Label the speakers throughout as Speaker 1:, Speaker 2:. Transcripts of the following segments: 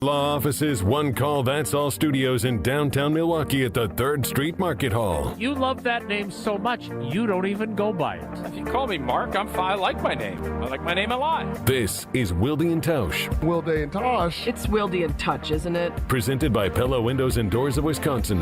Speaker 1: Law offices, One Call That's All Studios in downtown Milwaukee at the 3rd Street Market Hall.
Speaker 2: You love that name so much, you don't even go by it.
Speaker 3: If you call me Mark, I'm fine. I like my name. I like my name a lot.
Speaker 1: This is Wilde and Tausch.
Speaker 4: Wilde and Tosh.
Speaker 5: It's Wilde and Touch, isn't it?
Speaker 1: Presented by Pella Windows and Doors of Wisconsin.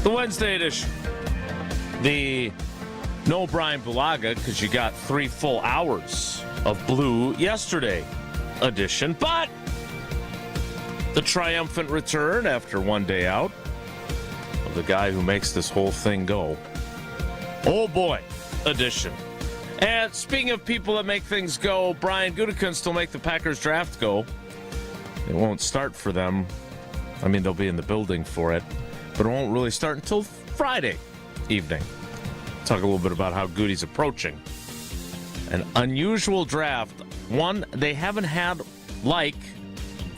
Speaker 2: The Wednesday edition. The no Brian Bulaga, because you got 3 full hours of blue yesterday edition. But the triumphant return after one day out of the guy who makes this whole thing go. Oh boy, edition. And speaking of people that make things go, Brian Gutekunst will make the Packers draft go. It won't start for them. I mean, they'll be in the building for it, but it won't really start until Friday evening. Talk a little bit about how Gutey's approaching an unusual draft, one they haven't had like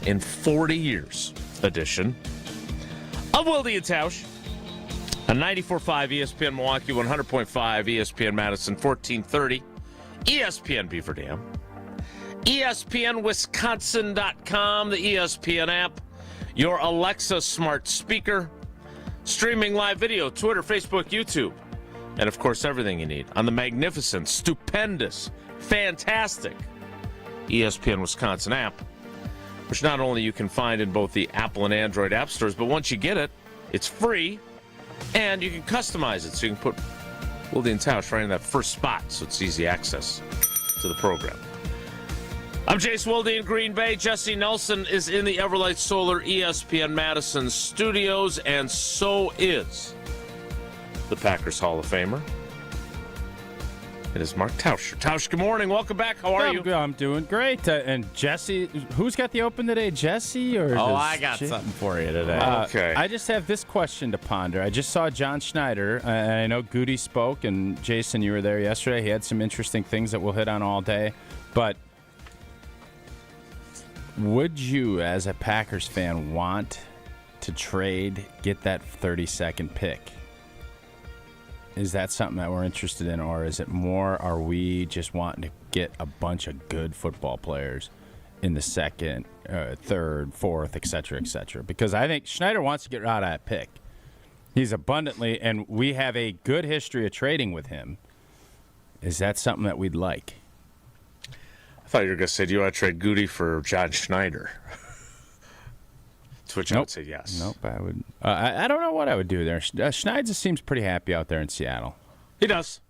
Speaker 2: in 40 years edition of Wilde and Tausch. A 94.5 ESPN Milwaukee, 100.5 ESPN Madison, 1430 ESPN Beaver Dam, ESPNWisconsin.com, the ESPN app, your Alexa smart speaker, streaming live video, Twitter, Facebook, YouTube, and of course everything you need on the magnificent, stupendous, fantastic ESPN Wisconsin app, which not only you can find in both the Apple and Android app stores, but once you get it, it's free, and you can customize it so you can put Wilde and Tausch right in that first spot so it's easy access to the program. I'm Jace Wilde in Green Bay. Jesse Nelson is in the Everlight Solar ESPN Madison studios, and so is the Packers Hall of Famer. It is Mark Tauscher. Tausch, good morning. Welcome back. How are you?
Speaker 6: I'm doing great. And Jesse, who's got the open today? Jesse or?
Speaker 7: I got something for you today.
Speaker 2: Okay.
Speaker 6: I just have this question to ponder. I just saw John Schneider, and I know Gutey spoke, and Jason, you were there yesterday. He had some interesting things that we'll hit on all day, but would you, as a Packers fan, want to get that 32nd pick? Is that something that we're interested in, or is it more, are we just wanting to get a bunch of good football players in the second, third, fourth, et cetera, et cetera? Because I think Schneider wants to get out of that pick. He's abundantly, and we have a good history of trading with him. Is that something that we'd like?
Speaker 2: I thought you were going to say, do you want to trade Gutey for John Schneider? To which I would say yes.
Speaker 6: Nope, I would. I don't know what I would do there. Schneider seems pretty happy out there in Seattle.
Speaker 2: He does.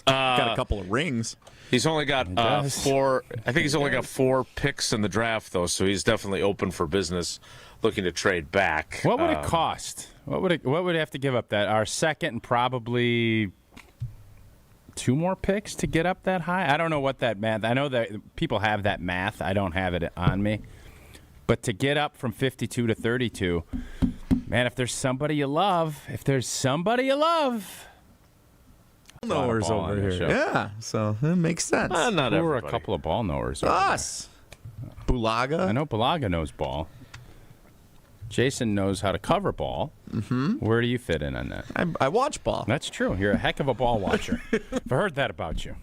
Speaker 7: Got a couple of rings.
Speaker 2: He's only got 4. I think he's only got 4 picks in the draft, though, so he's definitely open for business, looking to trade back.
Speaker 6: What would it cost? What would it have to give up? That our second and probably 2 more picks to get up that high? I don't know what that math. I know that people have that math. I don't have it on me. But to get up from 52 to 32, man, if there's somebody you love,
Speaker 7: Knowers over here. Yeah, so it makes sense.
Speaker 2: Not
Speaker 6: Who are a
Speaker 2: everybody.
Speaker 6: couple of ball knowers?
Speaker 7: Us. Bulaga.
Speaker 6: I know Bulaga knows ball. Jason knows how to cover ball. Mm-hmm. Where do you fit in on that?
Speaker 7: I watch ball.
Speaker 6: That's true. You're a heck of a ball watcher. I've heard that about you.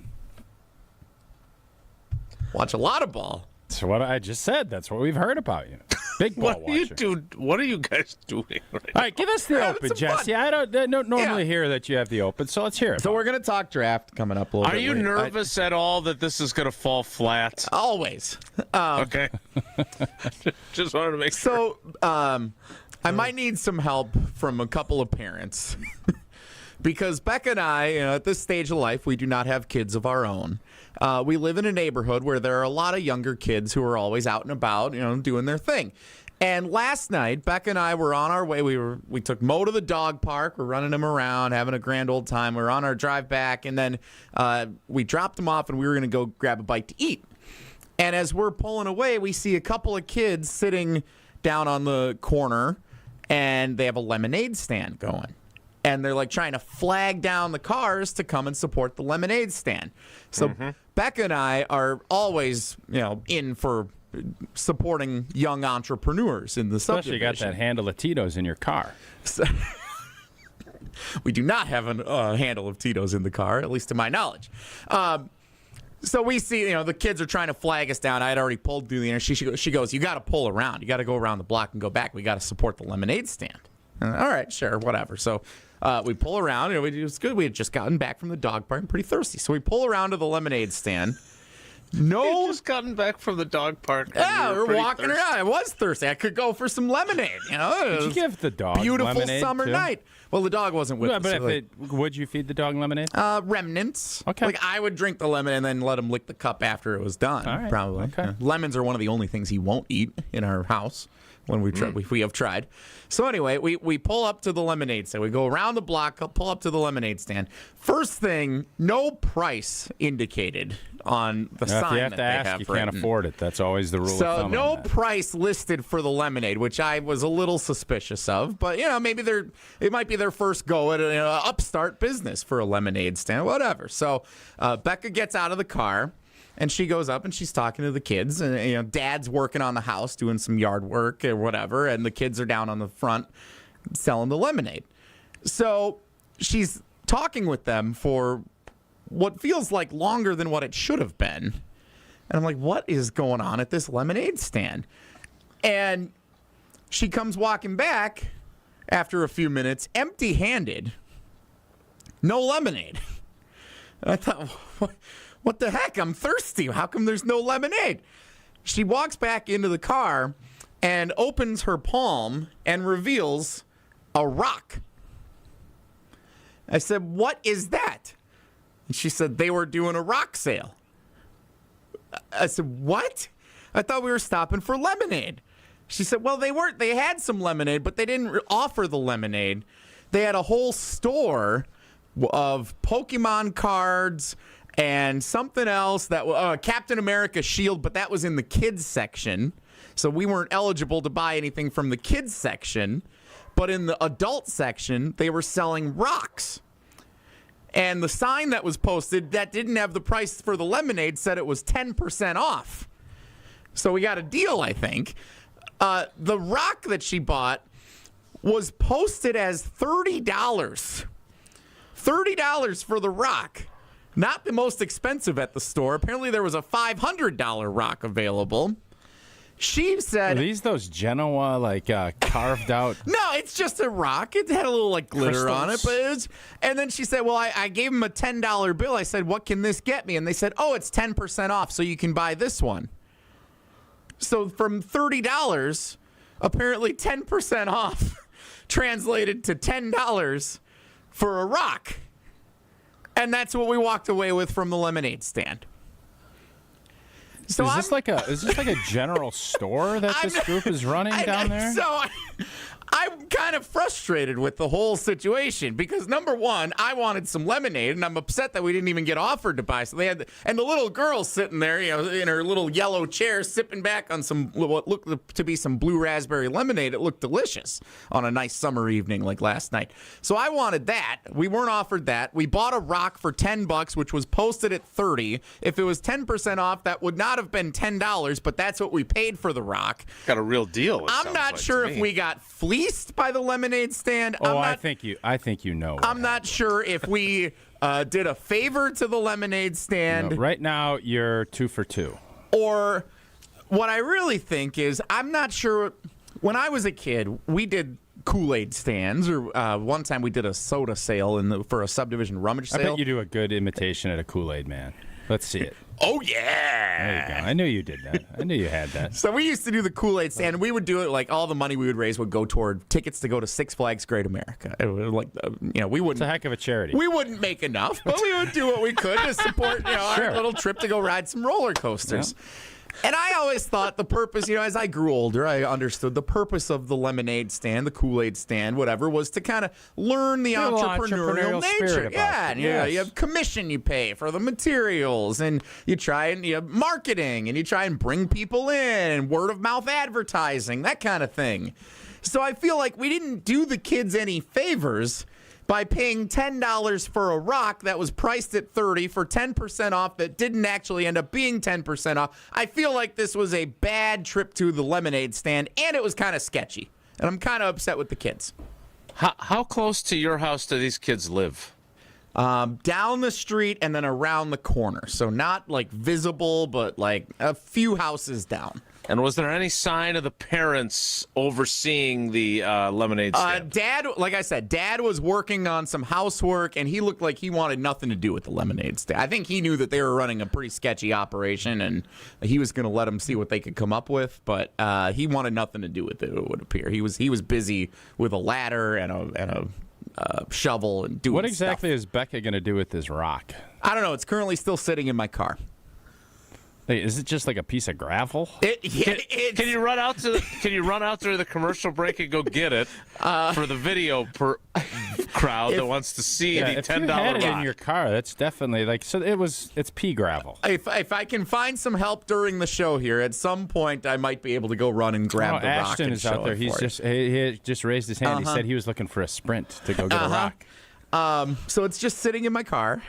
Speaker 7: Watch a lot of ball.
Speaker 6: That's what I just said. That's what we've heard about you. Big ball watcher.
Speaker 2: What are you guys doing right
Speaker 6: All right, give us the open, Jesse. I don't normally hear that you have the open, so let's hear it.
Speaker 7: So we're going to talk draft coming up a little bit.
Speaker 2: Are you
Speaker 7: later.
Speaker 2: nervous at all that this is going to fall flat?
Speaker 7: Always.
Speaker 2: Okay. Just wanted to make sure.
Speaker 7: So I might need some help from a couple of parents. Because Becca and I, at this stage of life, we do not have kids of our own. We live in a neighborhood where there are a lot of younger kids who are always out and about, doing their thing. And last night, Becca and I were on our way. We took Mo to the dog park. We're running him around, having a grand old time. We were on our drive back, and then we dropped him off, and we were going to go grab a bite to eat. And as we're pulling away, we see a couple of kids sitting down on the corner, and they have a lemonade stand going. And they're like trying to flag down the cars to come and support the lemonade stand. So Becca and I are always, in for supporting young entrepreneurs in the subdivision.
Speaker 6: Especially you got that handle of Tito's in your car.
Speaker 7: So, we do not have a handle of Tito's in the car, at least to my knowledge. So we see, the kids are trying to flag us down. I had already pulled through the intersection. She goes, you got to pull around. You got to go around the block and go back. We got to support the lemonade stand. All right, sure, whatever. So we pull around. It was good. We had just gotten back from the dog park and pretty thirsty. So we pull around to the lemonade stand. No,
Speaker 2: just gotten back from the dog park.
Speaker 7: Yeah, we're walking around. I was thirsty. I could go for some lemonade.
Speaker 6: Did you give the dog
Speaker 7: beautiful
Speaker 6: lemonade
Speaker 7: summer
Speaker 6: too?
Speaker 7: night. Well, the dog wasn't with us.
Speaker 6: But would you feed the dog lemonade?
Speaker 7: Remnants.
Speaker 6: Okay.
Speaker 7: Like I would drink the lemon and then let him lick the cup after it was done.
Speaker 6: All right.
Speaker 7: Probably.
Speaker 6: Okay.
Speaker 7: Yeah. Lemons are one of the only things he won't eat in our house when we have tried. So anyway, we pull up to the lemonade stand. We go around the block, pull up to the lemonade stand. First thing, no price indicated on the sign
Speaker 6: if you have
Speaker 7: that
Speaker 6: to ask,
Speaker 7: they have
Speaker 6: you
Speaker 7: written.
Speaker 6: can't afford it. That's always the rule of
Speaker 7: So
Speaker 6: thumb.
Speaker 7: no
Speaker 6: on that.
Speaker 7: price listed for the lemonade, which I was a little suspicious of. But maybe it might be their first go at an upstart business for a lemonade stand, whatever. So Becca gets out of the car. And she goes up and she's talking to the kids. And, Dad's working on the house, doing some yard work or whatever. And the kids are down on the front selling the lemonade. So she's talking with them for what feels like longer than what it should have been. And I'm like, what is going on at this lemonade stand? And she comes walking back after a few minutes, empty-handed. No lemonade. And I thought, what the heck? I'm thirsty. How come there's no lemonade? She walks back into the car and opens her palm and reveals a rock. I said, what is that? And she said, they were doing a rock sale. I said, what? I thought we were stopping for lemonade. She said, well, they weren't. They had some lemonade, but they didn't offer the lemonade. They had a whole store of Pokemon cards and something else that Captain America shield, but that was in the kids section. So we weren't eligible to buy anything from the kids section. But in the adult section, they were selling rocks. And the sign that was posted that didn't have the price for the lemonade said it was 10% off. So we got a deal, I think. The rock that she bought was posted as $30. $30 for the rock. Not the most expensive at the store. Apparently there was a $500 rock available. She said...
Speaker 6: Are these those Genoa, carved out...
Speaker 7: No, it's just a rock. It had a little, glitter on it. But it was, and then she said, well, I gave him a $10 bill. I said, what can this get me? And they said, oh, it's 10% off, so you can buy this one. So from $30, apparently 10% off translated to $10 for a rock. And that's what we walked away with from the lemonade stand. So
Speaker 6: is this like a general store that this group is running down there?
Speaker 7: So I'm kind of frustrated with the whole situation because number one, I wanted some lemonade and I'm upset that we didn't even get offered to buy. So they had, and the little girl sitting there, in her little yellow chair, sipping back on some what looked to be some blue raspberry lemonade. It looked delicious on a nice summer evening like last night. So I wanted that. We weren't offered that. We bought a rock for $10, which was posted at $30. If it was 10% off, that would not have been $10, but that's what we paid for the rock.
Speaker 2: Got a real deal.
Speaker 7: I'm not sure if we got fleeced by the lemonade stand.
Speaker 6: I think you know.
Speaker 7: I'm not sure if we did a favor to the lemonade stand.
Speaker 6: No, right now, you're 2 for 2.
Speaker 7: Or what I really think is, I'm not sure. When I was a kid, we did Kool-Aid stands, or one time we did a soda sale for a subdivision rummage sale.
Speaker 6: I bet you do a good imitation at a Kool-Aid man. Let's see it.
Speaker 7: Oh, yeah.
Speaker 6: There you go. I knew you did that. I knew you had that.
Speaker 7: So we used to do the Kool-Aid stand. We would do it all the money we would raise would go toward tickets to go to Six Flags Great America. It was we wouldn't.
Speaker 6: It's a heck of a charity.
Speaker 7: We wouldn't make enough, but we would do what we could to support
Speaker 6: Sure.
Speaker 7: our little trip to go ride some roller coasters. And I always thought the purpose, as I grew older, I understood the purpose of the lemonade stand, the Kool-Aid stand, whatever, was to kind of learn the entrepreneurial nature. Yeah, and you have commission you pay for the materials, and you try and you have marketing, and you try and bring people in, word of mouth advertising, that kind of thing. So I feel like we didn't do the kids any favors by paying $10 for a rock that was priced at $30 for 10% off that didn't actually end up being 10% off. I feel like this was a bad trip to the lemonade stand, and it was kind of sketchy. And I'm kind of upset with the kids.
Speaker 2: How close to your house do these kids live?
Speaker 7: Down the street and then around the corner. So not like visible, but like a few houses down.
Speaker 2: And was there any sign of the parents overseeing the lemonade stand?
Speaker 7: Dad, like I said, Dad was working on some housework, and he looked like he wanted nothing to do with the lemonade stand. I think he knew that they were running a pretty sketchy operation, and he was going to let them see what they could come up with. But he wanted nothing to do with it. It would appear he was busy with a ladder and a shovel and doing.
Speaker 6: What exactly
Speaker 7: stuff.
Speaker 6: is Becca going to do with this rock?
Speaker 7: I don't know. It's currently still sitting in my car.
Speaker 6: Hey, is it just like a piece of gravel?
Speaker 2: Can you run out to the commercial break and go get it for the video crowd that wants to see the $10
Speaker 6: if you had it
Speaker 2: rock?
Speaker 6: in your car, that's definitely it's pea gravel.
Speaker 7: If I can find some help during the show here, at some point I might be able to go run and grab the rock.
Speaker 6: Ashton
Speaker 7: and
Speaker 6: is
Speaker 7: show
Speaker 6: out there.
Speaker 7: it
Speaker 6: He just raised his hand. He said he was looking for a sprint to go get a rock.
Speaker 7: So it's just sitting in my car.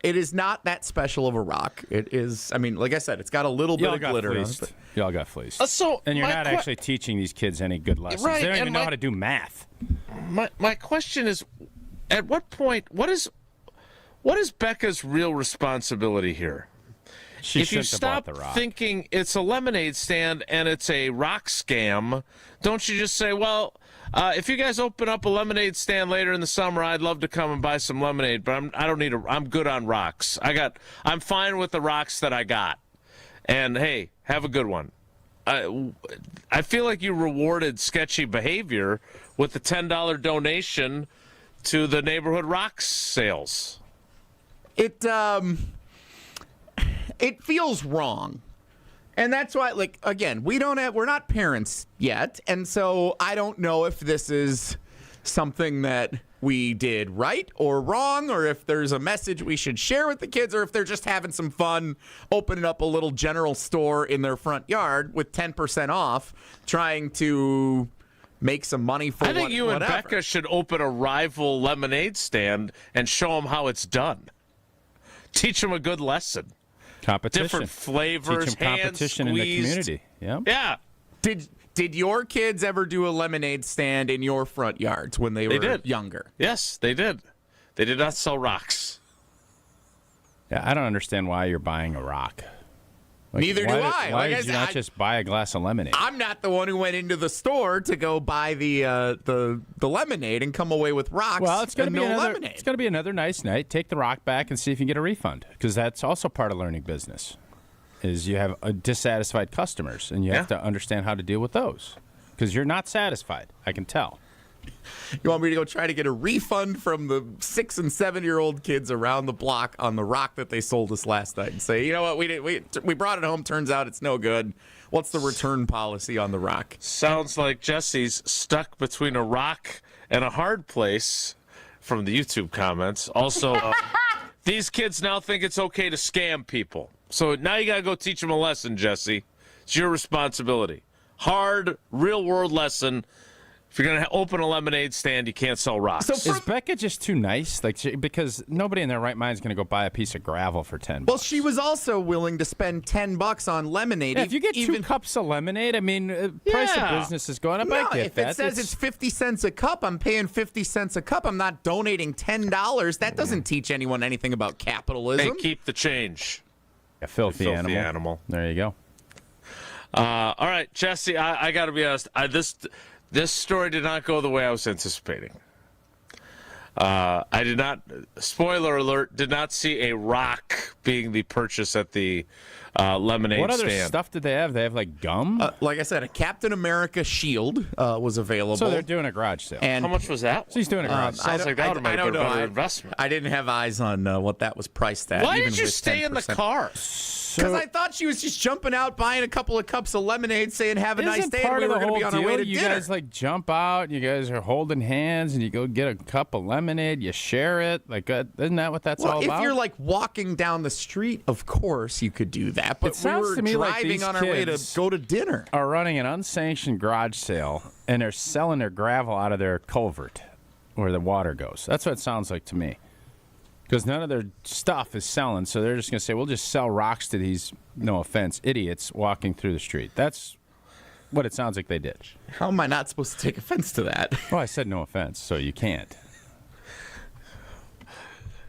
Speaker 7: It is not that special of a rock. It is, like I said, it's got a little bit of glitter on it.
Speaker 6: Y'all got fleeced.
Speaker 2: And
Speaker 6: you're not actually teaching these kids any good lessons.
Speaker 2: Right,
Speaker 6: They don't even know how to do math.
Speaker 2: My question is, at what point, what is Becca's real responsibility here? If you stop thinking it's a lemonade stand and it's a rock scam, don't you just say, well, if you guys open up a lemonade stand later in the summer, I'd love to come and buy some lemonade, but I'm good on rocks. I'm fine with the rocks that I got. And hey, have a good one. I feel like you rewarded sketchy behavior with the $10 donation to the neighborhood rocks sales.
Speaker 7: It feels wrong. And that's why, again, we're not parents yet. And so I don't know if this is something that we did right or wrong, or if there's a message we should share with the kids, or if they're just having some fun opening up a little general store in their front yard with 10% off, trying to make some money for
Speaker 2: I think you
Speaker 7: whatever.
Speaker 2: and Becca should open a rival lemonade stand and show them how it's done. Teach them a good lesson.
Speaker 6: Competition.
Speaker 2: Different flavors,
Speaker 6: Teach them competition in the community.
Speaker 2: Yeah.
Speaker 7: Did your kids ever do a lemonade stand in your front yards when they were younger?
Speaker 2: Yes, they did. They did not sell rocks.
Speaker 6: Yeah, I don't understand why you're buying a rock.
Speaker 7: Neither do I.
Speaker 6: Why did you not just buy a glass of lemonade?
Speaker 7: I'm not the one who went into the store to go buy the lemonade and come away with rocks.
Speaker 6: Well, it's going to be
Speaker 7: lemonade.
Speaker 6: It's going to be another nice night. Take the rock back and see if you can get a refund, because that's also part of learning business. Is you have dissatisfied customers, and you have to understand how to deal with those, because you're not satisfied. I can tell.
Speaker 7: You want me to go try to get a refund from the 6- and 7-year-old kids around the block on the rock that they sold us last night and say, you know what, we brought it home, turns out it's no good. What's the return policy on the rock?
Speaker 2: Sounds like Jesse's stuck between a rock and a hard place from the YouTube comments. Also, these kids now think it's okay to scam people. So now you got to go teach them a lesson, Jesse. It's your responsibility. Hard, real-world lesson. If you're going to open a lemonade stand, you can't sell rocks.
Speaker 6: Is Becca just too nice? Because nobody in their right mind is going to go buy a piece of gravel for $10.
Speaker 7: Well, she was also willing to spend $10 on lemonade.
Speaker 6: Yeah, if you get 2 cups of lemonade, price of business is going up.
Speaker 7: No,
Speaker 6: I get
Speaker 7: if
Speaker 6: that.
Speaker 7: it says it's 50 cents a cup, I'm paying 50 cents a cup. I'm not donating $10. That doesn't teach anyone anything about capitalism.
Speaker 2: Hey, keep the change.
Speaker 6: A filthy animal. There you go.
Speaker 2: All right, Jesse, I got to be honest. This story did not go the way I was anticipating. I did not, spoiler alert, did not see a rock being the purchase at the lemonade stand.
Speaker 6: What other stuff did they have? They have gum?
Speaker 7: Like I said, a Captain America shield was available.
Speaker 6: So they're doing a garage sale.
Speaker 7: And
Speaker 2: how much was that?
Speaker 6: So he's doing a garage sale.
Speaker 2: Sounds like that would make a better investment.
Speaker 7: I didn't have eyes on what that was priced at.
Speaker 2: Why
Speaker 7: even
Speaker 2: did you
Speaker 7: with
Speaker 2: stay in the
Speaker 7: 10%.
Speaker 2: car?
Speaker 7: Because I thought she was just jumping out, buying a couple of cups of lemonade, saying, have a nice day, and we were going to be on our way to dinner.
Speaker 6: You guys, jump out, you guys are holding hands, and you go get a cup of lemonade, you share it. Isn't that what that's all about?
Speaker 7: If you're, walking down the street, of course you could do that. But we were driving on our way to go to dinner.
Speaker 6: Are running an unsanctioned garage sale, and they're selling their gravel out of their culvert where the water goes. That's what it sounds like to me. Because none of their stuff is selling, so they're just going to say, we'll just sell rocks to these, no offense, idiots walking through the street. That's what it sounds like they did.
Speaker 7: How am I not supposed to take offense to that?
Speaker 6: Well, I said no offense, so you can't.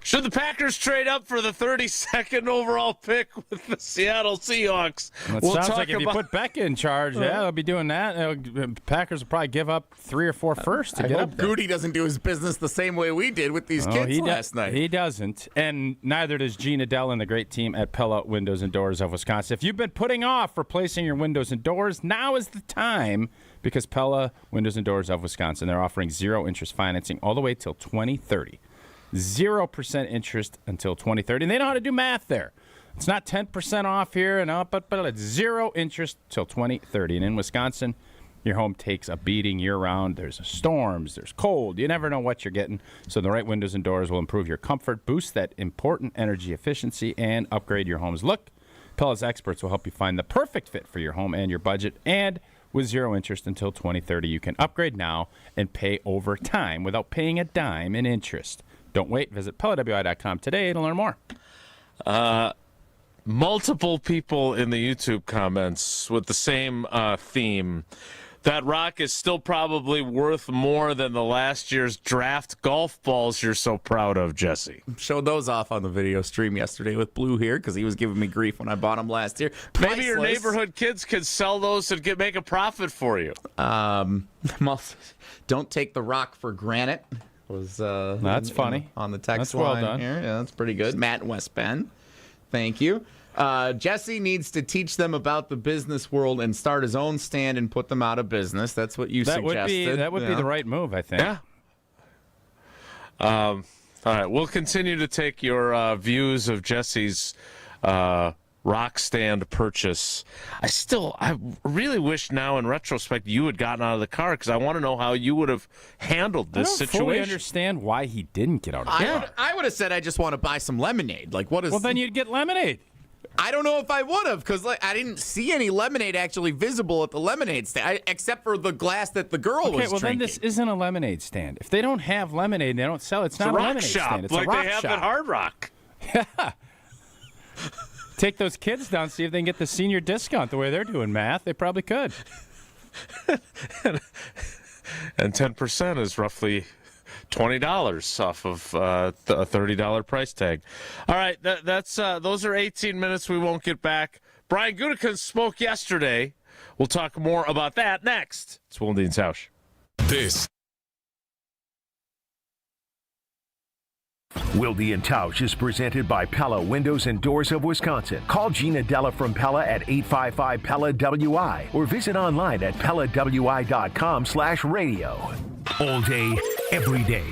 Speaker 2: Should the Packers trade up for the 32nd overall pick with the Seattle Seahawks?
Speaker 6: Well, it sounds like if you put Becca in charge, they'll be doing that. Packers will probably give up 3 or 4 firsts to get up there.
Speaker 7: Gutey doesn't do his business the same way we did with these kids last night.
Speaker 6: He doesn't, and neither does Gina Dell and the great team at Pella Windows and Doors of Wisconsin. If you've been putting off replacing your windows and doors, now is the time, because Pella Windows and Doors of Wisconsin, they're offering 0-interest financing all the way till 2030. 0% interest until 2030. And they know how to do math there. It's not 10% off here and up, but it's 0 interest till 2030. And in Wisconsin, your home takes a beating year-round. There's storms, there's cold. You never know what you're getting. So the right windows and doors will improve your comfort, boost that important energy efficiency, and upgrade your home's look. Pella's experts will help you find the perfect fit for your home and your budget. And with 0 interest until 2030, you can upgrade now and pay over time without paying a dime in interest. Don't wait. Visit PellaWI.com today to learn more.
Speaker 2: Multiple people in the YouTube comments with the same theme. That rock is still probably worth more than the last year's draft golf balls you're so proud of, Jesse.
Speaker 7: Showed those off on the video stream yesterday with Blue here because he was giving me grief when I bought them last year. Priceless.
Speaker 2: Maybe your neighborhood kids could sell those and make a profit for you.
Speaker 7: Don't take the rock for granted.
Speaker 6: That's funny.
Speaker 7: On the text
Speaker 6: line
Speaker 7: well done. Here. Yeah, that's pretty good. Matt in West Bend. Thank you. Jesse needs to teach them about the business world and start his own stand and put them out of business. That's what you suggested.
Speaker 6: That would be the right move, I think.
Speaker 2: Yeah. All right. We'll continue to take your views of Jesse's rock stand purchase. I really wish now in retrospect you had gotten out of the car, because I want to know how you would have handled this situation.
Speaker 6: I don't fully understand why he didn't get out of the car.
Speaker 7: I would have said I just want to buy some lemonade.
Speaker 6: Well, then you'd get lemonade.
Speaker 7: I don't know if I would have, because I didn't see any lemonade actually visible at the lemonade stand, except for the glass that the girl was drinking.
Speaker 6: Okay, well then this isn't a lemonade stand. If they don't have lemonade, they don't sell it. It's not a lemonade stand. It's
Speaker 2: like
Speaker 6: a rock
Speaker 2: they have
Speaker 6: shop.
Speaker 2: at Hard Rock.
Speaker 6: Yeah. Take those kids down, see if they can get the senior discount the way they're doing math. They probably could.
Speaker 2: And 10% is roughly $20 off of a $30 price tag. All right, that's those are 18 minutes we won't get back. Brian Gutekunst spoke yesterday. We'll talk more about that next. It's Wilden Tausch.
Speaker 1: This
Speaker 4: Wilde and Tausch is presented by Pella Windows and Doors of Wisconsin. Call Gina Della from Pella at 855-PELLA-WI or visit online at PellaWI.com/radio. All day, every day.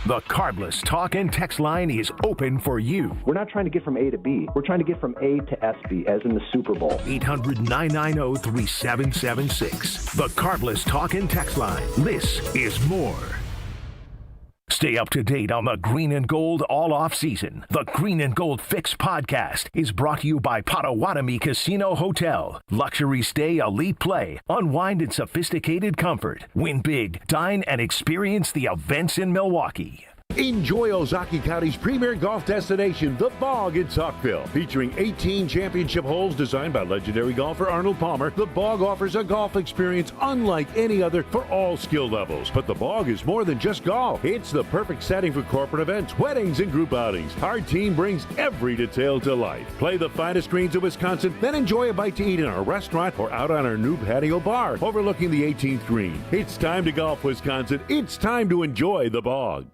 Speaker 4: The Carbless talk and text line is open for you.
Speaker 8: We're not trying to get from A to B. We're trying to get from A to SB, as in the Super Bowl.
Speaker 4: 800-990-3776. The Carbless talk and text line. This is more. Stay up to date on the Green and Gold all off season. The Green and Gold Fix podcast is brought to you by Potawatomi Casino Hotel. Luxury stay, elite play, unwind in sophisticated comfort. Win big, dine, and experience the events in Milwaukee.
Speaker 9: Enjoy Ozaukee County's premier golf destination, The Bog in Saukville. Featuring 18 championship holes designed by legendary golfer Arnold Palmer, The Bog offers a golf experience unlike any other for all skill levels. But The Bog is more than just golf. It's the perfect setting for corporate events, weddings, and group outings. Our team brings every detail to life. Play the finest greens of Wisconsin, then enjoy a bite to eat in our restaurant or out on our new patio bar overlooking the 18th green. It's time to golf, Wisconsin. It's time to enjoy The Bog.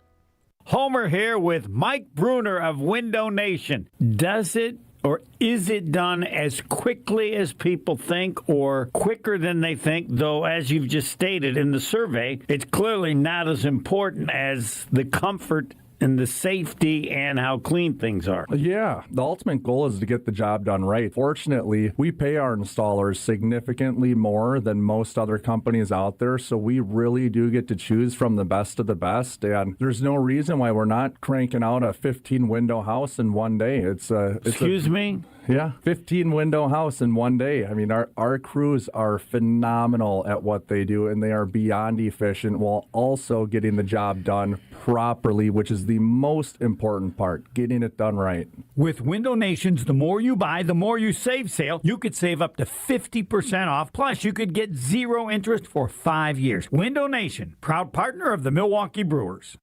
Speaker 10: Homer here with Mike Bruner of Window Nation. Does it or is it done as quickly as people think or quicker than they think? Though, as you've just stated in the survey, it's clearly not as important as the comfort and the safety and how clean things are.
Speaker 11: Yeah, the ultimate goal is to get the job done right. Fortunately, we pay our installers significantly more than most other companies out there, so we really do get to choose from the best of the best, and there's no reason why we're not cranking out a 15-window house in one day.
Speaker 10: Excuse me?
Speaker 11: Yeah, 15-window house in one day. I mean, our crews are phenomenal at what they do, and they are beyond efficient while also getting the job done properly, which is the most important part, getting it done right.
Speaker 10: With Window Nation's The More You Buy, The More You Save sale, you could save up to 50% off. Plus, you could get 0 interest for 5 years. Window Nation, proud partner of the Milwaukee Brewers.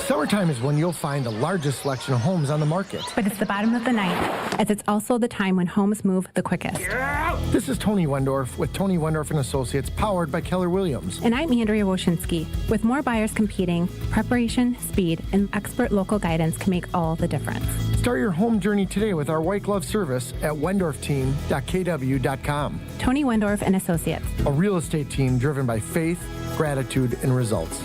Speaker 12: Summertime is when you'll find the largest selection of homes on the market.
Speaker 13: But it's the bottom of the ninth, as it's also the time when homes move the quickest.
Speaker 12: This is Tony Wendorf with Tony Wendorf & Associates, powered by Keller Williams.
Speaker 13: And I'm Andrea Woshinski. With more buyers competing, preparation, speed, and expert local guidance can make all the difference.
Speaker 12: Start your home journey today with our white glove service at wendorfteam.kw.com.
Speaker 13: Tony Wendorf & Associates.
Speaker 12: A real estate team driven by faith, gratitude, and results.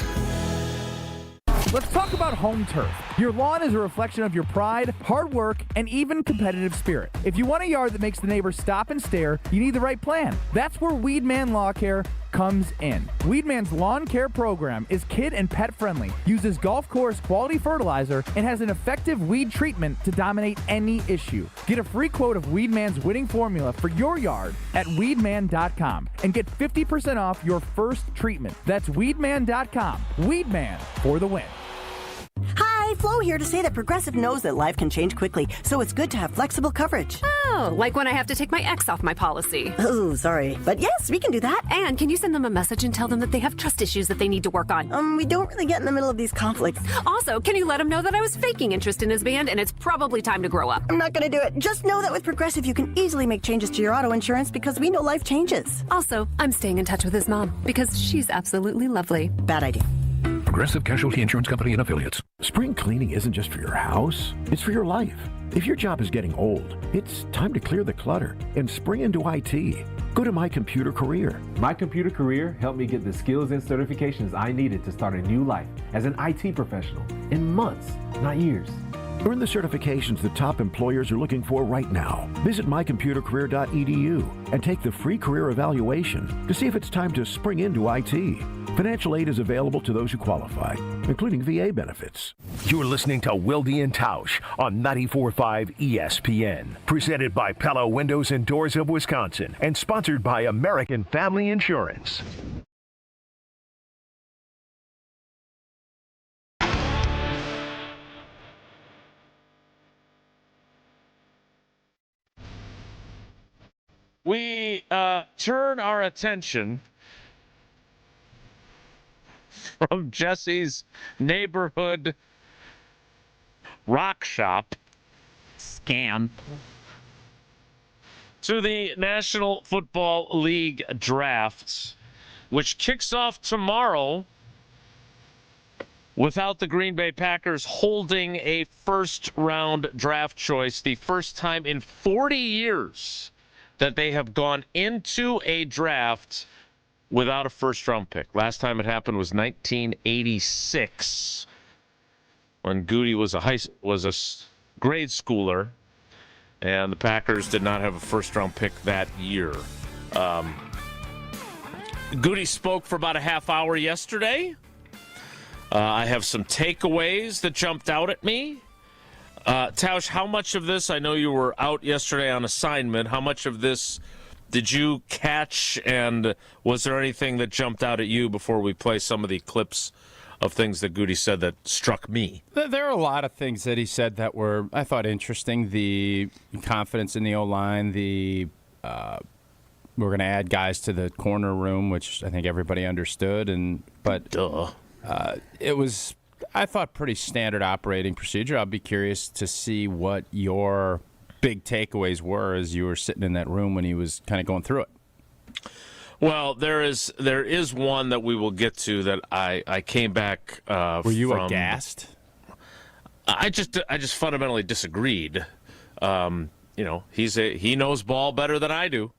Speaker 14: Let's talk about home turf. Your lawn is a reflection of your pride, hard work, and even competitive spirit. If you want a yard that makes the neighbors stop and stare, you need the right plan. That's where Weedman Lawn Care comes in. Weedman's lawn care program is kid and pet friendly, uses golf course quality fertilizer, and has an effective weed treatment to dominate any issue. Get a free quote of Weedman's winning formula for your yard at weedman.com and get 50% off your first treatment. That's weedman.com. Weedman for the win.
Speaker 15: Hi, Flo here to say that Progressive knows that life can change quickly, so it's good to have flexible coverage.
Speaker 16: Oh, like when I have to take my ex off my policy.
Speaker 15: Oh, sorry. But yes, we can do that.
Speaker 16: And can you send them a message and tell them that they have trust issues that they need to work on?
Speaker 15: We don't really get in the middle of these conflicts.
Speaker 16: Also, can you let them know that I was faking interest in his band and it's probably time to grow up?
Speaker 15: I'm not going to do it. Just know that with Progressive, you can easily make changes to your auto insurance because we know life changes.
Speaker 16: Also, I'm staying in touch with his mom because she's absolutely lovely.
Speaker 15: Bad idea.
Speaker 4: Progressive Casualty Insurance Company and Affiliates. Spring cleaning isn't just for your house, it's for your life. If your job is getting old, it's time to clear the clutter and spring into IT. Go to My Computer Career.
Speaker 17: My Computer Career helped me get the skills and certifications I needed to start a new life as an IT professional in months, not years.
Speaker 4: Earn the certifications the top employers are looking for right now. Visit mycomputercareer.edu and take the free career evaluation to see if it's time to spring into IT. Financial aid is available to those who qualify, including VA benefits. You're listening to Wilde and Tausch on 94.5 ESPN. Presented by Pella Windows and Doors of Wisconsin and sponsored by American Family Insurance.
Speaker 2: We turn our attention from Jesse's neighborhood rock shop scam to the National Football League draft, which kicks off tomorrow without the Green Bay Packers holding a first-round draft choice, the first time in 40 years that they have gone into a draft without a first-round pick. Last time it happened was 1986, when Gutey was a grade schooler, and the Packers did not have a first-round pick that year. Gutey spoke for about a half hour yesterday. I have some takeaways that jumped out at me. Tausch, how much of this, I know you were out yesterday on assignment, how much of this did you catch, and was there anything that jumped out at you before we play some of the clips of things that Gutey said that struck me?
Speaker 6: There are a lot of things that he said that were, I thought, interesting. The confidence in the O-line, we're going to add guys to the corner room, which I think everybody understood, but it was, I thought, pretty standard operating procedure. I'll be curious to see what your big takeaways were as you were sitting in that room when he was kind of going through it.
Speaker 2: Well, there is one that we will get to that I came back
Speaker 6: Were you aghast?
Speaker 2: I just fundamentally disagreed. He knows ball better than I do,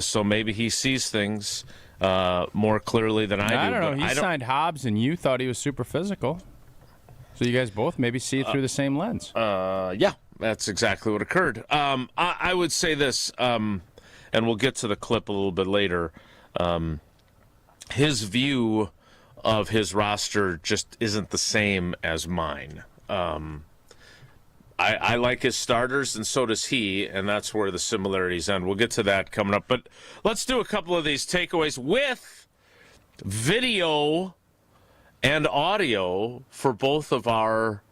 Speaker 2: so maybe he sees things more clearly than I do.
Speaker 6: I don't know. He signed Hobbs, and you thought he was super physical. So you guys both maybe see it through the same lens.
Speaker 2: Yeah, that's exactly what occurred. I would say this, and we'll get to the clip a little bit later. His view of his roster just isn't the same as mine. I like his starters, and so does he, and that's where the similarities end. We'll get to that coming up. But let's do a couple of these takeaways with video and audio for both of our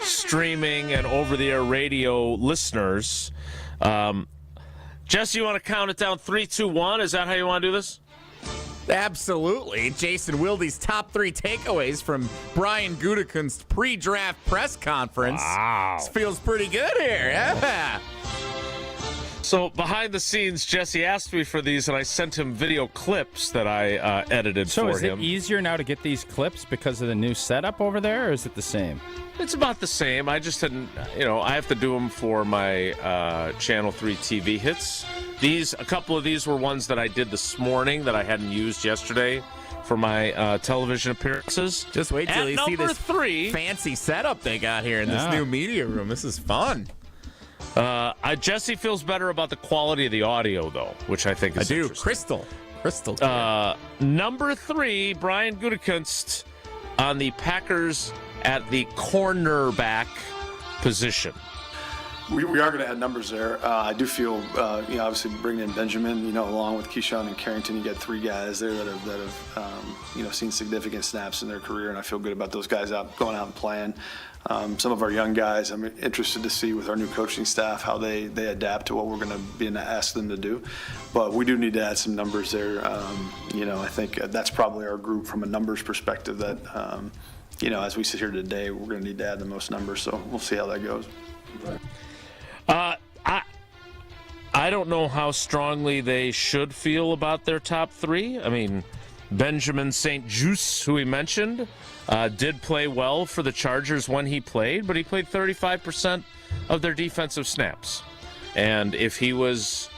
Speaker 2: streaming and over-the-air radio listeners. Jesse, you want to count it down 3, 2, 1? Is that how you want to do this?
Speaker 7: Absolutely. Jason Wilde's top 3 takeaways from Brian Gutekunst's pre-draft press conference.
Speaker 2: Wow.
Speaker 7: This feels pretty good here. Yeah.
Speaker 2: So behind the scenes, Jesse asked me for these, and I sent him video clips that I edited for him.
Speaker 6: So is it easier now to get these clips because of the new setup over there, or is it the same?
Speaker 2: It's about the same. I just didn't, I have to do them for my Channel 3 TV hits. A couple of these were ones that I did this morning that I hadn't used yesterday for my television appearances.
Speaker 7: Just wait till you see this
Speaker 2: 3
Speaker 7: fancy setup they got here in this new media room. This is fun.
Speaker 2: Jesse feels better about the quality of the audio, though, which I think is interesting.
Speaker 7: Crystal.
Speaker 2: Number 3, Brian Gutekunst on the Packers at the cornerback position.
Speaker 18: We are going to add numbers there. I do feel, obviously bringing in Benjamin, along with Keyshawn and Carrington, you got 3 guys there that have seen significant snaps in their career, and I feel good about those guys going out and playing. Some of our young guys, I'm interested to see with our new coaching staff how they adapt to what we're going to be ask them to do. But we do need to add some numbers there. I think that's probably our group from a numbers perspective that, as we sit here today, we're going to need to add the most numbers. So we'll see how that goes.
Speaker 2: I don't know how strongly they should feel about their top 3. I mean, Benjamin St. Juste, who we mentioned, did play well for the Chargers when he played, but he played 35% of their defensive snaps. And if he was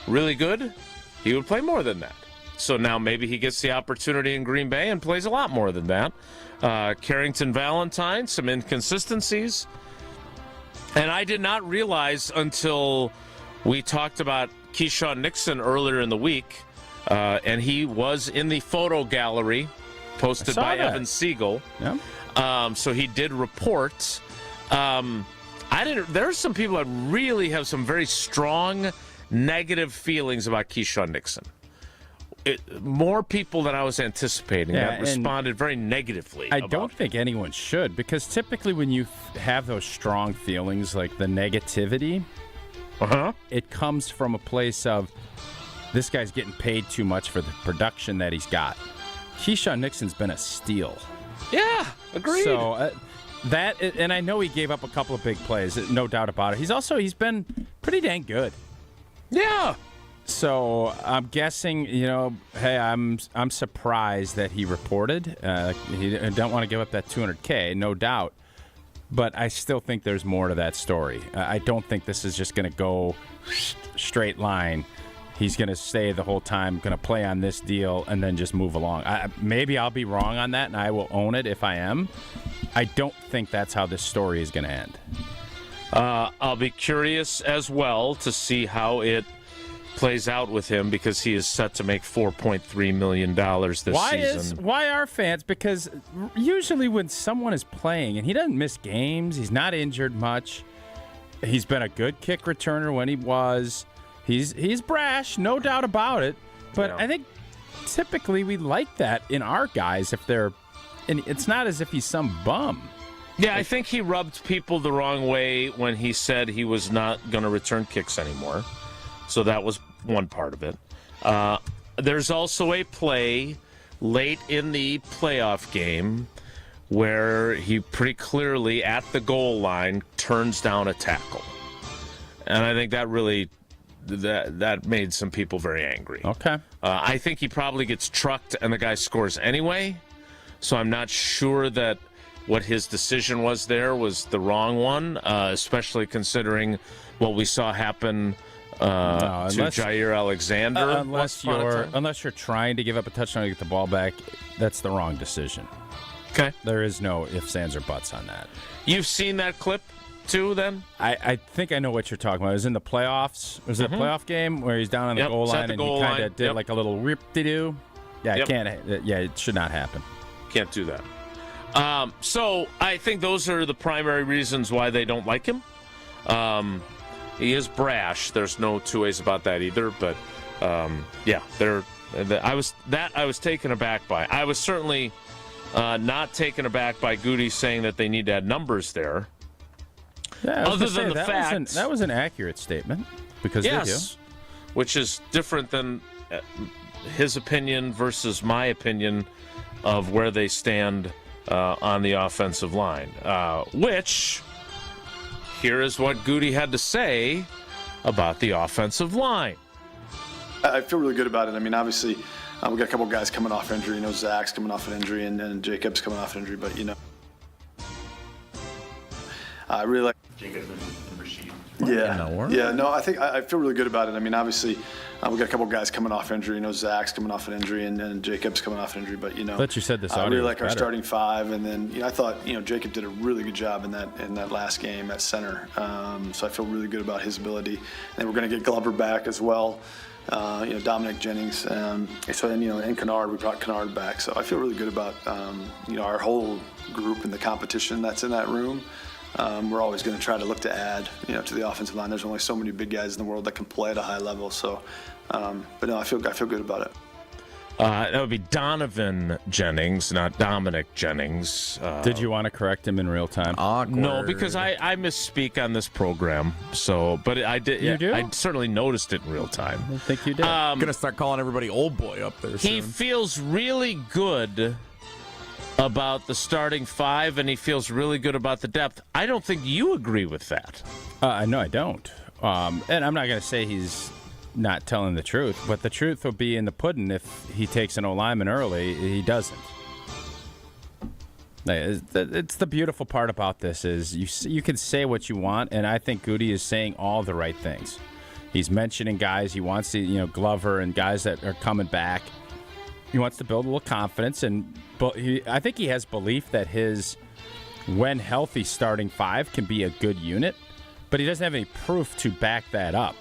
Speaker 2: really good, he would play more than that. So now maybe he gets the opportunity in Green Bay and plays a lot more than that. Carrington Valentine, some inconsistencies. And I did not realize until we talked about Keyshawn Nixon earlier in the week, and he was in the photo gallery posted by Evan Siegel.
Speaker 6: Yeah.
Speaker 2: So he did report. There's some people that really have some very strong negative feelings about Keyshawn Nixon. More people than I was anticipating that responded very negatively.
Speaker 6: I don't think anyone should, because typically when you have those strong feelings, like the negativity, it comes from a place of this guy's getting paid too much for the production that he's got. Keyshawn Nixon's been a steal.
Speaker 2: Yeah, agreed.
Speaker 6: So and I know he gave up a couple of big plays, no doubt about it. He's been pretty dang good.
Speaker 2: Yeah.
Speaker 6: So I'm guessing, hey, I'm surprised that he reported. He don't want to give up that $200K, no doubt. But I still think there's more to that story. I don't think this is just going to go straight line. He's going to stay the whole time, going to play on this deal, and then just move along. Maybe I'll be wrong on that, and I will own it if I am. I don't think that's how this story is going to end.
Speaker 2: I'll be curious as well to see how it plays out with him, because he is set to make $4.3 million this season.
Speaker 6: Why are fans? Because usually when someone is playing, and he doesn't miss games, he's not injured much, he's been a good kick returner when he was. He's brash, no doubt about it. But I think typically we like that in our guys if they're, and it's not as if he's some bum.
Speaker 2: Yeah, I think he rubbed people the wrong way when he said he was not going to return kicks anymore. So that was one part of it. There's also a play late in the playoff game where he pretty clearly, at the goal line, turns down a tackle. And I think that really, that made some people very angry.
Speaker 6: Okay.
Speaker 2: I think he probably gets trucked and the guy scores anyway. So I'm not sure that what his decision was there was the wrong one, especially considering what we saw happen to Jair Alexander.
Speaker 6: Unless you're trying to give up a touchdown to get the ball back, that's the wrong decision.
Speaker 2: Okay.
Speaker 6: There is no ifs, ands, or buts on that.
Speaker 2: You've seen that clip too, then?
Speaker 6: I think I know what you're talking about. It was in the playoffs. Was it a playoff game where he's down on the goal line and he kind of did like a little rip-de-doo? Yeah, it should not happen.
Speaker 2: Can't do that. So I think those are the primary reasons why they don't like him. He is brash. There's no two ways about that either. But I was taken aback by. I was certainly not taken aback by Gutey saying that they need to add numbers there.
Speaker 6: Yeah,
Speaker 2: other than the fact
Speaker 6: that was an accurate statement because they do,
Speaker 2: which is different than his opinion versus my opinion of where they stand on the offensive line. Which here is what Gutey had to say about the offensive line.
Speaker 18: I feel really good about it. I mean, obviously, we got a couple guys coming off injury. Zach's coming off an injury, and Jacob's coming off an injury. But I really like Jacob and Rashid. I think I feel really good about it. I mean, obviously, we got a couple guys coming off injury. Zach's coming off an injury, and Jacob's coming off an injury. But
Speaker 6: but you said this.
Speaker 18: I really like our starting five, and then I thought Jacob did a really good job in that last game at center. So I feel really good about his ability. And we're going to get Glover back as well. Dominic Jennings, and Kennard. We brought Kennard back, so I feel really good about our whole group and the competition that's in that room. We're always going to try to look to add, to the offensive line. There's only so many big guys in the world that can play at a high level. So, but no, I feel good about it.
Speaker 2: That would be Donovan Jennings, not Dominic Jennings.
Speaker 6: Did you want to correct him in real time?
Speaker 7: Awkward.
Speaker 2: No, because I misspeak on this program. So, but I did.
Speaker 6: You do?
Speaker 2: I certainly noticed it in real time.
Speaker 6: I think you did.
Speaker 7: I'm gonna start calling everybody old boy up there soon.
Speaker 2: He feels really good about the starting five, and he feels really good about the depth. I don't think you agree with that.
Speaker 6: No, I don't. And I'm not going to say he's not telling the truth, but the truth will be in the pudding if he takes an O-lineman early. He doesn't. It's the beautiful part about this is you can say what you want, and I think Gutey is saying all the right things. He's mentioning guys he wants to, Glover and guys that are coming back. He wants to build a little confidence, and I think he has belief that his, when healthy, starting five can be a good unit, but he doesn't have any proof to back that up.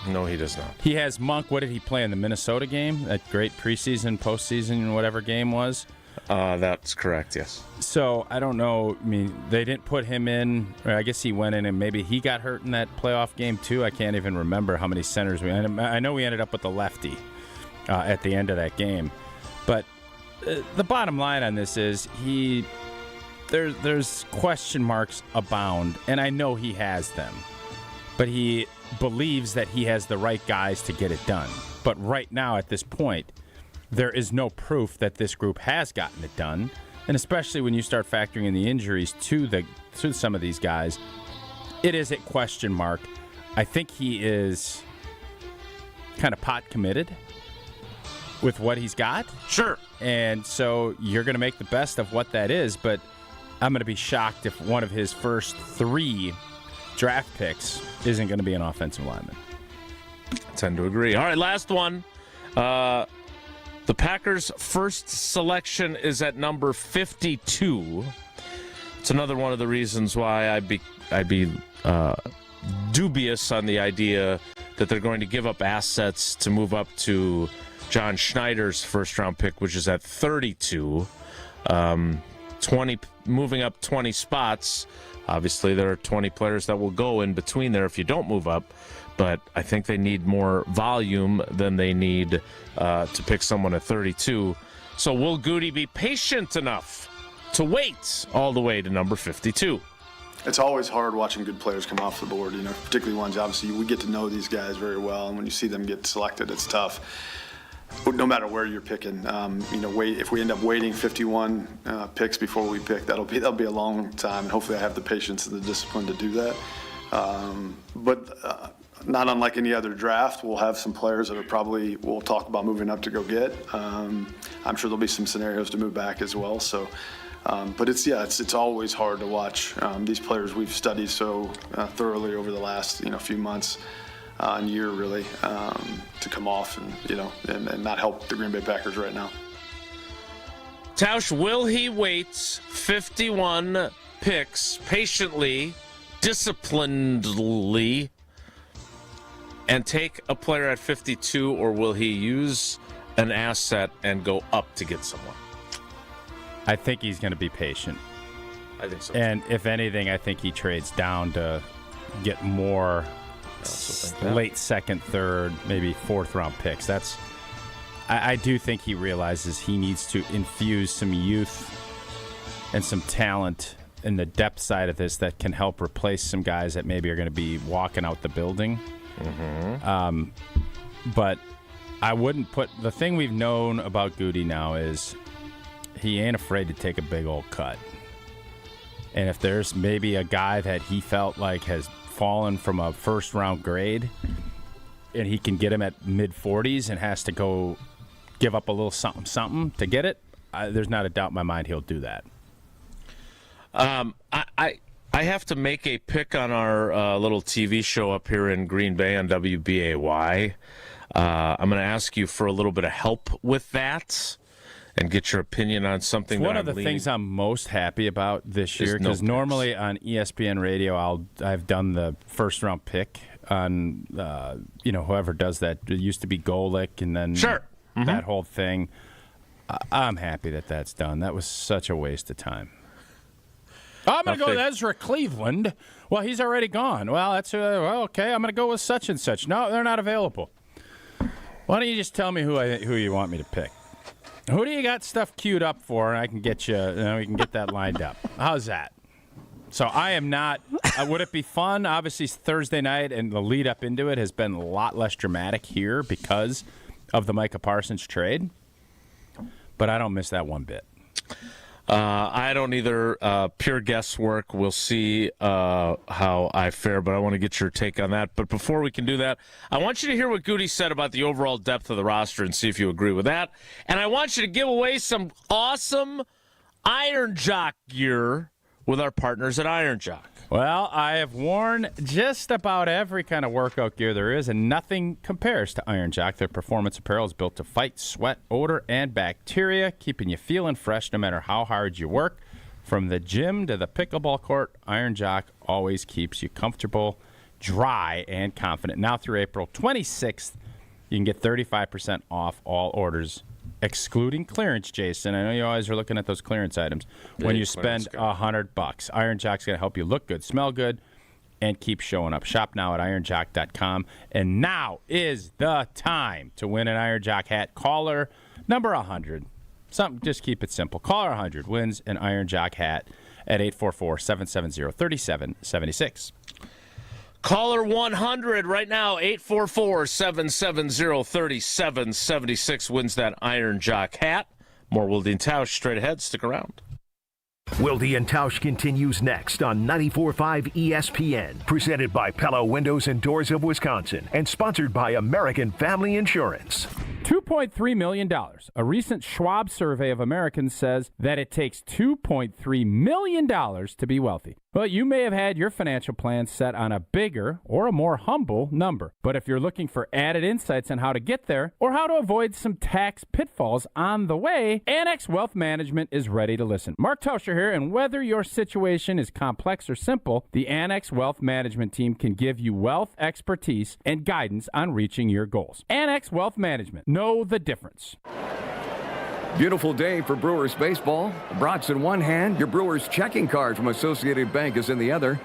Speaker 2: No, he does not.
Speaker 6: He has Monk. What did he play in the Minnesota game? That great preseason, postseason, whatever game was?
Speaker 2: That's correct, yes.
Speaker 6: So, I don't know. I mean, they didn't put him in. Or I guess he went in and maybe he got hurt in that playoff game, too. I can't even remember how many centers we ended. I know we ended up with the lefty at the end of that game. But the bottom line on this is there's question marks abound, and I know he has them. But he believes that he has the right guys to get it done. But right now, at this point, there is no proof that this group has gotten it done. And especially when you start factoring in the injuries to some of these guys, it is a question mark. I think he is kind of pot committed with what he's got.
Speaker 2: Sure.
Speaker 6: And so you're going to make the best of what that is, but I'm going to be shocked if one of his first 3 draft picks isn't going to be an offensive lineman.
Speaker 2: I tend to agree. All right, last one. The Packers' first selection is at number 52. It's another one of the reasons why I'd be dubious on the idea that they're going to give up assets to move up to John Schneider's first-round pick, which is at 32. 20, moving up 20 spots. Obviously, there are 20 players that will go in between there if you don't move up, but I think they need more volume than they need to pick someone at 32. So will Gutey be patient enough to wait all the way to number 52?
Speaker 18: It's always hard watching good players come off the board, particularly ones, obviously, we get to know these guys very well, and when you see them get selected, it's tough. No matter where you're picking, if we end up waiting 51 picks before we pick, that'll be a long time, and hopefully I have the patience and the discipline to do that. But not unlike any other draft, we'll have some players that we'll talk about moving up to go get. I'm sure there'll be some scenarios to move back as well. So, but it's always hard to watch these players we've studied so thoroughly over the last few months. And year really to come off and not help the Green Bay Packers right now.
Speaker 2: Tausch, will he wait 51 picks patiently, disciplinedly, and take a player at 52, or will he use an asset and go up to get someone?
Speaker 6: I think he's going to be patient.
Speaker 2: I think so.
Speaker 6: And if anything, I think he trades down to get more late second, third, maybe fourth round picks. I do think he realizes he needs to infuse some youth and some talent in the depth side of this that can help replace some guys that maybe are going to be walking out the building. Mm-hmm. But I wouldn't put the thing we've known about Gutey now is he ain't afraid to take a big old cut. And if there's maybe a guy that he felt like has fallen from a first round grade and he can get him at mid 40s and has to go give up a little something to get it, there's not a doubt in my mind he'll do that.
Speaker 2: I have to make a pick on our little TV show up here in Green Bay on WBAY. I'm going to ask you for a little bit of help with that and get your opinion on something.
Speaker 6: It's one of the things I'm most happy about this year, because normally on ESPN Radio I've done the first round pick on whoever does that. It used to be Golick and then that whole thing. I'm happy that that's done. That was such a waste of time. I'm going to go with Ezra Cleveland. Well, he's already gone. Well, that's okay. I'm going to go with such and such. No, they're not available. Why don't you just tell me who you want me to pick? Who do you got stuff queued up for, and I can get you we can get that lined up. How's that? So I am not. Would it be fun? Obviously, it's Thursday night, and the lead up into it has been a lot less dramatic here because of the Micah Parsons trade. But I don't miss that one bit.
Speaker 2: I don't either. Pure guesswork. We'll see how I fare, but I want to get your take on that. But before we can do that, I want you to hear what Gutey said about the overall depth of the roster and see if you agree with that. And I want you to give away some awesome Iron Jock gear with our partners at Iron Jock.
Speaker 6: Well, I have worn just about every kind of workout gear there is, and nothing compares to Iron Jock. Their performance apparel is built to fight sweat, odor, and bacteria, keeping you feeling fresh no matter how hard you work. From the gym to the pickleball court, Iron Jock always keeps you comfortable, dry, and confident. Now through April 26th, you can get 35% off all orders, excluding clearance, Jason. I know you always are looking at those clearance items. When you spend $100, Iron Jock's going to help you look good, smell good, and keep showing up. Shop now at ironjock.com. And now is the time to win an Iron Jock hat. Caller number 100. Just keep it simple. Caller 100 wins an Iron Jock hat at 844-770-3776.
Speaker 2: Caller 100 right now, 844-770-3776 wins that Iron Jock hat. More Wilde and Tausch straight ahead. Stick around.
Speaker 4: Wilde and Tausch continues next on 94.5 ESPN, presented by Pella Windows and Doors of Wisconsin, and sponsored by American Family Insurance.
Speaker 19: $2.3 million. A recent Schwab survey of Americans says that it takes $2.3 million to be wealthy. Well, you may have had your financial plan set on a bigger or a more humble number. But if you're looking for added insights on how to get there or how to avoid some tax pitfalls on the way, Annex Wealth Management is ready to listen. Mark Tauscher here, and whether your situation is complex or simple, the Annex Wealth Management team can give you wealth expertise and guidance on reaching your goals. Annex Wealth Management. Know the difference.
Speaker 20: Beautiful day for Brewers baseball. Brats in one hand, your Brewers checking card from Associated Bank is in the other.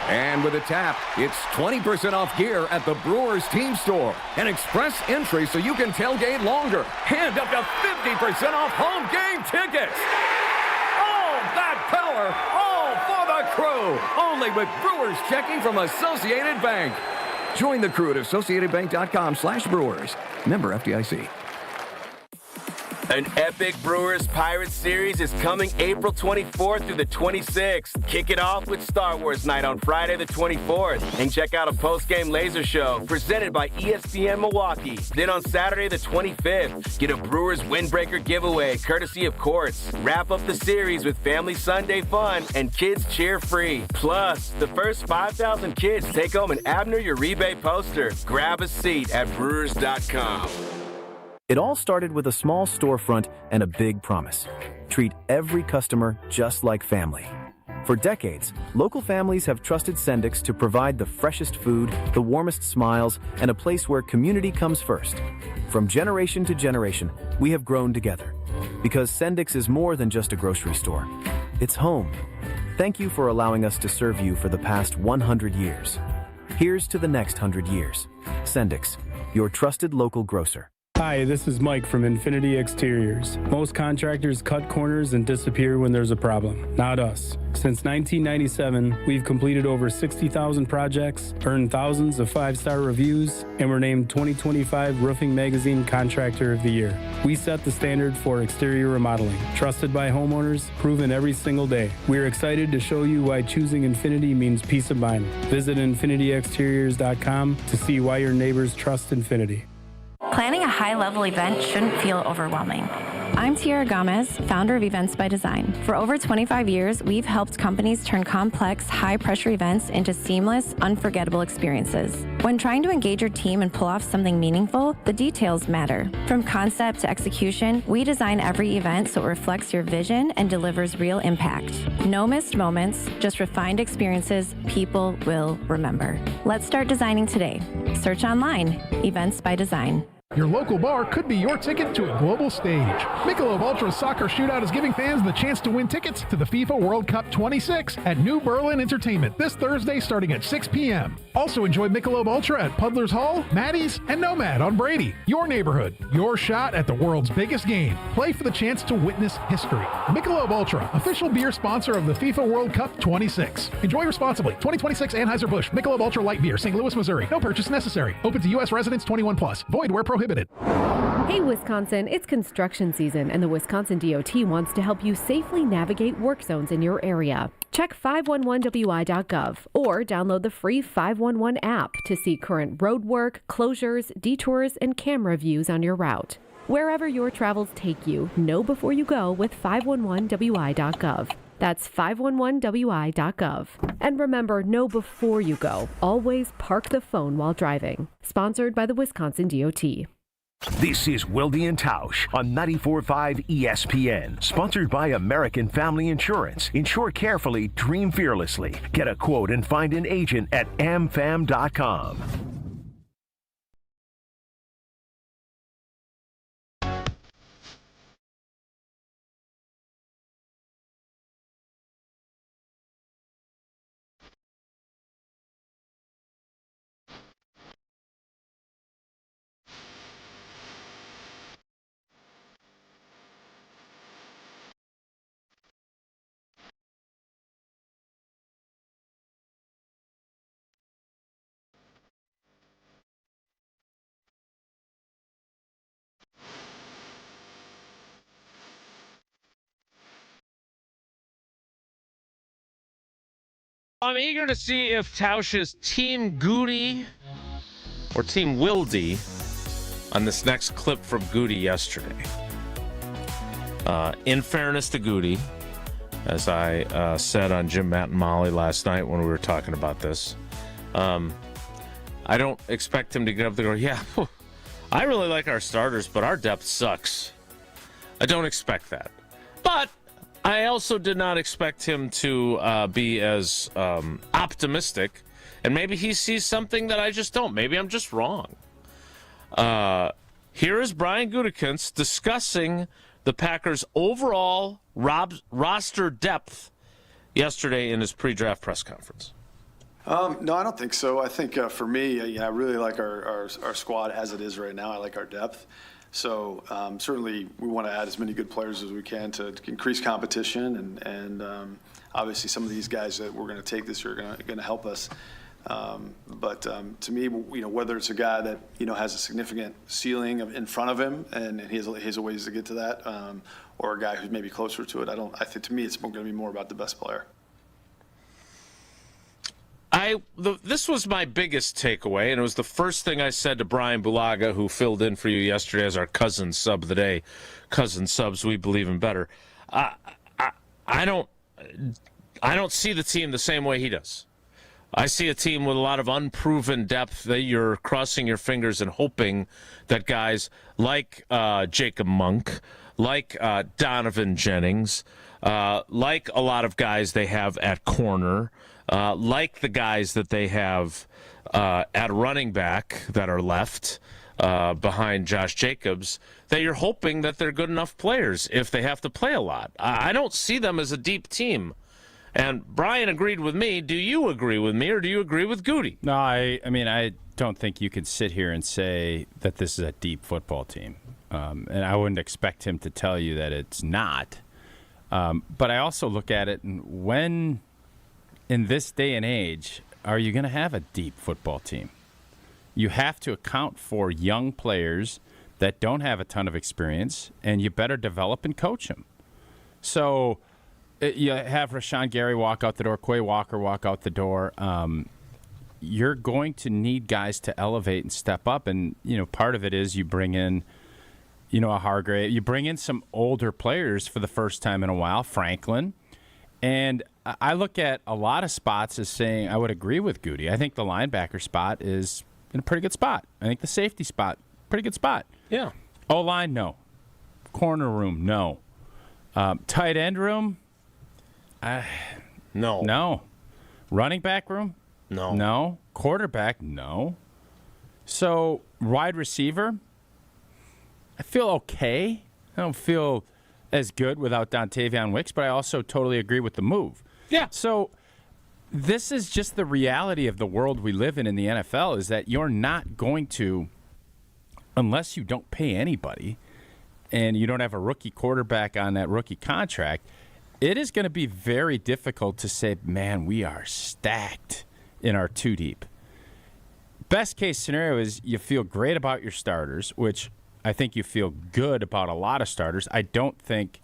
Speaker 20: And with a tap, it's 20% off gear at the Brewers team store. An express entry so you can tailgate longer. And up to 50% off home game tickets. All that power, all for the crew. Only with Brewers checking from Associated Bank. Join the crew at AssociatedBank.com/Brewers. Member FDIC.
Speaker 21: An epic Brewers Pirates series is coming April 24th through the 26th. Kick it off with Star Wars Night on Friday the 24th. And check out a post-game laser show presented by ESPN Milwaukee. Then on Saturday the 25th, get a Brewers Windbreaker giveaway courtesy of Quartz. Wrap up the series with Family Sunday fun and kids cheer free. Plus, the first 5,000 kids take home an Abner Uribe poster. Grab a seat at Brewers.com.
Speaker 3: It all started with a small storefront and a big promise. Treat every customer just like family. For decades, local families have trusted Sendix to provide the freshest food, the warmest smiles, and a place where community comes first. From generation to generation, we have grown together. Because Sendix is more than just a grocery store. It's home. Thank you for allowing us to serve you for the past 100 years. Here's to the next 100 years. Sendix, your trusted local grocer.
Speaker 22: Hi, this is Mike from Infinity Exteriors. Most contractors cut corners and disappear when there's a problem. Not us. Since 1997, we've completed over 60,000 projects, earned thousands of 5-star reviews, and were named 2025 Roofing Magazine Contractor of the Year. We set the standard for exterior remodeling. Trusted by homeowners, proven every single day. We're excited to show you why choosing Infinity means peace of mind. Visit infinityexteriors.com to see why your neighbors trust Infinity.
Speaker 23: Planning a high-level event shouldn't feel overwhelming.
Speaker 13: I'm Tiara Gomez, founder of Events by Design. For over 25 years, we've helped companies turn complex, high-pressure events into seamless, unforgettable experiences. When trying to engage your team and pull off something meaningful, the details matter. From concept to execution, we design every event so it reflects your vision and delivers real impact. No missed moments, just refined experiences people will remember. Let's start designing today. Search online, Events by Design.
Speaker 24: Your local bar could be your ticket to a global stage. Michelob Ultra's Soccer Shootout is giving fans the chance to win tickets to the FIFA World Cup 26 at New Berlin Entertainment this Thursday starting at 6 p.m. Also enjoy Michelob Ultra at Puddler's Hall, Maddie's, and Nomad on Brady. Your neighborhood, your shot at the world's biggest game. Play for the chance to witness history. Michelob Ultra, official beer sponsor of the FIFA World Cup 26. Enjoy responsibly. 2026 Anheuser-Busch Michelob Ultra Light Beer, St. Louis, Missouri. No purchase necessary. Open to U.S. residents 21+. Void where prohibited.
Speaker 25: Hey Wisconsin, it's construction season and the Wisconsin DOT wants to help you safely navigate work zones in your area. Check 511wi.gov or download the free 511 app to see current road work, closures, detours, and camera views on your route. Wherever your travels take you, know before you go with 511wi.gov. That's 511wi.gov. And remember, know before you go. Always park the phone while driving. Sponsored by the Wisconsin DOT.
Speaker 4: This is Wilde and Tausch on 94.5 ESPN. Sponsored by American Family Insurance. Insure carefully, dream fearlessly. Get a quote and find an agent at amfam.com.
Speaker 2: I'm eager to see if Tausch's Team Gutey or Team Wilde on this next clip from Gutey yesterday. In fairness to Gutey, as I said on Jim, Matt, and Molly last night when we were talking about this, I don't expect him to get up there and go, yeah, I really like our starters, but our depth sucks. I don't expect that. But I also did not expect him to be as optimistic, and maybe he sees something that I just don't. Maybe I'm just wrong. Here is Brian Gutekunst discussing the Packers' overall roster depth yesterday in his pre-draft press conference.
Speaker 18: No, I don't think so. I think for me, I really like our squad as it is right now. I like our depth. So certainly we want to add as many good players as we can to increase competition, and obviously some of these guys that we're going to take this year are going to help us. But to me, whether it's a guy that has a significant ceiling in front of him and he has a ways to get to that, or a guy who's maybe closer to it, I think to me it's going to be more about the best player.
Speaker 2: This was my biggest takeaway, and it was the first thing I said to Brian Bulaga, who filled in for you yesterday as our cousin sub of the day. Cousin subs, we believe in better. I don't see the team the same way he does. I see a team with a lot of unproven depth that you're crossing your fingers and hoping that guys like Jacob Monk, like Donovan Jennings, like a lot of guys they have at corner, like the guys that they have at running back that are left behind Josh Jacobs, that you're hoping that they're good enough players if they have to play a lot. I don't see them as a deep team. And Brian agreed with me. Do you agree with me, or do you agree with Gutey?
Speaker 6: No, I mean, I don't think you can sit here and say that this is a deep football team. And I wouldn't expect him to tell you that it's not. But I also look at it, and when, in this day and age, are you going to have a deep football team? You have to account for young players that don't have a ton of experience, and you better develop and coach them. So you have Rashawn Gary walk out the door, Quay Walker walk out the door. You're going to need guys to elevate and step up, and part of it is you bring in a Hargrave. You bring in some older players for the first time in a while, Franklin. And I look at a lot of spots as saying I would agree with Gutey. I think the linebacker spot is in a pretty good spot. I think the safety spot, pretty good spot.
Speaker 2: Yeah.
Speaker 6: O-line, no. Corner room, no. Tight end room,
Speaker 2: no.
Speaker 6: No. Running back room?
Speaker 2: No.
Speaker 6: No. Quarterback? No. So, wide receiver? I feel okay. I don't feel as good without Dontavion Wicks, but I also totally agree with the move.
Speaker 2: Yeah.
Speaker 6: So this is just the reality of the world we live in the NFL, is that you're not going to, unless you don't pay anybody and you don't have a rookie quarterback on that rookie contract, it is going to be very difficult to say, man, we are stacked in our two deep. Best case scenario is you feel great about your starters, which I think you feel good about a lot of starters. I think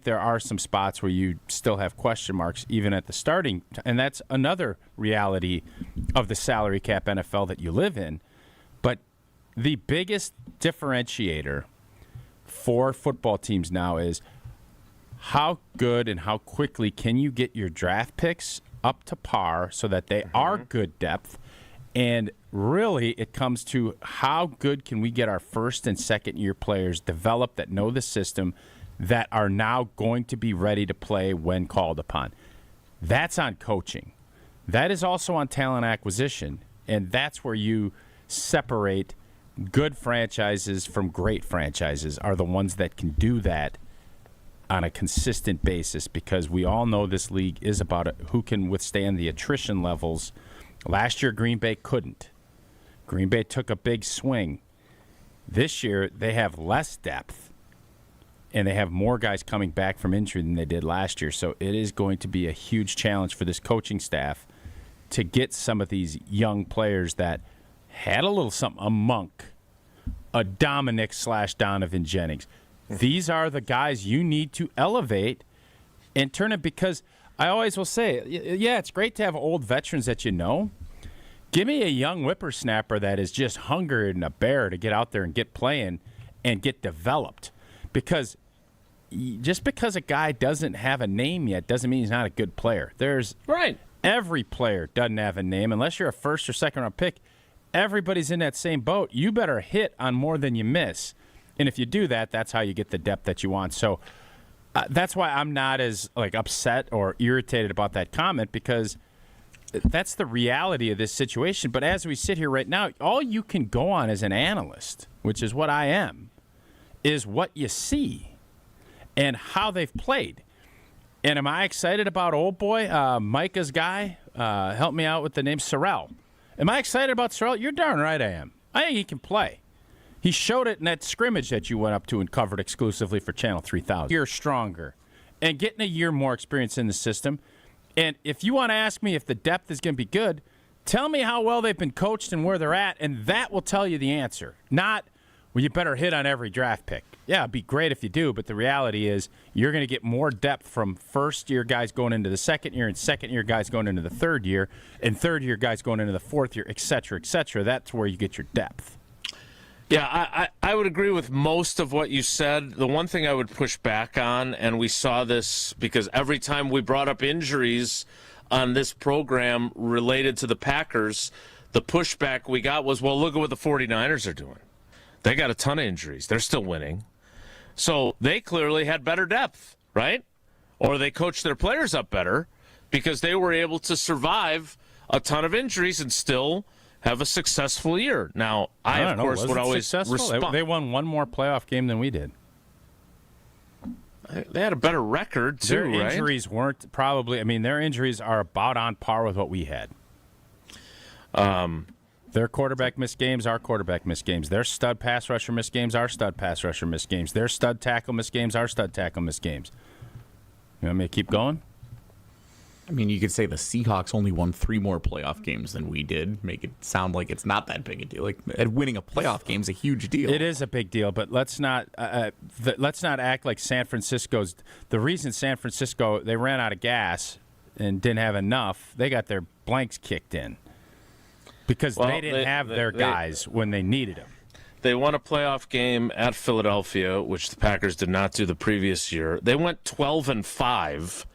Speaker 6: there are some spots where you still have question marks even at the starting, and that's another reality of the salary cap NFL that you live in. But the biggest differentiator for football teams now is how good and how quickly can you get your draft picks up to par so that they are good depth. And really, it comes to how good can we get our first and second year players developed that know the system, that are now going to be ready to play when called upon. That's on coaching. That is also on talent acquisition, and that's where you separate good franchises from great franchises, are the ones that can do that on a consistent basis, because we all know this league is about who can withstand the attrition levels. Last year, Green Bay couldn't. Green Bay took a big swing. This year, they have less depth, and they have more guys coming back from injury than they did last year. So it is going to be a huge challenge for this coaching staff to get some of these young players that had a little something, a Monk, a Dominic/Donovan Jennings. These are the guys you need to elevate and turn it, because I always will say, yeah, it's great to have old veterans that you know. Give me a young whippersnapper that is just hungry and a bear to get out there and get playing and get developed. Because just because a guy doesn't have a name yet doesn't mean he's not a good player.
Speaker 2: Right.
Speaker 6: Every player doesn't have a name. Unless you're a first or second round pick, everybody's in that same boat. You better hit on more than you miss. And if you do that, that's how you get the depth that you want. So that's why I'm not as upset or irritated about that comment, because that's the reality of this situation. But as we sit here right now, all you can go on as an analyst, which is what I am, is what you see and how they've played. And am I excited about old boy, Micah's guy? Help me out with the name, Sorrell. Am I excited about Sorrell? You're darn right I am. I think he can play. He showed it in that scrimmage that you went up to and covered exclusively for Channel 3000. You're stronger and getting a year more experience in the system. And if you want to ask me if the depth is going to be good, tell me how well they've been coached and where they're at, and that will tell you the answer. Not, well, you better hit on every draft pick. Yeah, it'd be great if you do, but the reality is you're going to get more depth from first-year guys going into the second year and second-year guys going into the third year and third-year guys going into the fourth year, et cetera, et cetera. That's where you get your depth.
Speaker 2: Yeah, I would agree with most of what you said. The one thing I would push back on, and we saw this because every time we brought up injuries on this program related to the Packers, the pushback we got was, well, look at what the 49ers are doing. They got a ton of injuries. They're still winning. So they clearly had better depth, right? Or they coached their players up better because they were able to survive a ton of injuries and still have a successful year. Now, I of course, would always respond.
Speaker 19: They won one more playoff game than we did.
Speaker 2: They had a better record, too,
Speaker 19: Their
Speaker 2: right?
Speaker 19: injuries weren't probably – I mean, their injuries are about on par with what we had. Their quarterback missed games, our quarterback missed games. Their stud pass rusher missed games, our stud pass rusher missed games. Their stud tackle missed games, our stud tackle missed games. You want me to keep going?
Speaker 7: I mean, you could say the Seahawks only won 3 more playoff games than we did. Make it sound like it's not that big a deal. Like winning a playoff game is a huge deal.
Speaker 19: It is a big deal, but let's not act like San Francisco's. The reason San Francisco, they ran out of gas and didn't have enough. They got their blanks kicked in because they didn't have their guys when they needed them.
Speaker 2: They won a playoff game at Philadelphia, which the Packers did not do the previous year. They went 12-5.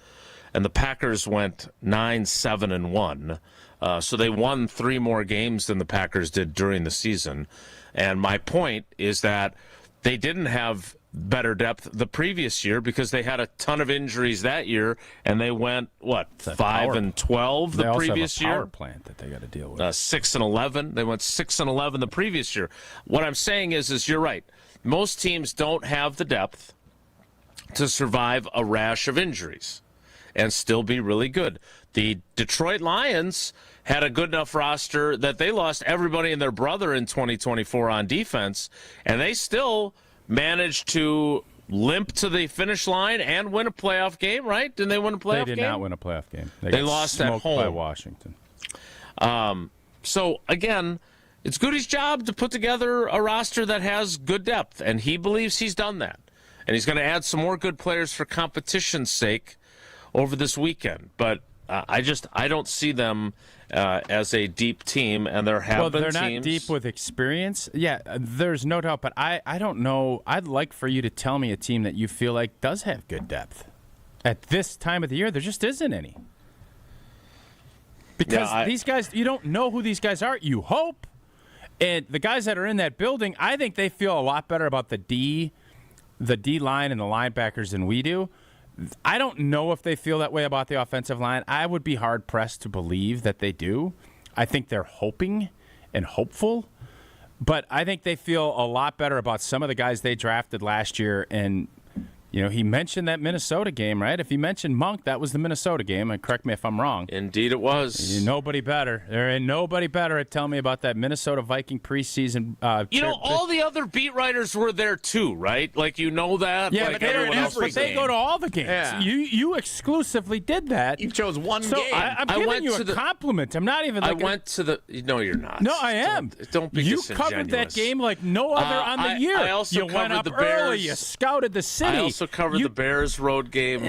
Speaker 2: And the Packers went 9-7-1. So they won 3 more games than the Packers did during the season. And my point is that they didn't have better depth the previous year because they had a ton of injuries that year, and they went, 5-12 the previous year?
Speaker 19: They also have a power plant that they got to deal with.
Speaker 2: 6-11. They went 6-11 the previous year. What I'm saying is you're right. Most teams don't have the depth to survive a rash of injuries and still be really good. The Detroit Lions had a good enough roster that they lost everybody and their brother in 2024 on defense, and they still managed to limp to the finish line and win a playoff game, right? Didn't they win a playoff game?
Speaker 19: They did not win a playoff game.
Speaker 2: They
Speaker 19: got
Speaker 2: lost at
Speaker 19: smoked
Speaker 2: home
Speaker 19: by Washington.
Speaker 2: So, again, it's Gutey's job to put together a roster that has good depth, and he believes he's done that. And he's going to add some more good players for competition's sake over this weekend, but I don't see them as a deep team, and there have been teams.
Speaker 19: They're not deep with experience. Yeah, there's no doubt, but I don't know. I'd like for you to tell me a team that you feel like does have good depth. At this time of the year, there just isn't any. Because these guys, you don't know who these guys are. You hope. And the guys that are in that building, I think they feel a lot better about the D line and the linebackers than we do. I don't know if they feel that way about the offensive line. I would be hard-pressed to believe that they do. I think they're hoping and hopeful. But I think they feel a lot better about some of the guys they drafted last year. And, he mentioned that Minnesota game, right? If he mentioned Monk, that was the Minnesota game. And correct me if I'm wrong.
Speaker 2: Indeed it was.
Speaker 19: Nobody better. There ain't nobody better at telling me about that Minnesota Viking preseason.
Speaker 2: All the other beat writers were there too, right? Like, that?
Speaker 19: Yeah,
Speaker 2: like
Speaker 19: but they go to all the games.
Speaker 2: Yeah.
Speaker 19: You exclusively did that.
Speaker 7: You chose one game.
Speaker 19: I'm giving you a compliment. I'm not even.
Speaker 2: I went to the. No, you're not.
Speaker 19: No, I am.
Speaker 2: Don't be
Speaker 19: You covered that game like no other on the year.
Speaker 2: I also
Speaker 19: you went up
Speaker 2: the Bears.
Speaker 19: early. You scouted the city.
Speaker 2: I also covered the Bears road game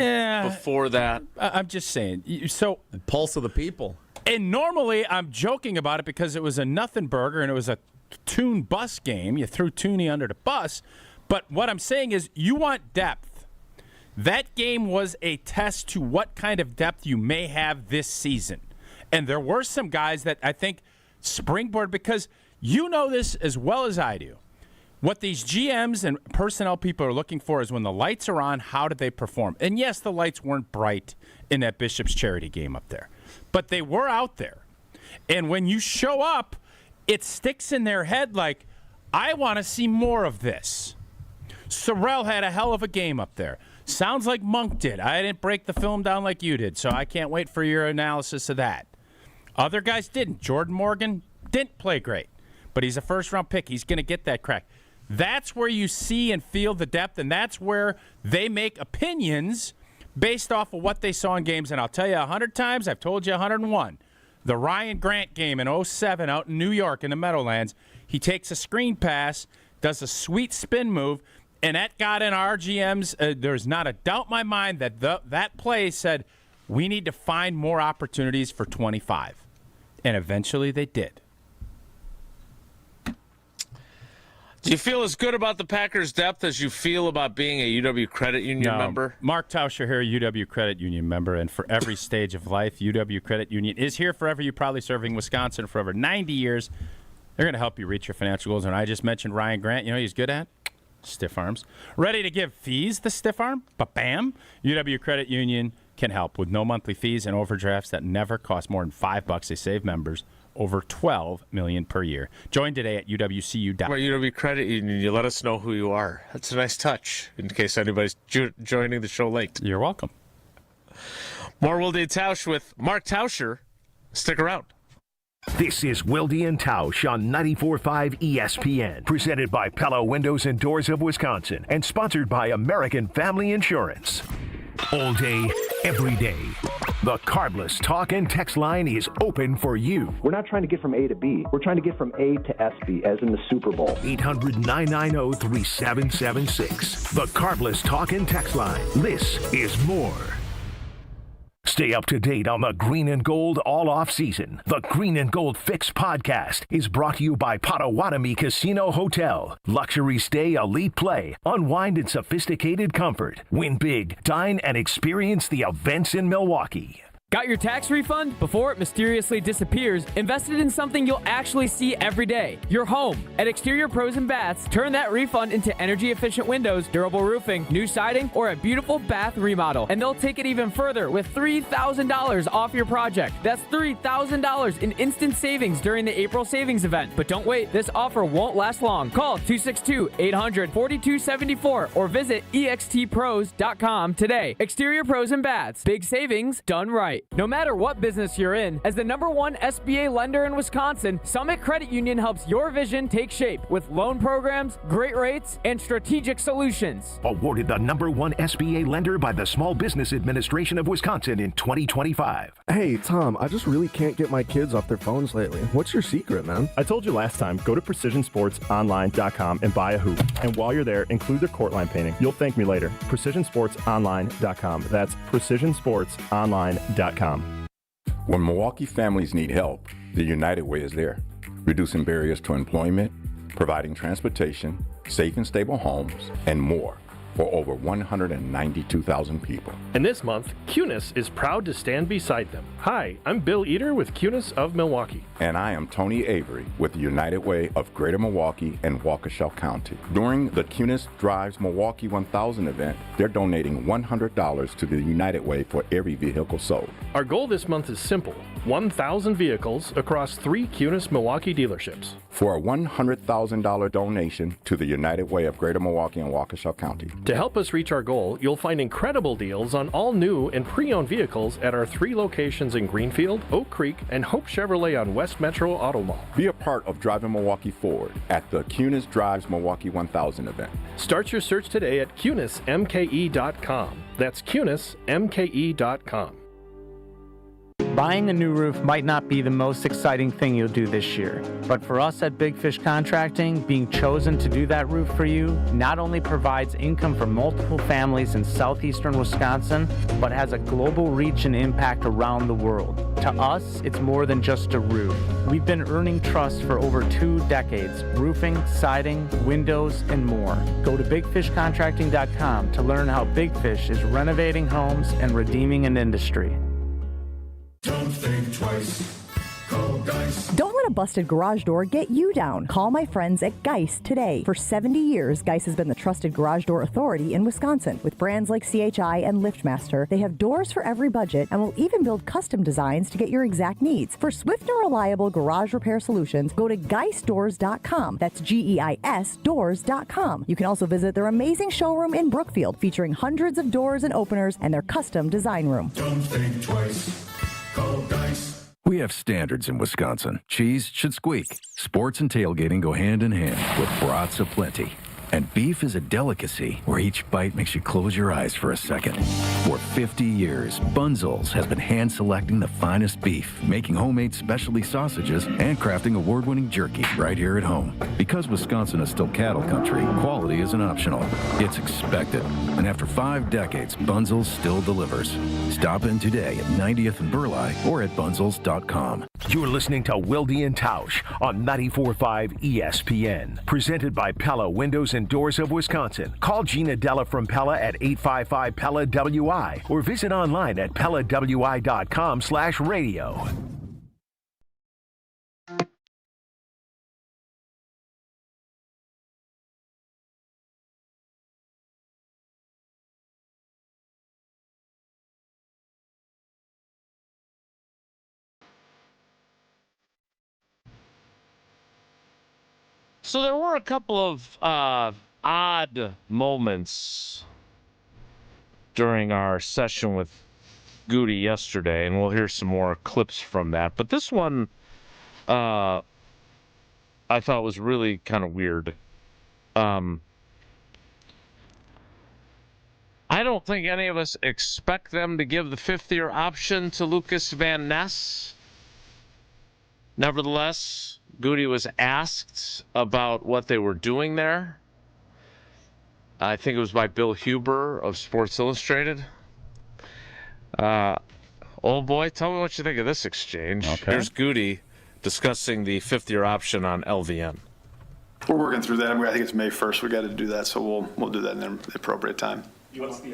Speaker 2: before that.
Speaker 19: I'm just saying. So
Speaker 7: the pulse of the people.
Speaker 19: And normally I'm joking about it because it was a nothing burger and it was a Toon bus game. You threw Tooney under the bus. But what I'm saying is you want depth. That game was a test to what kind of depth you may have this season. And there were some guys that I think springboard, because you know this as well as I do. What these GMs and personnel people are looking for is when the lights are on, how do they perform? And yes, the lights weren't bright in that Bishop's charity game up there, but they were out there. And when you show up, it sticks in their head like, I want to see more of this. Sorrell had a hell of a game up there. Sounds like Monk did. I didn't break the film down like you did, so I can't wait for your analysis of that. Other guys didn't. Jordan Morgan didn't play great, but he's a first-round pick. He's going to get that crack. That's where you see and feel the depth, and that's where they make opinions based off of what they saw in games. And I'll tell you 100 times, I've told you 101. The Ryan Grant game in 2007 out in New York in the Meadowlands, he takes a screen pass, does a sweet spin move, and that got in our GMs. There's not a doubt in my mind that that play said, we need to find more opportunities for 25. And eventually they did.
Speaker 2: Do you feel as good about the Packers' depth as you feel about being a UW Credit Union member?
Speaker 19: Mark Tauscher here, UW Credit Union member, and for every stage of life, UW Credit Union is here forever. You, proudly serving Wisconsin for over 90 years. They're going to help you reach your financial goals. And I just mentioned Ryan Grant. You know what he's good at? Stiff arms. Ready to give fees the stiff arm? Ba-bam! UW Credit Union can help with no monthly fees and overdrafts that never cost more than $5. They save members over $12 million per year. Join today at UWCU.com.
Speaker 2: UW Credit Union, you let us know who you are. That's a nice touch in case anybody's joining the show late.
Speaker 19: You're welcome.
Speaker 2: More Wilde Tausch with Mark Tauscher. Stick around.
Speaker 4: This is Wilde and Tausch on 94.5 ESPN, presented by Pella Windows and Doors of Wisconsin, and sponsored by American Family Insurance. All day, every day. The Carbless Talk and Text line is open for you.
Speaker 1: We're not trying to get from A to B. We're trying to get from A to SB, as in the Super Bowl.
Speaker 4: 800-990-3776. The Carbless Talk and Text line. This is more. Stay up to date on the Green and Gold all off season. The Green and Gold Fix podcast is brought to you by Potawatomi Casino Hotel. Luxury stay, elite play, unwind in sophisticated comfort. Win big, dine, and experience the events in Milwaukee.
Speaker 5: Got your tax refund? Before it mysteriously disappears, invested in something you'll actually see every day. Your home. At Exterior Pros and Baths, turn that refund into energy-efficient windows, durable roofing, new siding, or a beautiful bath remodel. And they'll take it even further with $3,000 off your project. That's $3,000 in instant savings during the April savings event. But don't wait. This offer won't last long. Call 262-800-4274 or visit extpros.com today. Exterior Pros and Baths. Big savings done right. No matter what business you're in, as the #1 SBA lender in Wisconsin, Summit Credit Union helps your vision take shape with loan programs, great rates, and strategic solutions.
Speaker 4: Awarded the #1 SBA lender by the Small Business Administration of Wisconsin in 2025.
Speaker 8: Hey, Tom, I just really can't get my kids off their phones lately. What's your secret, man?
Speaker 9: I told you last time, go to PrecisionSportsOnline.com and buy a hoop. And while you're there, include their court line painting. You'll thank me later. PrecisionSportsOnline.com. That's PrecisionSportsOnline.com.
Speaker 11: When Milwaukee families need help, the United Way is there, reducing barriers to employment, providing transportation, safe and stable homes, and more for over 192,000 people.
Speaker 26: And this month, CUNIS is proud to stand beside them. Hi, I'm Bill Eater with CUNIS of Milwaukee.
Speaker 11: And I am Tony Avery with the United Way of Greater Milwaukee and Waukesha County. During the CUNIS Drives Milwaukee 1000 event, they're donating $100 to the United Way for every vehicle sold.
Speaker 26: Our goal this month is simple: 1,000 vehicles across 3 CUNIS Milwaukee dealerships.
Speaker 11: For a $100,000 donation to the United Way of Greater Milwaukee and Waukesha County.
Speaker 26: To help us reach our goal, you'll find incredible deals on all new and pre-owned vehicles at our 3 locations in Greenfield, Oak Creek, and Hope Chevrolet on West Metro Auto Mall.
Speaker 11: Be a part of driving Milwaukee forward at the CUNIS Drives Milwaukee 1000 event.
Speaker 26: Start your search today at CUNISMKE.com. That's CUNISMKE.com.
Speaker 27: Buying a new roof might not be the most exciting thing you'll do this year, but for us at Big Fish Contracting, being chosen to do that roof for you not only provides income for multiple families in southeastern Wisconsin, but has a global reach and impact around the world. To us, it's more than just a roof. We've been earning trust for over 2 decades, roofing, siding, windows, and more. Go to bigfishcontracting.com to learn how Big Fish is renovating homes and redeeming an industry.
Speaker 28: Don't think twice. Call Geist.
Speaker 29: Don't let a busted garage door get you down. Call my friends at Geist today. For 70 years, Geist has been the trusted garage door authority in Wisconsin. With brands like CHI and LiftMaster, they have doors for every budget and will even build custom designs to get your exact needs. For swift and reliable garage repair solutions, go to geistdoors.com. That's GEIS doors.com. You can also visit their amazing showroom in Brookfield, featuring hundreds of doors and openers and their custom design room.
Speaker 28: Don't think twice. Call Geist.
Speaker 30: We have standards in Wisconsin. Cheese should squeak. Sports and tailgating go hand in hand with brats aplenty. And beef is a delicacy where each bite makes you close your eyes for a second. For 50 years, Bunzel's has been hand-selecting the finest beef, making homemade specialty sausages, and crafting award-winning jerky right here at home. Because Wisconsin is still cattle country, quality isn't optional. It's expected. And after 5 decades, Bunzel's still delivers. Stop in today at 90th and Burleigh or at bunzels.com.
Speaker 4: You're listening to Wilde and Tausch on 94.5 ESPN. Presented by Pella Windows and Doors of Wisconsin. Call Gina Della from Pella at 855-PELLA-WI or visit online at PellaWI.com/radio.
Speaker 2: So there were a couple of odd moments during our session with Gutey yesterday, and we'll hear some more clips from that. But this one I thought was really kind of weird. I don't think any of us expect them to give the fifth-year option to Lukas Van Ness. Nevertheless, Gutey was asked about what they were doing there. I think it was by Bill Huber of Sports Illustrated. Old boy, tell me what you think of this exchange.
Speaker 6: Okay.
Speaker 2: Here's Gutey discussing the fifth-year option on LVN.
Speaker 18: We're working through that. I think it's May 1st. We got to do that, so we'll do that in the appropriate time.
Speaker 3: What's the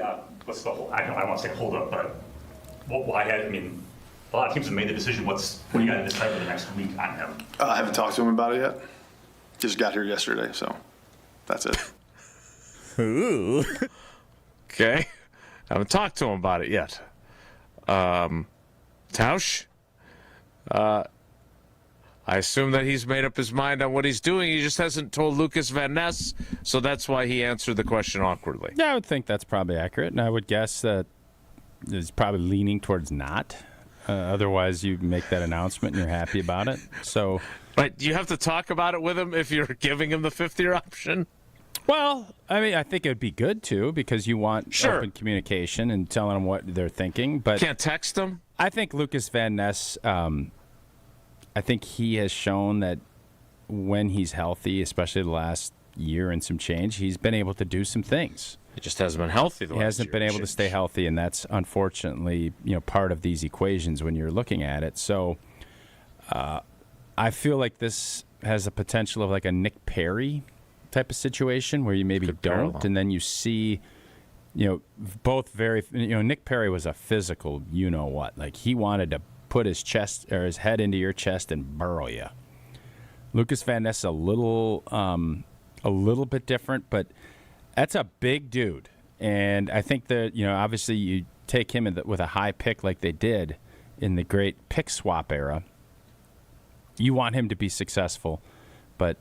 Speaker 3: whole? I don't want to say hold up, but why? I mean, a lot of teams have made the decision. What do you got to decide for the next week on him?
Speaker 18: I haven't talked to him about it yet. Just got here yesterday, so that's it.
Speaker 2: Ooh. Okay. Haven't talked to him about it yet. Tausch? I assume that he's made up his mind on what he's doing. He just hasn't told Lukas Van Ness, so that's why he answered the question awkwardly.
Speaker 6: Yeah, I would think that's probably accurate, and I would guess that he's probably leaning towards not. Otherwise, you make that announcement and you're happy about it. So,
Speaker 2: but do you have to talk about it with him if you're giving him the fifth-year option?
Speaker 6: Well, I mean, I think it would be good to, because you want open communication and telling them what they're thinking. But
Speaker 2: can't text them.
Speaker 6: I think Lukas Van Ness. I think he has shown that when he's healthy, especially the last year and some change, he's been able to do some things.
Speaker 2: He just hasn't been healthy.
Speaker 6: He hasn't been able to stay healthy, and that's unfortunately, part of these equations when you're looking at it. So, I feel like this has a potential of like a Nick Perry type of situation where you maybe don't, and then you see, both very. Nick Perry was a physical, like he wanted to put his chest or his head into your chest and burrow you. Lukas Van Ness a little bit different, but that's a big dude, and I think that obviously you take him with a high pick like they did in the great pick swap era. You want him to be successful, but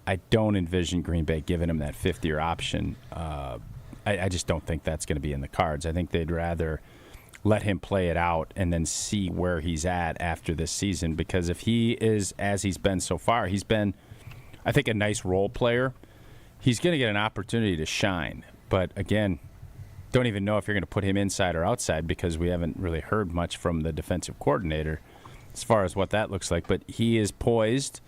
Speaker 6: I don't envision Green Bay giving him that fifth-year option. I just don't think that's going to be in the cards. I think they'd rather let him play it out and then see where he's at after this season, because if he is as he's been so far, he's been, I think, a nice role player. He's going to get an opportunity to shine. But, again, don't even know if you're going to put him inside or outside, because we haven't really heard much from the defensive coordinator as far as what that looks like. But he is poised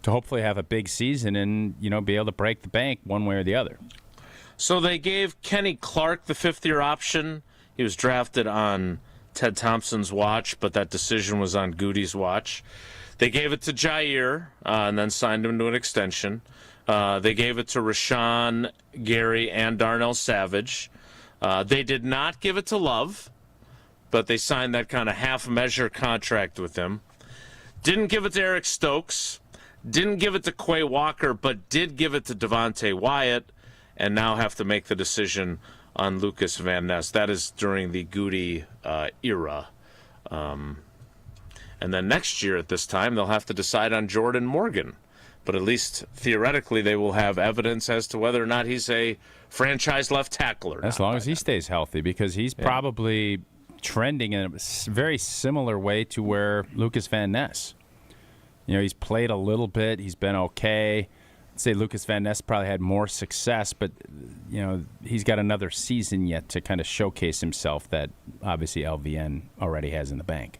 Speaker 6: to hopefully have a big season and, be able to break the bank one way or the other.
Speaker 2: So they gave Kenny Clark the fifth-year option. He was drafted on Ted Thompson's watch, but that decision was on Gutey's watch. They gave it to Jair and then signed him to an extension. They gave it to Rashawn Gary and Darnell Savage. They did not give it to Love, but they signed that kind of half-measure contract with him. Didn't give it to Eric Stokes. Didn't give it to Quay Walker, but did give it to Devontae Wyatt, and now have to make the decision on Lukas Van Ness. That is during the Gutey era. And then next year at this time, they'll have to decide on Jordan Morgan. But at least theoretically, they will have evidence as to whether or not he's a franchise left tackler.
Speaker 6: As long as he stays healthy, because he's probably trending in a very similar way to where Lukas Van Ness. He's played a little bit. He's been okay. I'd say Lukas Van Ness probably had more success, but he's got another season yet to kind of showcase himself that obviously LVN already has in the bank.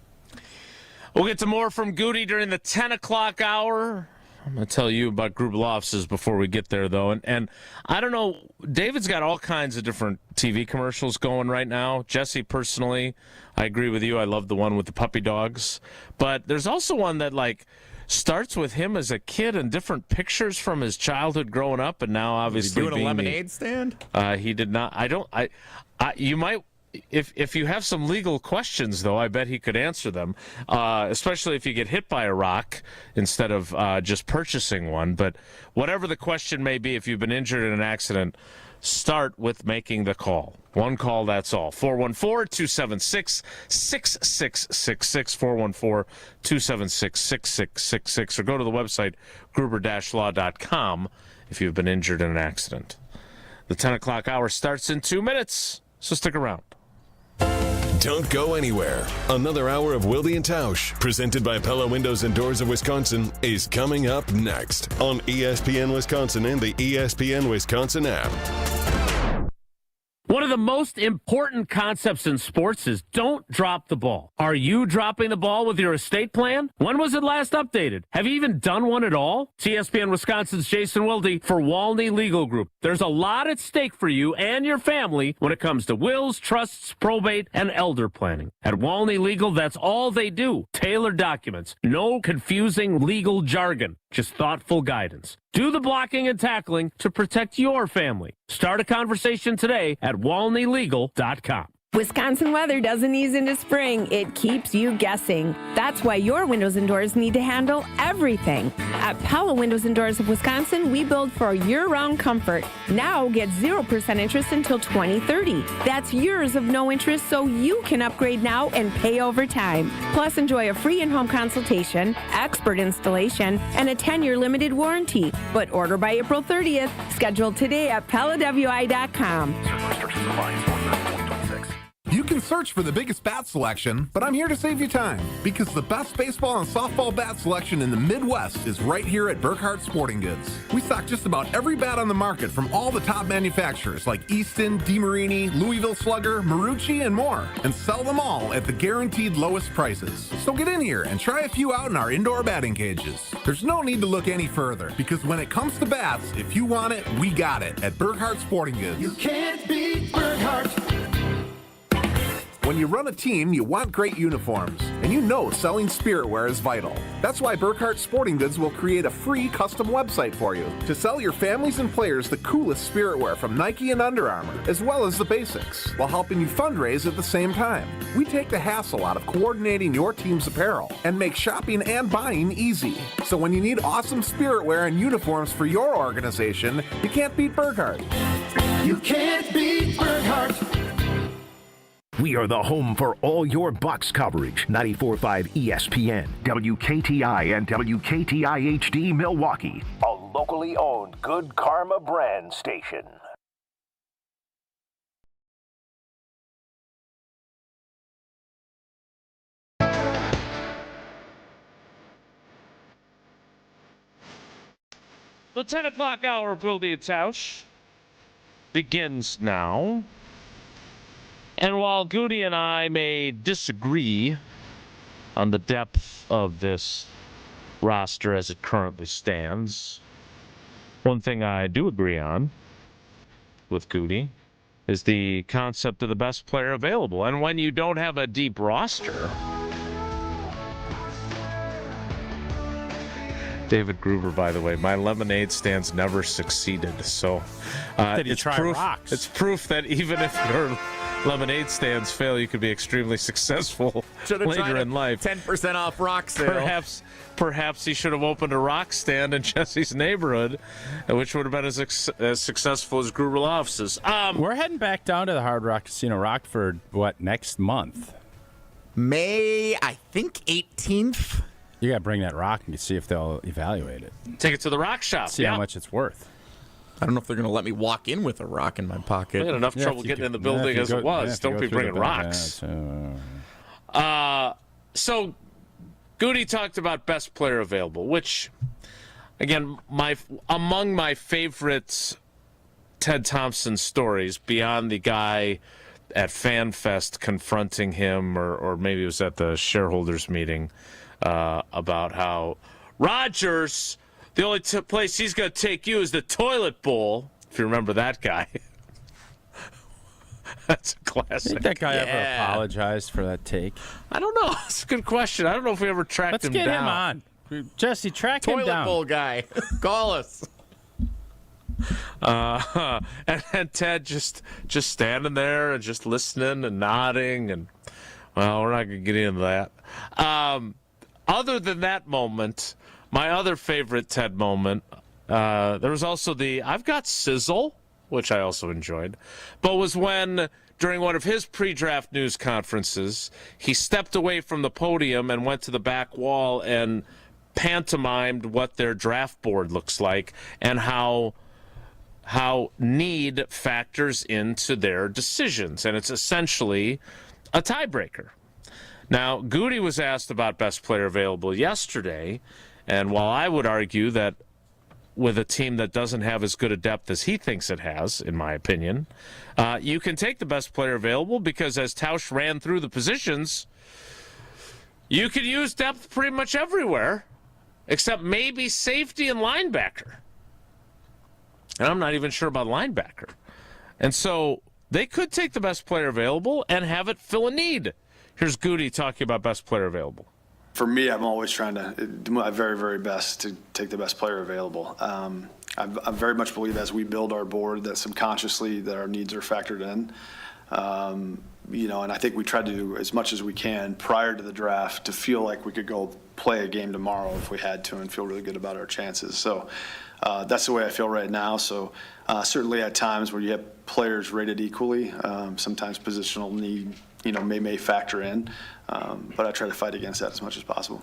Speaker 2: We'll get to more from Gutey during the 10 o'clock hour. I'm going to tell you about group offices before we get there, though. And I don't know, David's got all kinds of different TV commercials going right now. Jesse, personally, I agree with you. I love the one with the puppy dogs. But there's also one that, like, starts with him as a kid and different pictures from his childhood growing up, and now obviously
Speaker 7: doing a lemonade stand?
Speaker 2: He did not. You might. If you have some legal questions, though, I bet he could answer them, especially if you get hit by a rock instead of just purchasing one. But whatever the question may be, if you've been injured in an accident, start with making the call. One call, that's all. 414-276-6666, 414-276-6666, or go to the website gruber-law.com if you've been injured in an accident. The 10 o'clock hour starts in 2 minutes, so stick around.
Speaker 10: Don't go anywhere. Another hour of Wilde and Tausch, presented by Pella Windows and Doors of Wisconsin, is coming up next on ESPN Wisconsin and the ESPN Wisconsin app.
Speaker 2: One of the most important concepts in sports is don't drop the ball. Are you dropping the ball with your estate plan? When was it last updated? Have you even done one at all? It's ESPN Wisconsin's Jason Wilde for Walney Legal Group. There's a lot at stake for you and your family when it comes to wills, trusts, probate, and elder planning. At Walney Legal, that's all they do. Tailored documents. No confusing legal jargon. Just thoughtful guidance. Do the blocking and tackling to protect your family. Start a conversation today at walneylegal.com.
Speaker 12: Wisconsin weather doesn't ease into spring. It keeps you guessing. That's why your windows and doors need to handle everything. At Pella Windows and Doors of Wisconsin, we build for year-round comfort. Now get 0% interest until 2030. That's years of no interest, so you can upgrade now and pay over time. Plus, enjoy a free in-home consultation, expert installation, and a 10-year limited warranty. But order by April 30th. Schedule today at PellaWI.com.
Speaker 14: Restrictions apply. You can search for the biggest bat selection, but I'm here to save you time because the best baseball and softball bat selection in the Midwest is right here at Burkhardt Sporting Goods. We stock just about every bat on the market from all the top manufacturers like Easton, DeMarini, Louisville Slugger, Marucci, and more, and sell them all at the guaranteed lowest prices. So get in here and try a few out in our indoor batting cages. There's no need to look any further because when it comes to bats, if you want it, we got it at Burkhardt Sporting Goods.
Speaker 28: You can't beat Burkhardt.
Speaker 14: When you run a team, you want great uniforms, and you know selling spiritwear is vital. That's why Burkhardt Sporting Goods will create a free custom website for you to sell your families and players the coolest spiritwear from Nike and Under Armour, as well as the basics, while helping you fundraise at the same time. We take the hassle out of coordinating your team's apparel and make shopping and buying easy. So when you need awesome spiritwear and uniforms for your organization, you can't beat Burkhardt.
Speaker 28: You can't beat Burkhardt.
Speaker 4: We are the home for all your Bucks coverage. 94.5 ESPN, WKTI, and WKTI HD Milwaukee. A locally owned Good Karma brand station.
Speaker 2: The 10 o'clock hour of Wilde and Tausch begins now. And while Gutey and I may disagree on the depth of this roster as it currently stands, one thing I do agree on with Gutey is the concept of the best player available. And when you don't have a deep roster, David Gruber, by the way, my lemonade stands never succeeded. So
Speaker 6: Did you try rocks?
Speaker 2: It's proof that even if you're lemonade stands fail, you could be extremely successful later in life.
Speaker 7: 10% off rock sale.
Speaker 2: Perhaps he should have opened a rock stand in Jesse's neighborhood, which would have been as successful as Gruber offices.
Speaker 6: We're heading back down to the Hard Rock Casino Rockford, next month?
Speaker 7: May, I think, 18th.
Speaker 6: You got to bring that rock and see if they'll evaluate it.
Speaker 2: Take it to the rock shop.
Speaker 6: See how much it's worth.
Speaker 7: I don't know if they're going to let me walk in with a rock in my pocket.
Speaker 2: I had enough trouble getting in the building as it was. Don't be bringing rocks. So, Gutey talked about best player available, which, again, among my favorite Ted Thompson stories, beyond the guy at FanFest confronting him, or maybe it was at the shareholders meeting, about how Rodgers The only place he's going to take you is the toilet bowl, if you remember that guy. That's a classic.
Speaker 6: Did that guy ever apologized for that take?
Speaker 2: I don't know. It's a good question. I don't know if we ever tracked him down.
Speaker 6: Let's get him on. Jesse, track him down.
Speaker 7: Toilet bowl guy. Call us.
Speaker 2: And Ted just standing there and just listening and nodding, and well, we're not going to get into that. Other than that moment, my other favorite Ted moment, there was also the I've got sizzle, which I also enjoyed, but was when during one of his pre-draft news conferences, he stepped away from the podium and went to the back wall and pantomimed what their draft board looks like and how need factors into their decisions, and it's essentially a tiebreaker. Now, Gutey was asked about best player available yesterday, and while I would argue that with a team that doesn't have as good a depth as he thinks it has, in my opinion, you can take the best player available because as Tausch ran through the positions, you could use depth pretty much everywhere, except maybe safety and linebacker. And I'm not even sure about linebacker. And so they could take the best player available and have it fill a need. Here's Gutey talking about best player available.
Speaker 18: For me, I'm always trying to do my very, very best to take the best player available. I very much believe as we build our board that subconsciously that our needs are factored in. And I think we try to do as much as we can prior to the draft to feel like we could go play a game tomorrow if we had to and feel really good about our chances. So that's the way I feel right now. So certainly at times where you have players rated equally, sometimes positional need, may factor in. But I try to fight against that as much as possible.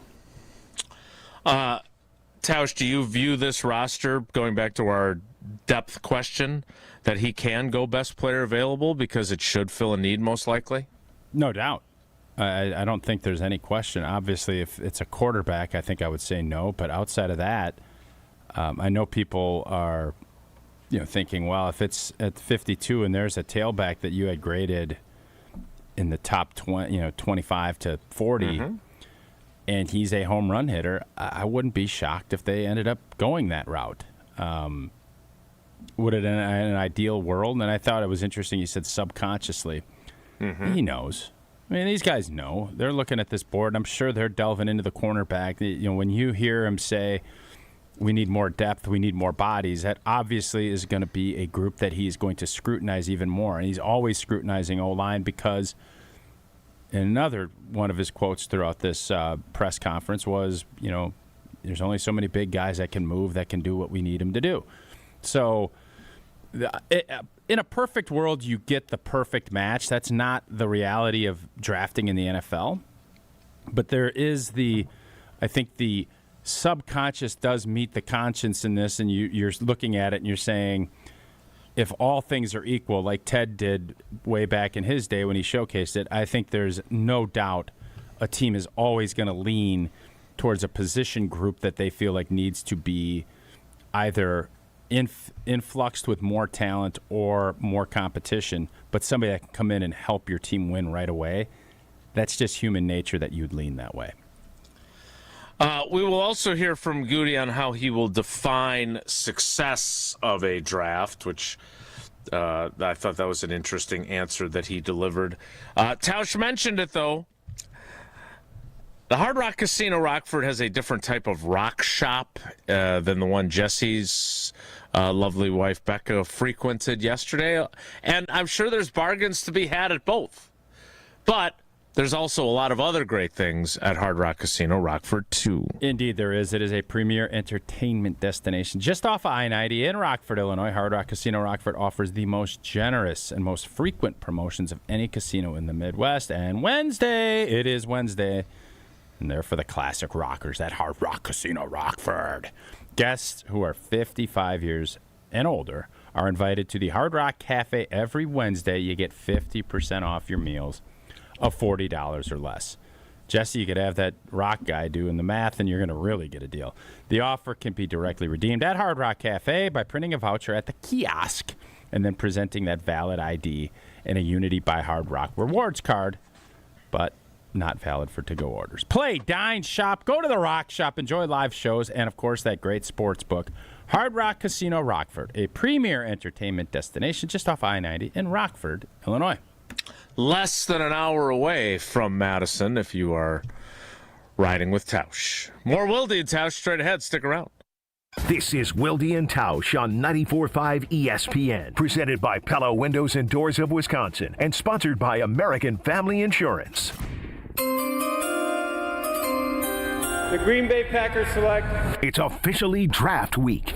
Speaker 2: Tausch, do you view this roster, going back to our depth question, that he can go best player available because it should fill a need most likely?
Speaker 6: No doubt. I don't think there's any question. Obviously, if it's a quarterback, I think I would say no. But outside of that, I know people are, thinking, well, if it's at 52 and there's a tailback that you had graded in the top 20, 25 to 40, and he's a home run hitter, I wouldn't be shocked if they ended up going that route. Would it in an ideal world? And I thought it was interesting. You said subconsciously. He knows. I mean, these guys know. They're looking at this board, and I'm sure they're delving into the cornerback. When you hear him say, we need more depth, we need more bodies, that obviously is going to be a group that he's going to scrutinize even more. And he's always scrutinizing O-line because in another one of his quotes throughout this press conference was, there's only so many big guys that can move, that can do what we need them to do. So in a perfect world, you get the perfect match. That's not the reality of drafting in the NFL. But there is I think the subconscious does meet the conscience in this, and you're looking at it and you're saying, if all things are equal, like Ted did way back in his day when he showcased it, I think there's no doubt a team is always going to lean towards a position group that they feel like needs to be either influxed with more talent or more competition, but somebody that can come in and help your team win right away. That's just human nature that you'd lean that way.
Speaker 2: We will also hear from Gutey on how he will define success of a draft, which I thought that was an interesting answer that he delivered. Tausch mentioned it, though. The Hard Rock Casino Rockford has a different type of rock shop than the one Jesse's lovely wife Becca frequented yesterday. And I'm sure there's bargains to be had at both. But there's also a lot of other great things at Hard Rock Casino Rockford, too.
Speaker 6: Indeed, there is. It is a premier entertainment destination just off of I-90 in Rockford, Illinois. Hard Rock Casino Rockford offers the most generous and most frequent promotions of any casino in the Midwest. And it is Wednesday, and they're for the classic rockers at Hard Rock Casino Rockford. Guests who are 55 years and older are invited to the Hard Rock Cafe every Wednesday. You get 50% off your meals of $40 or less. Jesse, you could have that rock guy doing the math, and you're going to really get a deal. The offer can be directly redeemed at Hard Rock Cafe by printing a voucher at the kiosk and then presenting that valid ID and a Unity by Hard Rock rewards card. But
Speaker 19: Not valid for to-go orders. Play, dine, shop, go to the Rock Shop, enjoy live shows, and, of course, that great sports book, Hard Rock Casino Rockford, a premier entertainment destination just off I-90 in Rockford, Illinois.
Speaker 2: Less than an hour away from Madison if you are riding with Tausch. More Wilde and Tausch straight ahead. Stick around.
Speaker 4: This is Wilde and Tausch on 94.5 ESPN, presented by Pella Windows and Doors of Wisconsin, and sponsored by American Family Insurance.
Speaker 13: The Green Bay Packers select.
Speaker 4: It's officially draft week,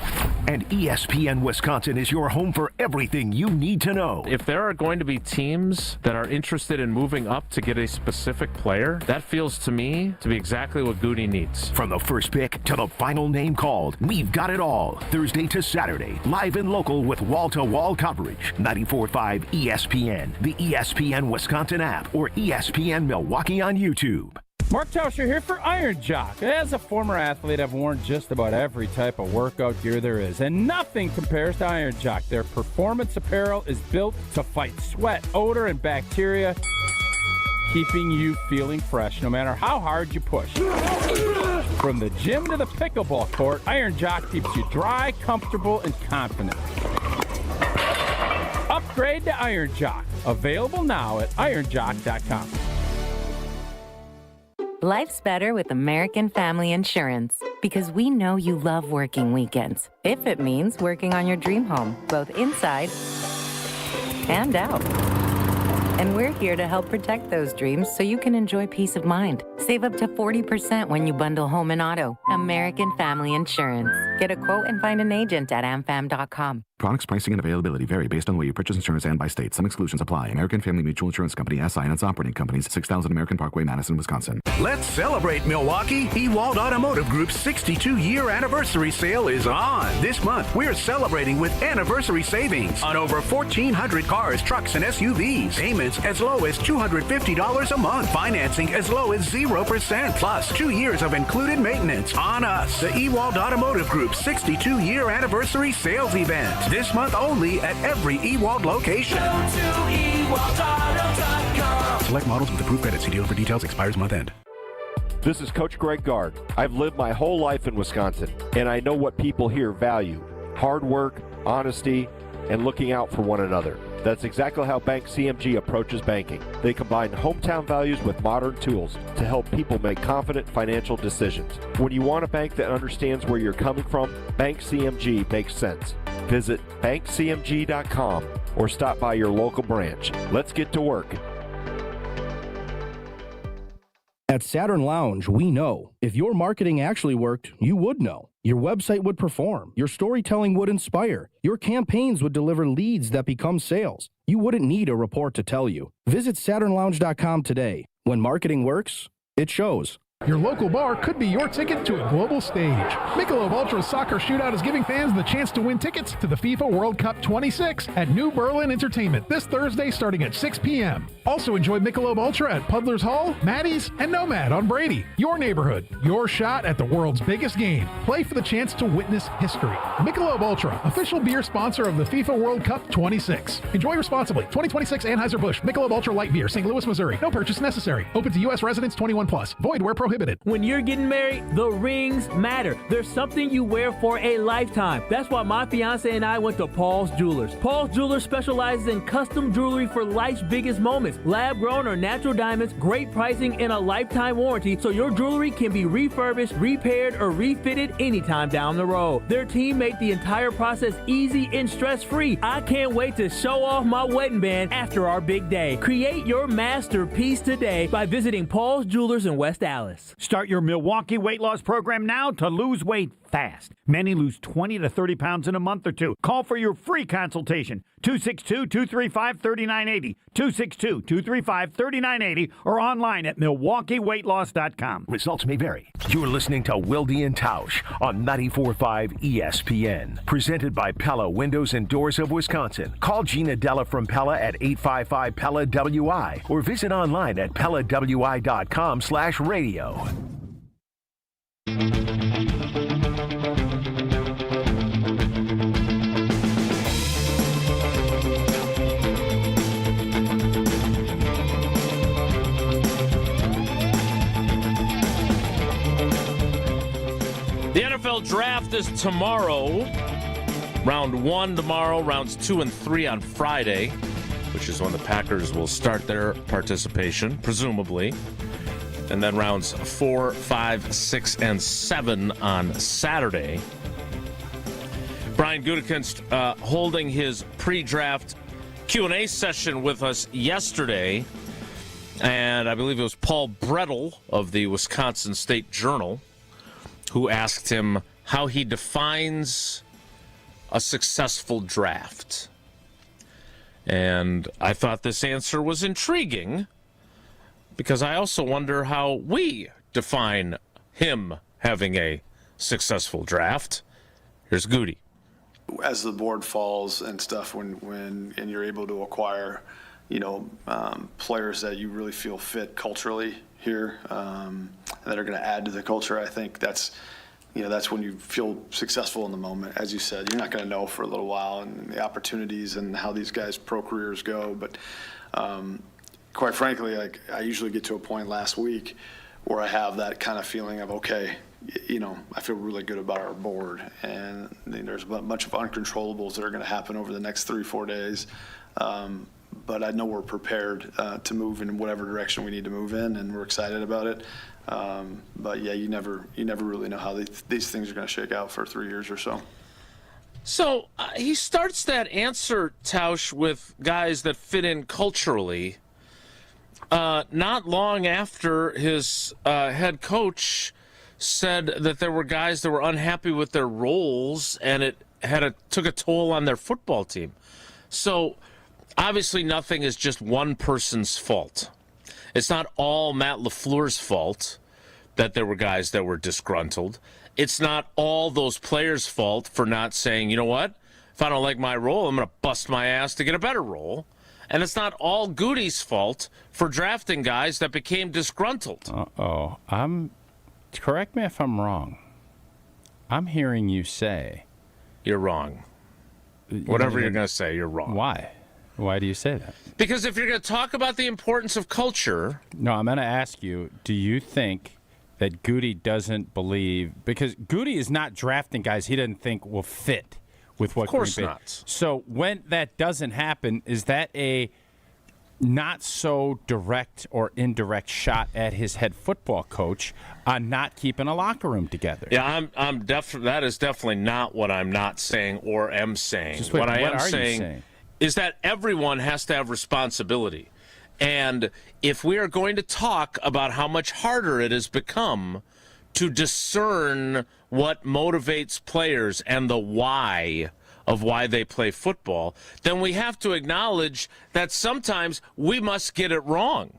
Speaker 4: and ESPN Wisconsin is your home for everything you need to know.
Speaker 2: If there are going to be teams that are interested in moving up to get a specific player, that feels to me to be exactly what Gutey needs.
Speaker 4: From the first pick to the final name called, we've got it all. Thursday to Saturday, live and local with wall-to-wall coverage. 94.5 ESPN, the ESPN Wisconsin app, or ESPN Milwaukee on YouTube.
Speaker 19: Mark Tauscher here for Iron Jock. As a former athlete, I've worn just about every type of workout gear there is, and nothing compares to Iron Jock. Their performance apparel is built to fight sweat, odor, and bacteria, keeping you feeling fresh no matter how hard you push. From the gym to the pickleball court, Iron Jock keeps you dry, comfortable, and confident. Upgrade to Iron Jock. Available now at ironjock.com.
Speaker 15: Life's better with American Family Insurance because we know you love working weekends. If it means working on your dream home, both inside and out. And we're here to help protect those dreams so you can enjoy peace of mind. Save up to 40% when you bundle home and auto. American Family Insurance. Get a quote and find an agent at amfam.com.
Speaker 16: Products, pricing, and availability vary based on the way you purchase insurance and by state. Some exclusions apply. American Family Mutual Insurance Company, SI, and its operating companies, 6000 American Parkway, Madison, Wisconsin.
Speaker 17: Let's celebrate Milwaukee. Ewald Automotive Group's 62-year anniversary sale is on. This month, we're celebrating with anniversary savings on over 1,400 cars, trucks, and SUVs. Payments as low as $250 a month. Financing as low as 0%. Plus, 2 years of included maintenance on us. The Ewald Automotive Group's 62-year anniversary sales event. This month only at every Ewald location. Select models with approved credit. See dealer for details. Expires month end.
Speaker 20: This is Coach Greg Gard. I've lived my whole life in Wisconsin, and I know what people here value. Hard work, honesty, and looking out for one another. That's exactly how Bank CMG approaches banking. They combine hometown values with modern tools to help people make confident financial decisions. When you want a bank that understands where you're coming from, Bank CMG makes sense. Visit bankcmg.com or stop by your local branch. Let's get to work.
Speaker 8: At Saturn Lounge, we know. If your marketing actually worked, you would know. Your website would perform. Your storytelling would inspire. Your campaigns would deliver leads that become sales. You wouldn't need a report to tell you. Visit SaturnLounge.com today. When marketing works, it shows.
Speaker 21: Your local bar could be your ticket to a global stage. Michelob Ultra Soccer Shootout is giving fans the chance to win tickets to the FIFA World Cup 26 at New Berlin Entertainment this Thursday starting at 6 p.m. Also enjoy Michelob Ultra at Puddler's Hall, Maddie's, and Nomad on Brady. Your neighborhood, your shot at the world's biggest game. Play for the chance to witness history. Michelob Ultra, official beer sponsor of the FIFA World Cup 26. Enjoy responsibly. 2026 Anheuser-Busch Michelob Ultra Light Beer, St. Louis, Missouri. No purchase necessary. Open to U.S. residents 21 plus. Void where prohibited.
Speaker 22: When you're getting married, the rings matter. There's something you wear for a lifetime. That's why my fiance and I went to Paul's Jewelers. Paul's Jewelers specializes in custom jewelry for life's biggest moments. Lab-grown or natural diamonds, great pricing, and a lifetime warranty, so your jewelry can be refurbished, repaired, or refitted anytime down the road. Their team made the entire process easy and stress-free. I can't wait to show off my wedding band after our big day. Create your masterpiece today by visiting Paul's Jewelers in West Allis.
Speaker 23: Start your Milwaukee weight loss program now to lose weight fast. Many lose 20 to 30 pounds in a month or two. Call for your free consultation. 262-235-3980. 262-235-3980 or online at MilwaukeeWeightLoss.com.
Speaker 4: Results may vary. You're listening to Wilde and Tausch on 94.5 ESPN. Presented by Pella Windows and Doors of Wisconsin. Call Gina Della from Pella at 855-PELLA-WI or visit online at PellaWI.com/radio.
Speaker 2: NFL draft is tomorrow. Round 1 tomorrow, rounds 2 and 3 on Friday, which is when the Packers will start their participation, presumably. And then rounds 4, 5, 6, and 7 on Saturday. Brian Gutekunst holding his pre-draft Q&A session with us yesterday. And I believe it was Paul Brettel of the Wisconsin State Journal who asked him how he defines a successful draft. And I thought this answer was intriguing because I also wonder how we define him having a successful draft. Here's Gutey.
Speaker 18: As the board falls and stuff, when you're able to acquire, players that you really feel fit culturally here, and that are going to add to the culture, I think that's when you feel successful in the moment. As you said, you're not going to know for a little while and the opportunities and how these guys' pro careers go. But quite frankly, I usually get to a point last week where I have that kind of feeling of, okay, I feel really good about our board. And there's a bunch of uncontrollables that are going to happen over the next 3-4 days. But I know we're prepared to move in whatever direction we need to move in, and we're excited about it. But yeah, you never really know how these things are going to shake out for 3 years or so.
Speaker 2: So he starts that answer, Tausch, with guys that fit in culturally. Not long after his head coach said that there were guys that were unhappy with their roles, and it took a toll on their football team. So obviously nothing is just one person's fault. It's not all Matt LaFleur's fault that there were guys that were disgruntled. It's not all those players' fault for not saying, you know what, if I don't like my role, I'm going to bust my ass to get a better role. And it's not all Gutey's fault for drafting guys that became disgruntled.
Speaker 6: Correct me if I'm wrong. I'm hearing you say.
Speaker 2: You're wrong. Whatever you're going to say, you're wrong.
Speaker 6: Why? Why do you say that?
Speaker 2: Because if you're going to talk about the importance of culture...
Speaker 6: No, I'm going to ask you, do you think that Gutey doesn't believe... Because Gutey is not drafting guys he doesn't think will fit with what Green Bay... Of course not. So when that doesn't happen, is that a not so direct or indirect shot at his head football coach on not keeping a locker room together?
Speaker 2: Yeah, that is definitely not what I'm not saying or am saying. What I am saying is that everyone has to have responsibility. And if we are going to talk about how much harder it has become to discern what motivates players and the why of why they play football, then we have to acknowledge that sometimes we must get it wrong.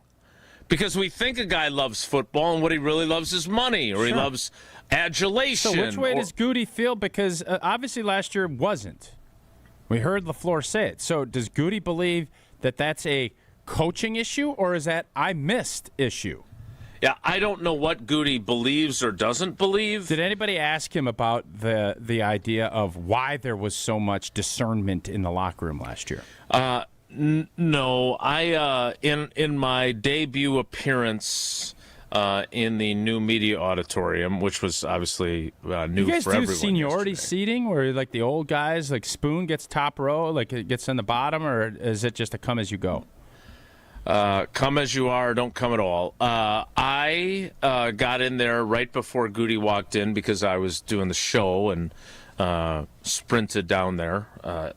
Speaker 2: Because we think a guy loves football and what he really loves is money, or he loves adulation.
Speaker 6: So which way does Gutey feel? Because obviously last year wasn't. We heard LaFleur say it. So does Gutey believe that that's a coaching issue, or is that I missed issue?
Speaker 2: Yeah, I don't know what Gutey believes or doesn't believe.
Speaker 6: Did anybody ask him about the idea of why there was so much discernment in the locker room last year?
Speaker 2: No. I in my debut appearance in the new media auditorium, which was obviously new for everyone.
Speaker 6: You guys do seniority
Speaker 2: yesterday.
Speaker 6: seating where like the old guys, like Spoon gets top row, like it gets in the bottom, or is it just a come as you go?
Speaker 2: Come as you are, don't come at all. I got in there right before Gutey walked in because I was doing the show and sprinted down there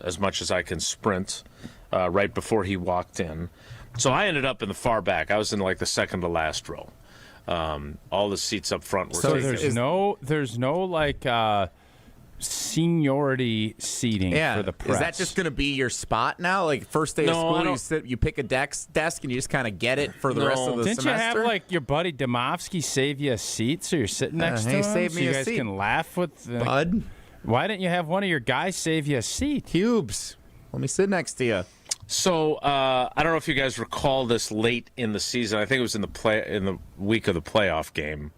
Speaker 2: as much as I can sprint right before he walked in. So I ended up in the far back. I was in like the second to last row. All the seats up front were taken.
Speaker 6: There's no like seniority seating for the press.
Speaker 7: Is that just going to be your spot now? Like first day of school, you pick a desk and you just kind of get it for the rest of the semester?
Speaker 6: Didn't you have like your buddy Demovsky save you a seat so you're sitting next to him?
Speaker 7: Save me
Speaker 6: so you
Speaker 7: a
Speaker 6: guys
Speaker 7: seat.
Speaker 6: Can laugh with
Speaker 7: Bud.
Speaker 6: Why didn't you have one of your guys save you a seat?
Speaker 7: Cubes. Let me sit next to you.
Speaker 2: So I don't know if you guys recall this late in the season. I think it was in the week of the playoff game,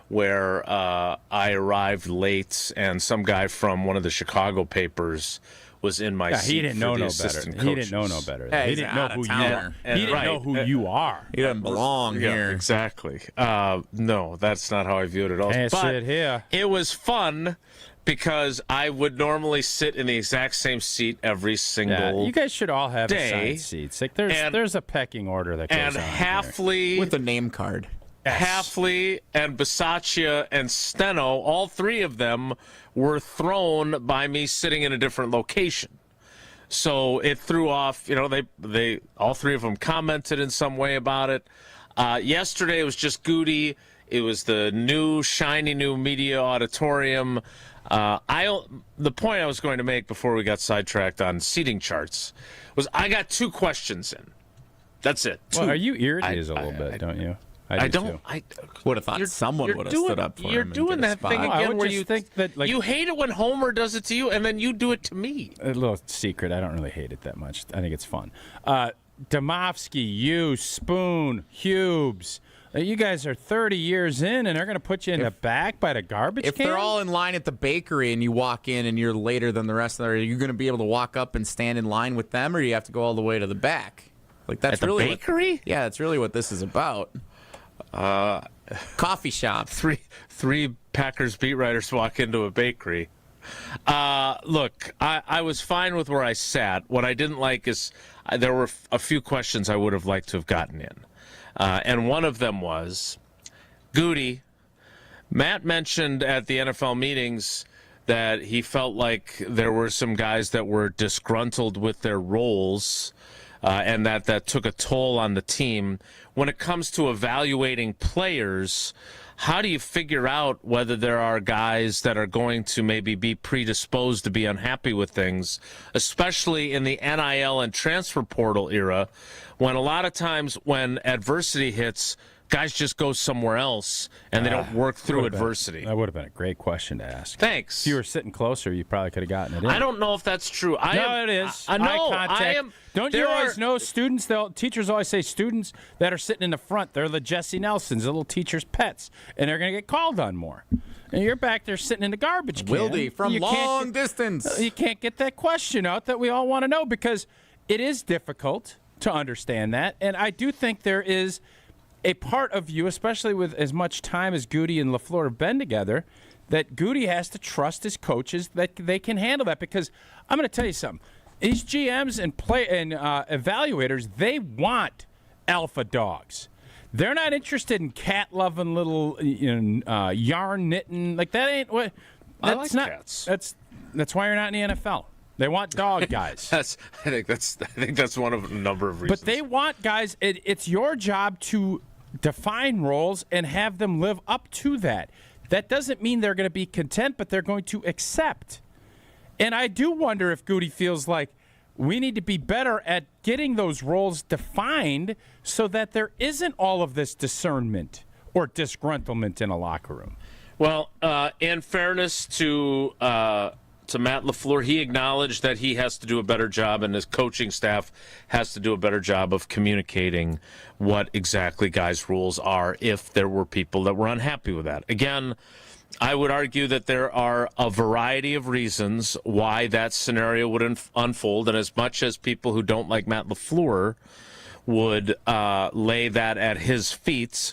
Speaker 2: where I arrived late and some guy from one of the Chicago papers was in my seat.
Speaker 19: He didn't
Speaker 2: for
Speaker 19: know
Speaker 2: the
Speaker 19: no
Speaker 2: assistant
Speaker 19: better. He
Speaker 2: coaches.
Speaker 19: didn't know no better.
Speaker 7: Yeah,
Speaker 19: he
Speaker 7: he's
Speaker 19: didn't
Speaker 7: an
Speaker 19: know who you are.
Speaker 7: out-of-towner.
Speaker 19: He didn't know who you are.
Speaker 7: He doesn't belong here.
Speaker 2: Exactly. No, that's not how I view it at all.
Speaker 19: Can't
Speaker 2: But
Speaker 19: sit here.
Speaker 2: it was fun because I would normally sit in the exact same seat every single
Speaker 19: You guys should all have
Speaker 2: day.
Speaker 19: assigned seats. Like there's a pecking order that goes
Speaker 2: And
Speaker 19: on
Speaker 2: Halfley
Speaker 7: with a name card.
Speaker 2: Halfley and Bisaccia and Steno, all three of them were thrown by me sitting in a different location. So it threw off, they all three of them commented in some way about it. Yesterday it was just Gutey. It was the new, shiny new media auditorium. The point I was going to make before we got sidetracked on seating charts was I got 2 questions in. That's it.
Speaker 19: Well, are you irritated a little bit, don't you?
Speaker 2: I
Speaker 19: do
Speaker 2: don't.
Speaker 19: too.
Speaker 2: I
Speaker 7: would have thought someone would have stood up for him.
Speaker 2: You're
Speaker 7: and
Speaker 2: doing
Speaker 7: get a
Speaker 2: that
Speaker 7: spot.
Speaker 2: thing
Speaker 19: I
Speaker 2: again
Speaker 19: would
Speaker 2: where
Speaker 19: just
Speaker 2: you
Speaker 19: think that, like,
Speaker 2: you hate it when Homer does it to you, and then you do it to me.
Speaker 19: A little secret. I don't really hate it that much. I think it's fun. Domofsky, you, Spoon, Hubes. You guys are 30 years in, and they're going to put you in the back by the garbage
Speaker 7: If
Speaker 19: can?
Speaker 7: they're all in line at the bakery and you walk in and you're later than the rest of them, are you going to be able to walk up and stand in line with them, or do you have to go all the way to the back? Like that's
Speaker 2: At the
Speaker 7: really
Speaker 2: bakery?
Speaker 7: Yeah, that's really what this is about. Coffee shop.
Speaker 2: Three Packers beat writers walk into a bakery. Look, I was fine with where I sat. What I didn't like is there were a few questions I would have liked to have gotten in. And one of them was, Gutey, Matt mentioned at the NFL meetings that he felt like there were some guys that were disgruntled with their roles and that took a toll on the team. When it comes to evaluating players, how do you figure out whether there are guys that are going to maybe be predisposed to be unhappy with things, especially in the NIL and transfer portal era, when a lot of times when adversity hits, guys just go somewhere else and they don't work through adversity?
Speaker 19: That would have been a great question to ask.
Speaker 2: Thanks.
Speaker 19: If you were sitting closer, you probably could have gotten it in.
Speaker 2: I don't know if that's true.
Speaker 19: It is.
Speaker 2: I know.
Speaker 19: Eye contact.
Speaker 2: I am.
Speaker 19: Don't you always know students? Teachers always say students that are sitting in the front, they're the Jesse Nelsons, the little teachers' pets, and they're going to get called on more. And you're back there sitting in the garbage can.
Speaker 7: Wildy from long distance.
Speaker 19: You can't get that question out that we all want to know because it is difficult to understand that. And I do think there is a part of you, especially with as much time as Gutey and LaFleur have been together, that Gutey has to trust his coaches that they can handle that. Because I'm going to tell you something. These GMs and evaluators, they want alpha dogs. They're not interested in cat-loving little yarn knitting. Like, that ain't what...
Speaker 2: I like cats.
Speaker 19: That's why you're not in the NFL. They want dog guys.
Speaker 2: I think that's one of a number of reasons.
Speaker 19: But they want guys. It's your job to define roles and have them live up to that. That doesn't mean they're going to be content, but they're going to accept. And I do wonder if Gutey feels like we need to be better at getting those roles defined so that there isn't all of this discernment or disgruntlement in a locker room.
Speaker 2: Well, in fairness to Matt LaFleur, he acknowledged that he has to do a better job and his coaching staff has to do a better job of communicating what exactly guys' rules are if there were people that were unhappy with that. Again, I would argue that there are a variety of reasons why that scenario would unfold, and as much as people who don't like Matt LaFleur would lay that at his feet,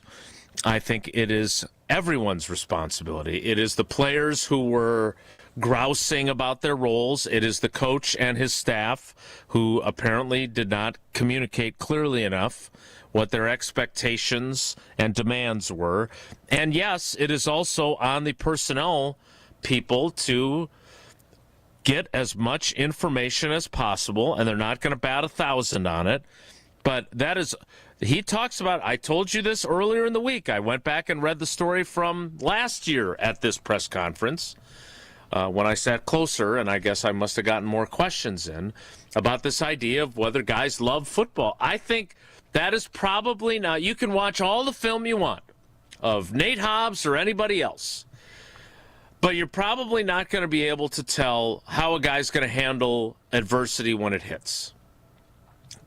Speaker 2: I think it is everyone's responsibility. It is the players who were grousing about their roles. It is the coach and his staff who apparently did not communicate clearly enough what their expectations and demands were. And yes, it is also on the personnel people to get as much information as possible, and they're not going to bat 1,000 on it. But that is, he talks about, I told you this earlier in the week. I went back and read the story from last year at this press conference when I sat closer, and I guess I must have gotten more questions in about this idea of whether guys love football. I think that is probably not. You can watch all the film you want of Nate Hobbs or anybody else, but you're probably not going to be able to tell how a guy's going to handle adversity when it hits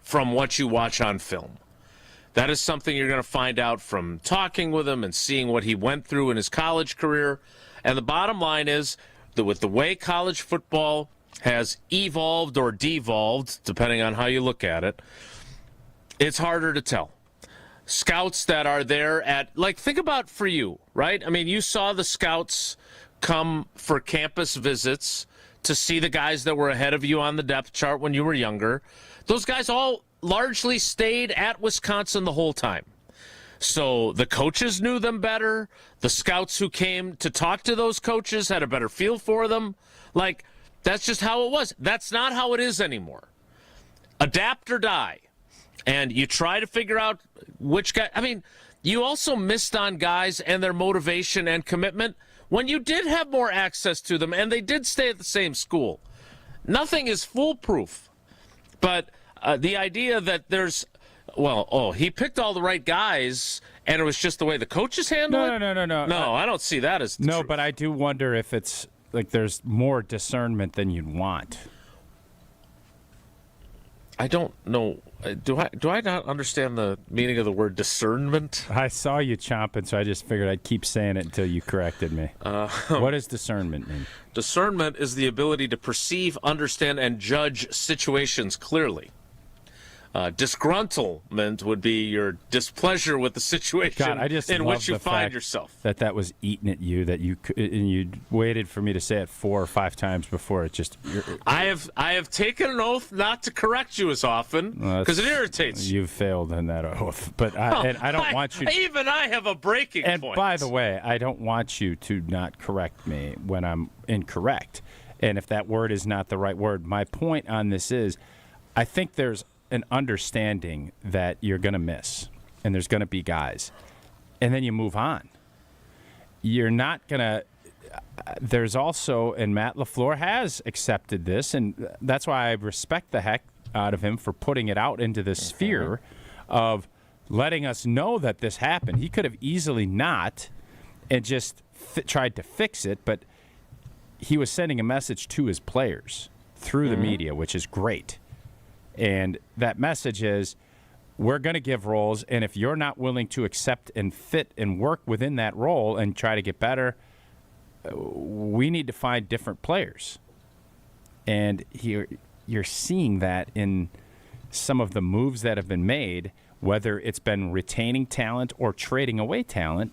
Speaker 2: from what you watch on film. That is something you're going to find out from talking with him and seeing what he went through in his college career. And the bottom line is that with the way college football has evolved or devolved, depending on how you look at it, it's harder to tell. Scouts that are there think about for you, right? I mean, you saw the scouts come for campus visits to see the guys that were ahead of you on the depth chart when you were younger. Those guys all largely stayed at Wisconsin the whole time. So the coaches knew them better. The scouts who came to talk to those coaches had a better feel for them. Like, that's just how it was. That's not how it is anymore. Adapt or die. And you try to figure out which guy. I mean, you also missed on guys and their motivation and commitment when you did have more access to them and they did stay at the same school. Nothing is foolproof. But the idea that there's, he picked all the right guys and it was just the way the coaches handle it?
Speaker 19: No.
Speaker 2: No, I don't see that as the truth.
Speaker 19: But I do wonder if it's like there's more discernment than you'd want.
Speaker 2: I don't know. Do I not understand the meaning of the word discernment?
Speaker 19: I saw you chomping, so I just figured I'd keep saying it until you corrected me. What does discernment mean?
Speaker 2: Discernment is the ability to perceive, understand, and judge situations clearly. Disgruntlement would be your displeasure with the situation in which you find yourself.
Speaker 19: That was eating at you, and you waited for me to say it 4 or 5 times before it just.
Speaker 2: I have taken an oath not to correct you as often because it irritates you.
Speaker 19: You've failed in that oath, but I don't want you.
Speaker 2: Even I have a breaking point.
Speaker 19: And by the way, I don't want you to not correct me when I'm incorrect, and if that word is not the right word. My point on this is, I think there's an understanding that you're going to miss and there's going to be guys and then you move on. You're not going to there's also, and Matt LaFleur has accepted this, and that's why I respect the heck out of him for putting it out into the sphere of letting us know that this happened. He could have easily not and just tried to fix it, but he was sending a message to his players through the media, which is great. And that message is, we're going to give roles, and if you're not willing to accept and fit and work within that role and try to get better, we need to find different players. And you're seeing that in some of the moves that have been made, whether it's been retaining talent or trading away talent.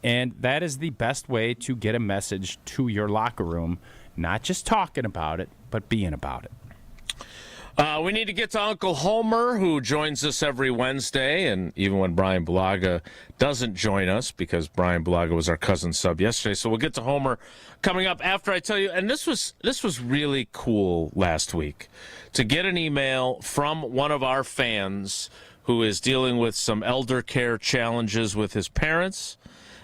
Speaker 19: And that is the best way to get a message to your locker room, not just talking about it, but being about it.
Speaker 2: We need to get to Uncle Homer, who joins us every Wednesday, and even when Brian Bulaga doesn't join us, because Brian Bulaga was our cousin sub yesterday. So we'll get to Homer coming up after I tell you. And this was really cool last week, to get an email from one of our fans who is dealing with some elder care challenges with his parents,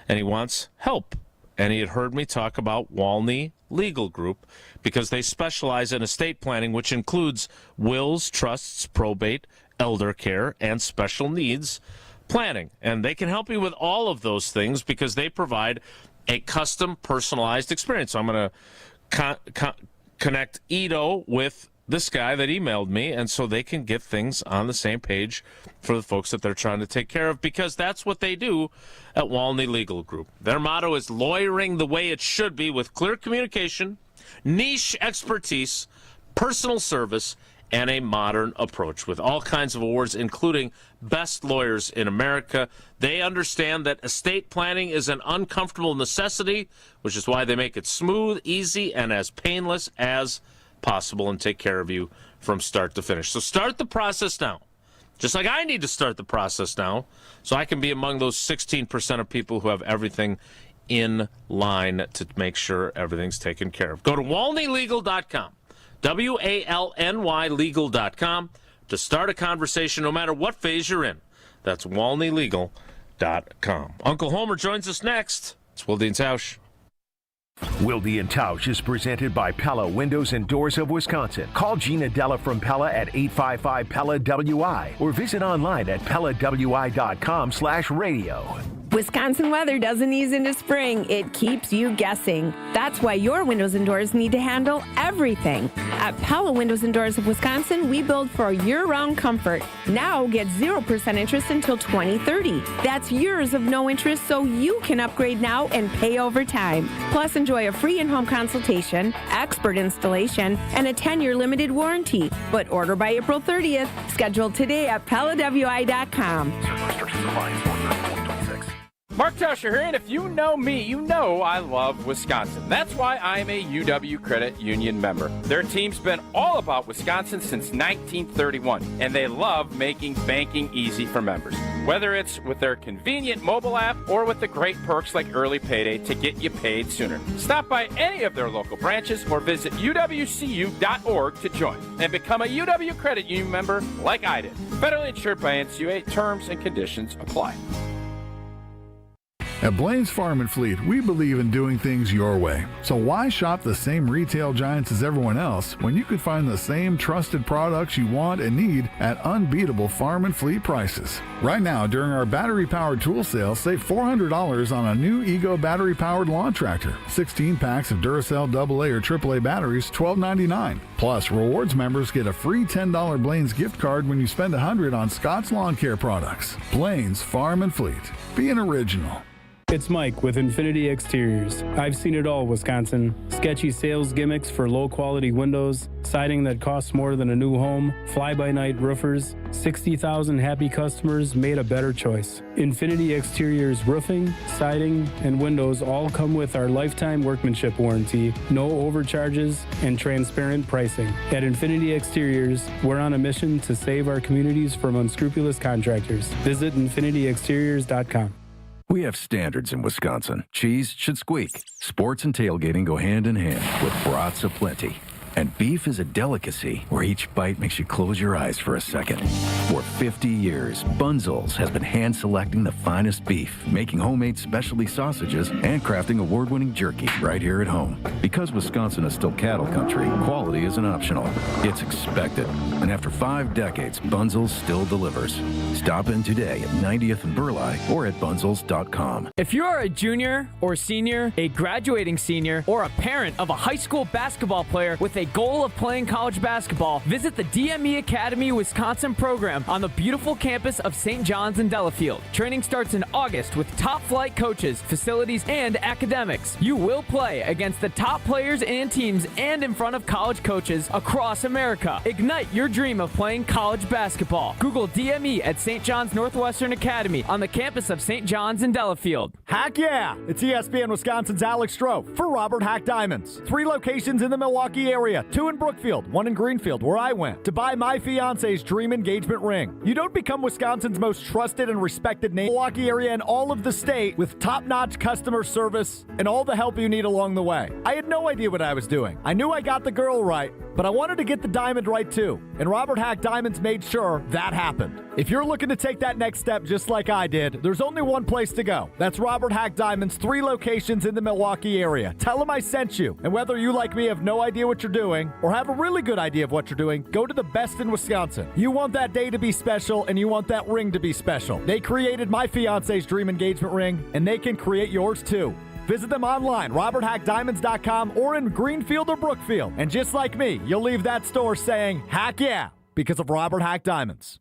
Speaker 2: and he wants help. And he had heard me talk about Walney Legal Group because they specialize in estate planning, which includes wills, trusts, probate, elder care, and special needs planning. And they can help you with all of those things because they provide a custom, personalized experience. So I'm going to connect Ito with this guy that emailed me, and so they can get things on the same page for the folks that they're trying to take care of, because that's what they do at Walney Legal Group. Their motto is lawyering the way it should be, with clear communication, niche expertise, personal service, and a modern approach, with all kinds of awards, including Best Lawyers in America. They understand that estate planning is an uncomfortable necessity, which is why they make it smooth, easy, and as painless as possible, and take care of you from start to finish. So start the process now. Just like I need to start the process now, so I can be among those 16% of people who have everything in line to make sure everything's taken care of. Go to WalneyLegal.com, WALNY legal.com, to start a conversation no matter what phase you're in. That's WalneyLegal.com. Uncle Homer joins us next. It's Wilde and Tausch.
Speaker 4: Wilde and Tausch is presented by Pella Windows and Doors of Wisconsin. Call Gina Della from Pella at 855-PELLA-WI or visit online at PellaWI.com/radio.
Speaker 12: Wisconsin weather doesn't ease into spring. It keeps you guessing. That's why your windows and doors need to handle everything. At Pella Windows and Doors of Wisconsin, we build for year-round comfort. Now get 0% interest until 2030. That's years of no interest, so you can upgrade now and pay over time. Plus, enjoy a free in-home consultation, expert installation, and a 10-year limited warranty. But order by April 30th. Scheduled today at PellaWI.com.
Speaker 19: Mark Tauscher here, and if you know me, you know I love Wisconsin. That's why I'm a UW Credit Union member. Their team's been all about Wisconsin since 1931, and they love making banking easy for members. Whether it's with their convenient mobile app or with the great perks like early payday to get you paid sooner. Stop by any of their local branches or visit uwcu.org to join and become a UW Credit Union member like I did. Federally insured by NCUA. Terms and conditions apply.
Speaker 1: At Blaine's Farm and Fleet, we believe in doing things your way. So why shop the same retail giants as everyone else when you can find the same trusted products you want and need at unbeatable farm and fleet prices? Right now, during our battery-powered tool sale, save $400 on a new Ego battery-powered lawn tractor. 16 packs of Duracell AA or AAA batteries, $12.99. Plus, rewards members get a free $10 Blaine's gift card when you spend $100 on Scott's Lawn Care products. Blaine's Farm and Fleet. Be an original.
Speaker 5: It's Mike with Infinity Exteriors. I've seen it all, Wisconsin. Sketchy sales gimmicks for low-quality windows, siding that costs more than a new home, fly-by-night roofers. 60,000 happy customers made a better choice. Infinity Exteriors roofing, siding, and windows all come with our lifetime workmanship warranty, no overcharges, and transparent pricing. At Infinity Exteriors, we're on a mission to save our communities from unscrupulous contractors. Visit infinityexteriors.com.
Speaker 9: We have standards in Wisconsin. Cheese should squeak. Sports and tailgating go hand in hand with brats aplenty. And beef is a delicacy where each bite makes you close your eyes for a second. For 50 years, Bunzel's has been hand-selecting the finest beef, making homemade specialty sausages, and crafting award-winning jerky right here at home. Because Wisconsin is still cattle country, quality isn't optional. It's expected. And after 5 decades, Bunzel's still delivers. Stop in today at 90th and Burleigh or at bunzels.com.
Speaker 11: If you are a junior or senior, a graduating senior, or a parent of a high school basketball player with a goal of playing college basketball, visit the DME Academy Wisconsin program on the beautiful campus of St. John's in Delafield. Training starts in August with top flight coaches, facilities, and academics. You will play against the top players and teams and in front of college coaches across America. Ignite your dream of playing college basketball. Google DME at St. John's Northwestern Academy on the campus of St. John's in Delafield.
Speaker 23: Heck yeah! It's ESPN Wisconsin's Alex Stroh for Robert Hack Diamonds. 3 locations in the Milwaukee area, 2 in Brookfield, 1 in Greenfield, where I went, to buy my fiance's dream engagement ring. You don't become Wisconsin's most trusted and respected name in the Milwaukee area and all of the state with top-notch customer service and all the help you need along the way. I had no idea what I was doing. I knew I got the girl right, but I wanted to get the diamond right too, and Robert Hack Diamonds made sure that happened. If you're looking to take that next step just like I did, there's only one place to go. That's Robert Hack Diamonds, 3 locations in the Milwaukee area. Tell them I sent you, and whether you like me have no idea what you're doing or have a really good idea of what you're doing, go to the best in Wisconsin. You want that day to be special, and you want that ring to be special. They created my fiance's dream engagement ring, and they can create yours too. Visit them online, roberthackdiamonds.com, or in Greenfield or Brookfield. And just like me, you'll leave that store saying, heck yeah, because of Robert Hack Diamonds.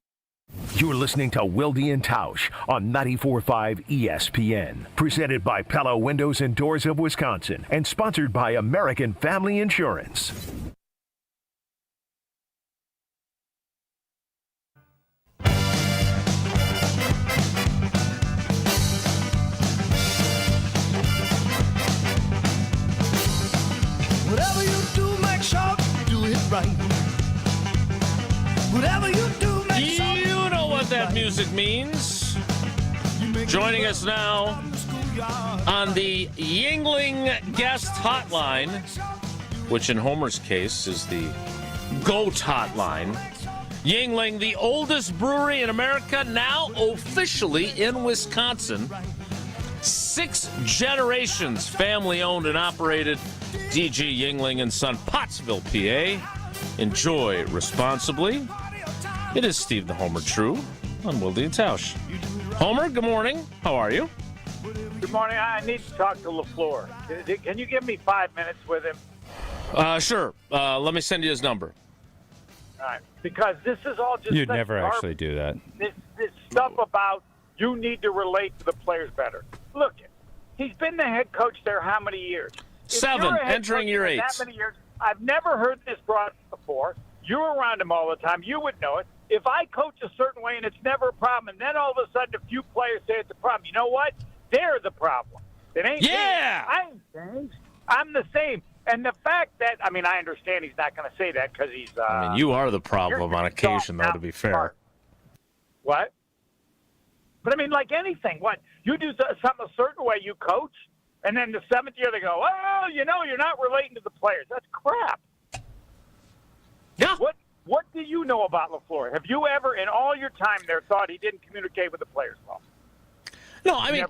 Speaker 4: You're listening to Wilde and Tausch on 94.5 ESPN. Presented by Pella Windows and Doors of Wisconsin and sponsored by American Family Insurance.
Speaker 28: Whatever you do, make sure you do it right. Whatever you do, make sure
Speaker 2: you know what that music means. Joining us now on the Yuengling guest hotline, which in Homer's case is the GOAT hotline. Yuengling, the oldest brewery in America, now officially in Wisconsin. 6 generations family owned and operated. DG Yuengling and Son, Pottsville, PA. Enjoy responsibly. It is Steve the Homer True on Wilde and Tausch. Homer, good morning. How are you?
Speaker 3: Good morning. I need to talk to LaFleur. Can you give me 5 minutes with him?
Speaker 2: Sure. Let me send you his number.
Speaker 3: All right. Because this is all just
Speaker 19: You'd
Speaker 3: such
Speaker 19: never
Speaker 3: garbage.
Speaker 19: actually do that.
Speaker 3: This stuff about you need to relate to the players better. Look, he's been the head coach there how many years? If
Speaker 2: 7,
Speaker 3: you're a head
Speaker 2: entering
Speaker 3: coach
Speaker 2: your
Speaker 3: for
Speaker 2: 8.
Speaker 3: That many years. I've never heard this brought up before. You were around him all the time. You would know it. If I coach a certain way and it's never a problem, and then all of a sudden a few players say it's a problem, you know what? They're the problem. It ain't me. I ain't changed. I'm the same. And the fact that, I mean, I understand he's not going to say that because he's...
Speaker 2: I mean, you are the problem on occasion, though, to be fair.
Speaker 3: What? But, I mean, like anything. What? You do something a certain way, you coach, and then the 7th year they go, oh, you know, you're not relating to the players. That's crap.
Speaker 2: Yeah.
Speaker 3: What do you know about LaFleur? Have you ever, in all your time there, thought he didn't communicate with the players well?
Speaker 2: No, I mean,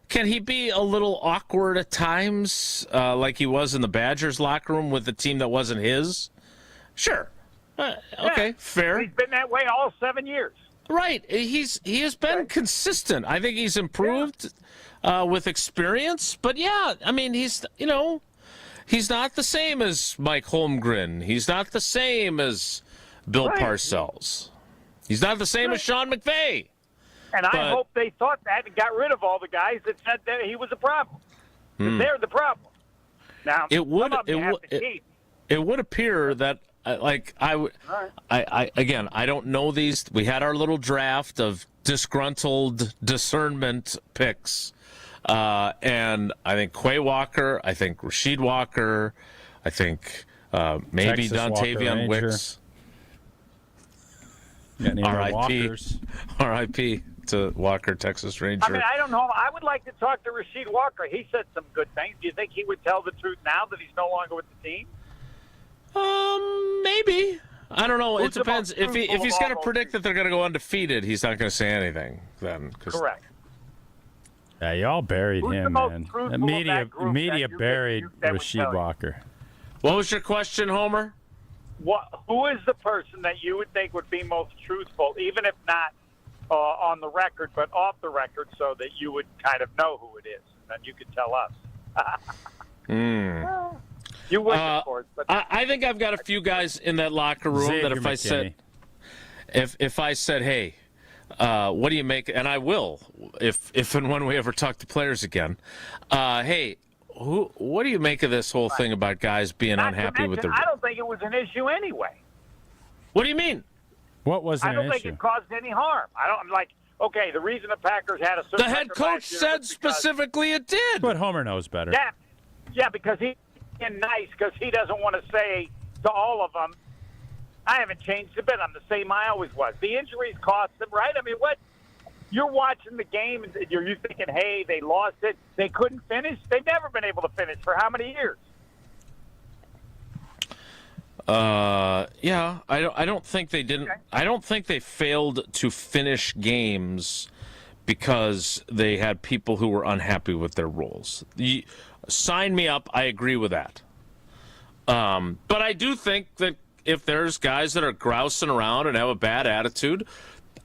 Speaker 2: can he be a little awkward at times, like he was in the Badgers locker room with the team that wasn't his? Sure. Okay, fair.
Speaker 3: He's been that way all 7 years.
Speaker 2: Right. He has been consistent. I think he's improved with experience. But yeah, I mean, he's not the same as Mike Holmgren. He's not the same as Bill Parcells. He's not the same as Sean McVay.
Speaker 3: And I hope they thought that and got rid of all the guys that said that he was a problem. They're the problem. Now,
Speaker 2: it would appear that I don't know these. We had our little draft of disgruntled discernment picks, and I think Quay Walker, I think Rasheed Walker, I think maybe Dontavian Wicks. R.I.P. to Walker, Texas Ranger.
Speaker 3: I mean, I don't know. I would like to talk to Rasheed Walker. He said some good things. Do you think he would tell the truth now that he's no longer with the team?
Speaker 2: Maybe. I don't know.
Speaker 3: Who's
Speaker 2: it depends. If he's going to predict that they're going to go undefeated, he's not going to say anything then.
Speaker 3: Correct.
Speaker 19: Yeah, y'all buried
Speaker 3: Who's
Speaker 19: him,
Speaker 3: the most
Speaker 19: man.
Speaker 3: truthful
Speaker 19: Media
Speaker 3: of that
Speaker 19: buried
Speaker 3: that would
Speaker 19: Rasheed
Speaker 3: tell you?
Speaker 19: Walker.
Speaker 2: What was your question, Homer?
Speaker 3: Who is the person that you would think would be most truthful, even if not on the record, but off the record, so that you would kind of know who it is, and then you could tell us? You wouldn't, of course. But
Speaker 2: I think I've got a few guys in that locker room
Speaker 19: Xavier
Speaker 2: that if I
Speaker 19: McKinney.
Speaker 2: said, if I said, hey, what do you make? And I will, if and when we ever talk to players again. Hey, what do you make of this whole thing about guys being unhappy with their?
Speaker 3: I don't think it was an issue anyway.
Speaker 2: What do you mean?
Speaker 19: What was
Speaker 3: I
Speaker 19: an
Speaker 3: don't think
Speaker 19: issue?
Speaker 3: it caused any harm. I'm like, okay, the reason the Packers had a certain
Speaker 2: The head
Speaker 3: record
Speaker 2: coach
Speaker 3: last year
Speaker 2: said
Speaker 3: was because-
Speaker 2: specifically it did.
Speaker 19: But Homer knows better.
Speaker 3: Yeah, because he's being nice because he doesn't want to say to all of them, I haven't changed a bit. I'm the same I always was. The injuries cost them, right? I mean, what? You're watching the game and you're thinking, hey, they lost it. They couldn't finish. They've never been able to finish for how many years?
Speaker 2: Yeah, I don't think they didn't. Okay. I don't think they failed to finish games because they had people who were unhappy with their roles. Sign me up. I agree with that. But I do think that if there's guys that are grousing around and have a bad attitude,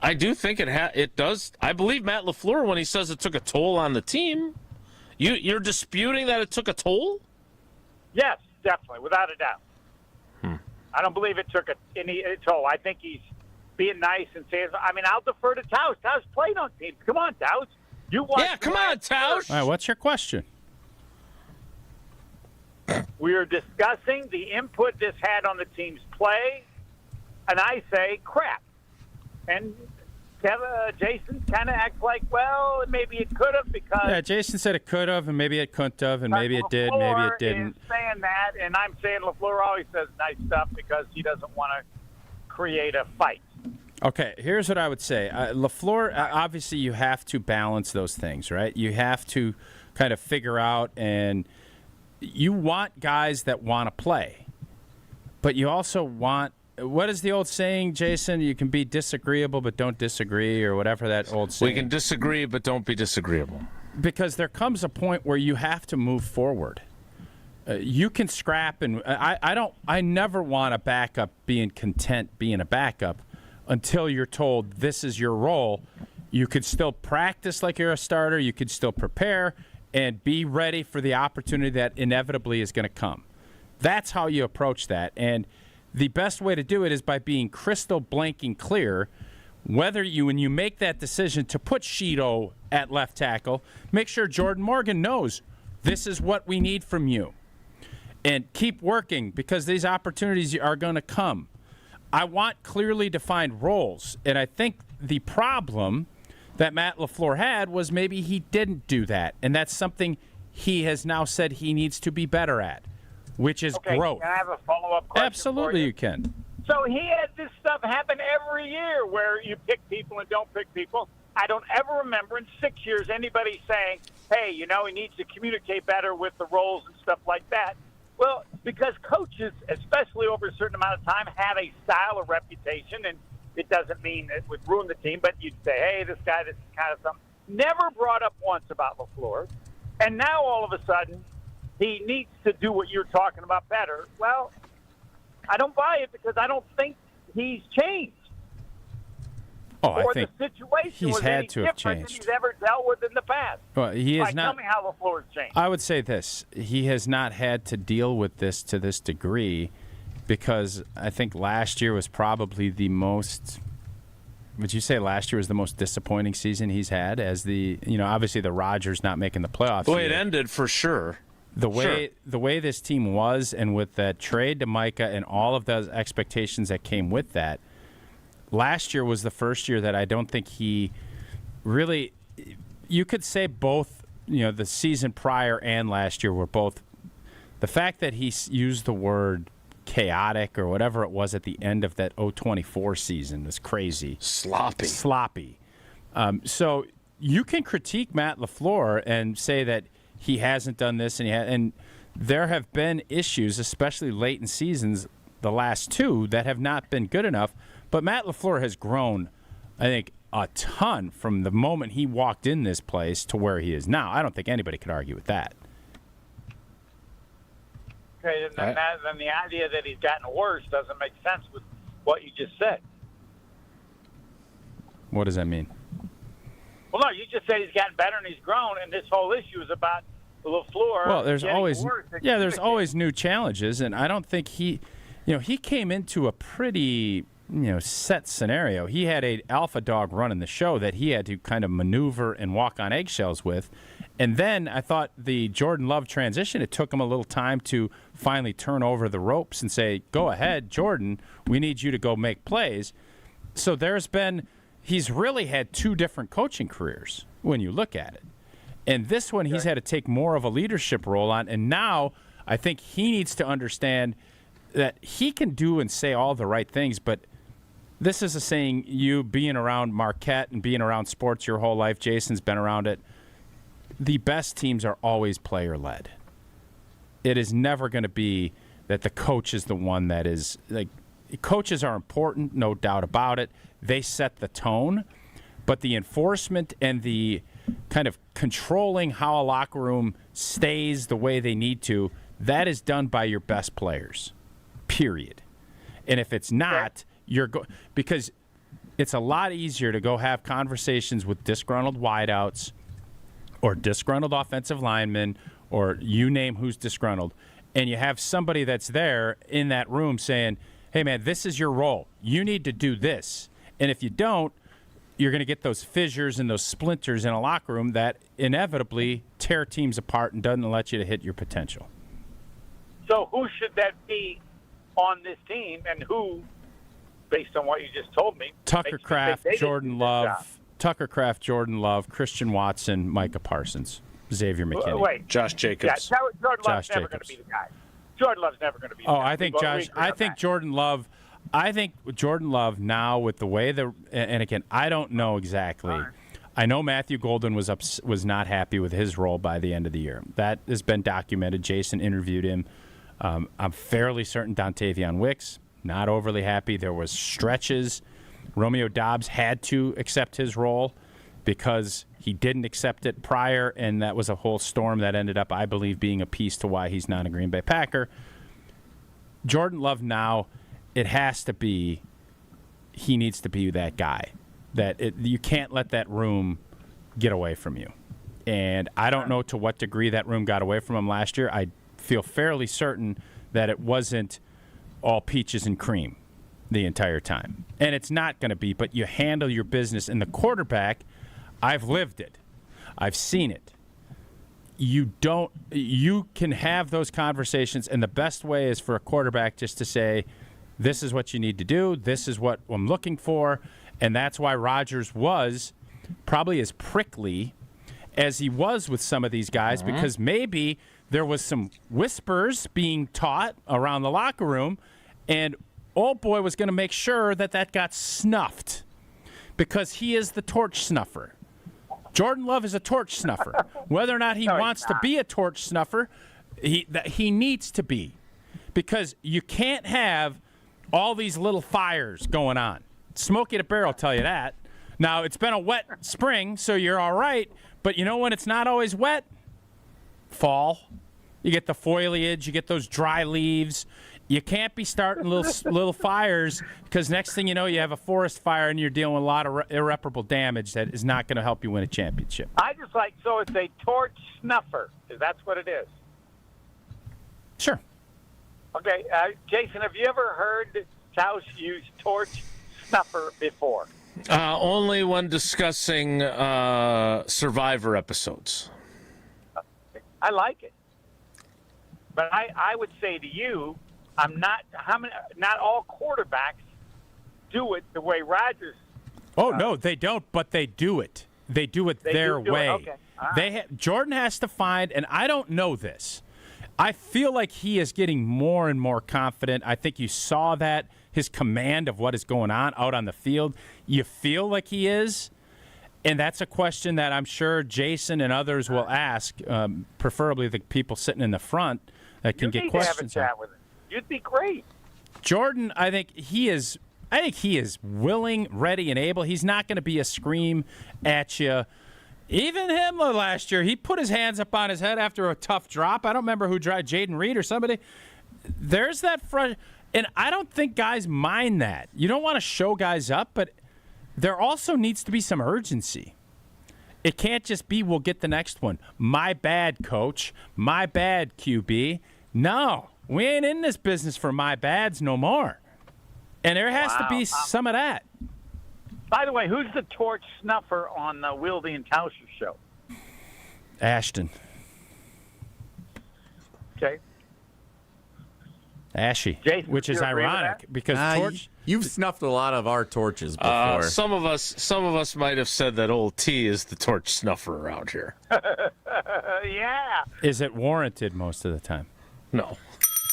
Speaker 2: I do think it does. I believe Matt LaFleur when he says it took a toll on the team. You're disputing that it took a toll?
Speaker 3: Yes, definitely, without a doubt. I don't believe it took any toll. I think he's being nice and saying, I mean, I'll defer to Tausch. Tausch played on teams. Come on, Tausch.
Speaker 2: Come on, Tausch.
Speaker 19: All right, what's your question?
Speaker 3: We are discussing the input this had on the team's play, and I say crap. And Jason kind of acts like, well, maybe it could have because...
Speaker 19: Yeah, Jason said it could have, and maybe it couldn't have, and maybe it did, maybe it didn't.
Speaker 3: Is saying that, and I'm saying LaFleur always says nice stuff because he doesn't want to create a fight.
Speaker 19: Okay, here's what I would say. LaFleur, obviously you have to balance those things, right? You have to kind of figure out, and you want guys that want to play, but you also want... What is the old saying, Jason? You can be disagreeable, but don't disagree, or whatever that old saying.
Speaker 2: We can disagree, but don't be disagreeable.
Speaker 19: Because there comes a point where you have to move forward. You can scrap, and I never want a backup being content being a backup until you're told this is your role, You could still practice like you're a starter. You could still prepare and be ready for the opportunity that inevitably is going to come. That's how you approach that. And the best way to do it is by being crystal blanking clear. Whether when you make that decision to put Sheeto at left tackle, make sure Jordan Morgan knows this is what we need from you. And keep working because these opportunities are going to come. I want clearly defined roles. And I think the problem that Matt LaFleur had was maybe he didn't do that. And that's something he has now said he needs to be better at, which is growth.
Speaker 3: Can I have a follow-up question?
Speaker 19: Absolutely, you can.
Speaker 3: So he had this stuff happen every year where you pick people and don't pick people. I don't ever remember in 6 years anybody saying, hey, he needs to communicate better with the roles and stuff like that. Well, because coaches, especially over a certain amount of time, have a style or reputation, and it doesn't mean it would ruin the team, but you'd say, hey, this guy, this is kind of something. Never brought up once about LaFleur. And now all of a sudden, he needs to do what you're talking about better. Well, I don't buy it because I don't think he's changed.
Speaker 19: Oh, I
Speaker 3: or
Speaker 19: think
Speaker 3: the situation
Speaker 19: he's
Speaker 3: was
Speaker 19: had
Speaker 3: any
Speaker 19: to have
Speaker 3: different
Speaker 19: changed.
Speaker 3: than he's ever dealt with in the past.
Speaker 19: Well, he has
Speaker 3: Tell
Speaker 19: not.
Speaker 3: me how LaFleur's changed.
Speaker 19: I would say this: he has not had to deal with this to this degree, because I think last year was probably the most. Would you say last year was the most disappointing season he's had? As obviously the Rodgers not making the playoffs.
Speaker 2: The way it ended, for sure.
Speaker 19: The way this team was, and with that trade to Micah and all of those expectations that came with that, last year was the first year that I don't think he really. You could say both. The season prior and last year were both. The fact that he used the word chaotic or whatever it was at the end of that 024 season was crazy. Sloppy. So you can critique Matt LaFleur and say that he hasn't done this, and there have been issues, especially late in seasons, the last two, that have not been good enough. But Matt LaFleur has grown, I think, a ton from the moment he walked in this place to where he is now. I don't think anybody could argue with that.
Speaker 3: Okay, then the idea that he's gotten worse doesn't make sense with what you just said.
Speaker 19: What does that mean?
Speaker 3: Well, no, you just said he's gotten better and he's grown, and this whole issue is about LaFleur.
Speaker 19: Well, there's always
Speaker 3: worse.
Speaker 19: there's always new challenges, and I don't think he came into a pretty set scenario. He had a alpha dog running the show that he had to kind of maneuver and walk on eggshells with, and then I thought the Jordan Love transition, it took him a little time to finally turn over the ropes and say, "Go ahead, Jordan. We need you to go make plays." So he's really had two different coaching careers when you look at it. And this one, he's had to take more of a leadership role on. And now I think he needs to understand that he can do and say all the right things. But this is a saying, you being around Marquette and being around sports your whole life, Jason's been around it, the best teams are always player-led. It is never going to be that the coach is the one that is like. Coaches are important, no doubt about it. They set the tone, but the enforcement and the kind of controlling how a locker room stays the way they need to, that is done by your best players, period. And if it's not, because it's a lot easier to go have conversations with disgruntled wideouts or disgruntled offensive linemen or you name who's disgruntled, and you have somebody that's there in that room saying, hey, man, this is your role. You need to do this. And if you don't, you're going to get those fissures and those splinters in a locker room that inevitably tear teams apart and doesn't let you to hit your potential.
Speaker 3: So who should that be on this team, and who, based on what you just told me,
Speaker 19: Tucker Kraft, Jordan Love, Christian Watson, Micah Parsons, Xavier McKinney.
Speaker 3: Wait.
Speaker 2: Josh Jacobs.
Speaker 3: Yeah, Jordan Love's never going to be the guy. Jordan Love's never going to be the guy.
Speaker 19: I think Jordan Love now with the way and again, I don't know exactly. Right. I know Matthew Golden was not happy with his role by the end of the year. That has been documented. Jason interviewed him. I'm fairly certain Dontavion Wicks, not overly happy. There was stretches. Romeo Doubs had to accept his role because he didn't accept it prior, and that was a whole storm that ended up, I believe, being a piece to why he's not a Green Bay Packer. Jordan Love now, it has to be, he needs to be that guy. that you can't let that room get away from you. And I don't know to what degree that room got away from him last year. I feel fairly certain that it wasn't all peaches and cream the entire time. And it's not going to be, but you handle your business. And the quarterback, I've lived it. I've seen it. You can have those conversations, and the best way is for a quarterback just to say, this is what you need to do, this is what I'm looking for, and that's why Rodgers was probably as prickly as he was with some of these guys, because maybe there was some whispers being taught around the locker room, and old boy was going to make sure that got snuffed, because he is the torch snuffer. Jordan Love is a torch snuffer. Whether or not he wants to be a torch snuffer, he needs to be. Because you can't have all these little fires going on. Smokey the Bear will tell you that. Now, it's been a wet spring, so you're all right. But you know when it's not always wet? Fall. You get the foliage. You get those dry leaves. You can't be starting little fires, because next thing you know, you have a forest fire and you're dealing with a lot of irreparable damage that is not going to help you win a championship.
Speaker 3: So it's a torch snuffer. That's what it is.
Speaker 19: Sure.
Speaker 3: Okay, Jason, have you ever heard Tausch use torch snuffer before?
Speaker 2: Only when discussing Survivor episodes.
Speaker 3: I like it. But I would say to you, not all quarterbacks do it the way Rodgers.
Speaker 19: Oh no, they don't. But they do it. They do it their way.
Speaker 3: Okay. Right.
Speaker 19: Jordan has to find, and I don't know this. I feel like he is getting more and more confident. I think you saw that, his command of what is going on out on the field. You feel like he is, and that's a question that I'm sure Jason and others will ask, preferably the people sitting in the front that can get questions.
Speaker 3: To have a chat with him. You'd be great.
Speaker 19: Jordan, I think he is willing, ready, and able. He's not going to be a scream at you. Even him last year, he put his hands up on his head after a tough drop. I don't remember who dropped, Jaden Reed or somebody. There's that front, and I don't think guys mind that. You don't want to show guys up, but there also needs to be some urgency. It can't just be, we'll get the next one. My bad, coach. My bad, QB. No. We ain't in this business for my bads no more. And there has to be some of that.
Speaker 3: By the way, who's the torch snuffer on the Wilde and Tauscher show?
Speaker 19: Ashton.
Speaker 3: Okay.
Speaker 19: Ashy.
Speaker 3: Jason,
Speaker 19: which is ironic because torch.
Speaker 7: You've snuffed a lot of our torches before.
Speaker 2: Some of us might have said that old T is the torch snuffer around here.
Speaker 3: Yeah.
Speaker 19: Is it warranted most of the time?
Speaker 2: No.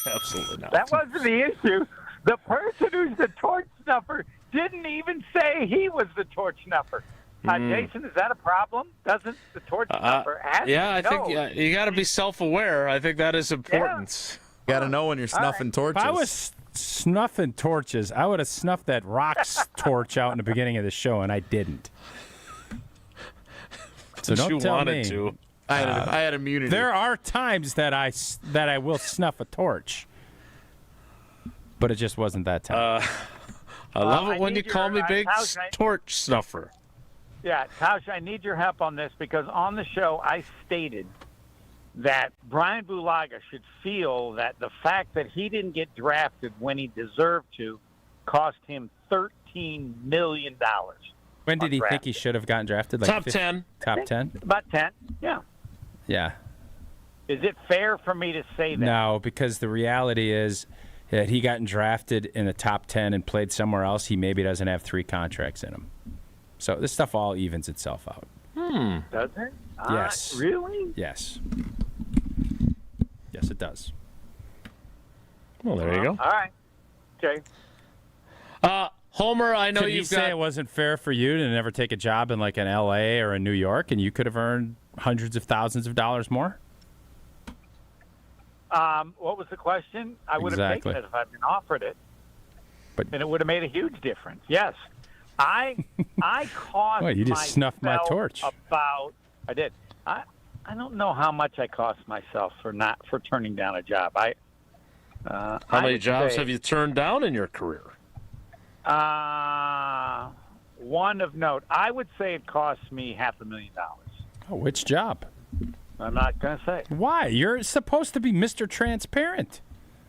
Speaker 2: Absolutely not.
Speaker 3: That wasn't the issue. The person who's the torch snuffer didn't even say he was the torch snuffer. Jason, is that a problem? Doesn't the torch snuffer ask?
Speaker 2: Yeah, I think you got to be self-aware. I think that is important.
Speaker 7: You got to know when you're snuffing torches.
Speaker 19: If I was snuffing torches, I would have snuffed that Rock's torch out in the beginning of the show, and I didn't. So don't tell me.
Speaker 2: To.
Speaker 7: I had immunity.
Speaker 19: There are times that I will snuff a torch, but it just wasn't that time.
Speaker 2: I love it when you call me Big Torch Snuffer.
Speaker 3: Yeah, Tausch, I need your help on this because on the show I stated that Brian Bulaga should feel that the fact that he didn't get drafted when he deserved to cost him $13 million.
Speaker 19: When did he think he should have gotten drafted?
Speaker 2: Top 10.
Speaker 19: Top 10?
Speaker 3: About 10, yeah.
Speaker 19: Yeah.
Speaker 3: Is it fair for me to say that?
Speaker 19: No, because the reality is that he got drafted in the top 10 and played somewhere else. He maybe doesn't have 3 contracts in him. So this stuff all evens itself out.
Speaker 3: Does it?
Speaker 19: Yes.
Speaker 3: Really?
Speaker 19: Yes. Yes, it does.
Speaker 2: Well, there you go.
Speaker 3: All right. Okay.
Speaker 2: Homer, I know
Speaker 19: Could you say it wasn't fair for you to never take a job in like an L.A. or a New York, and you could have earned hundreds of thousands of dollars more?
Speaker 3: What was the question? I would have taken it if I'd been offered it, and it would have made a huge difference. Yes, I cost.
Speaker 19: Well, you just snuffed my torch.
Speaker 3: I did. I don't know how much I cost myself for turning down a job.
Speaker 2: How many jobs have you turned down in your career?
Speaker 3: One one of note, I would say it costs me $500,000.
Speaker 19: Oh, which job?
Speaker 3: I'm not going to say.
Speaker 19: Why? You're supposed to be Mr. Transparent.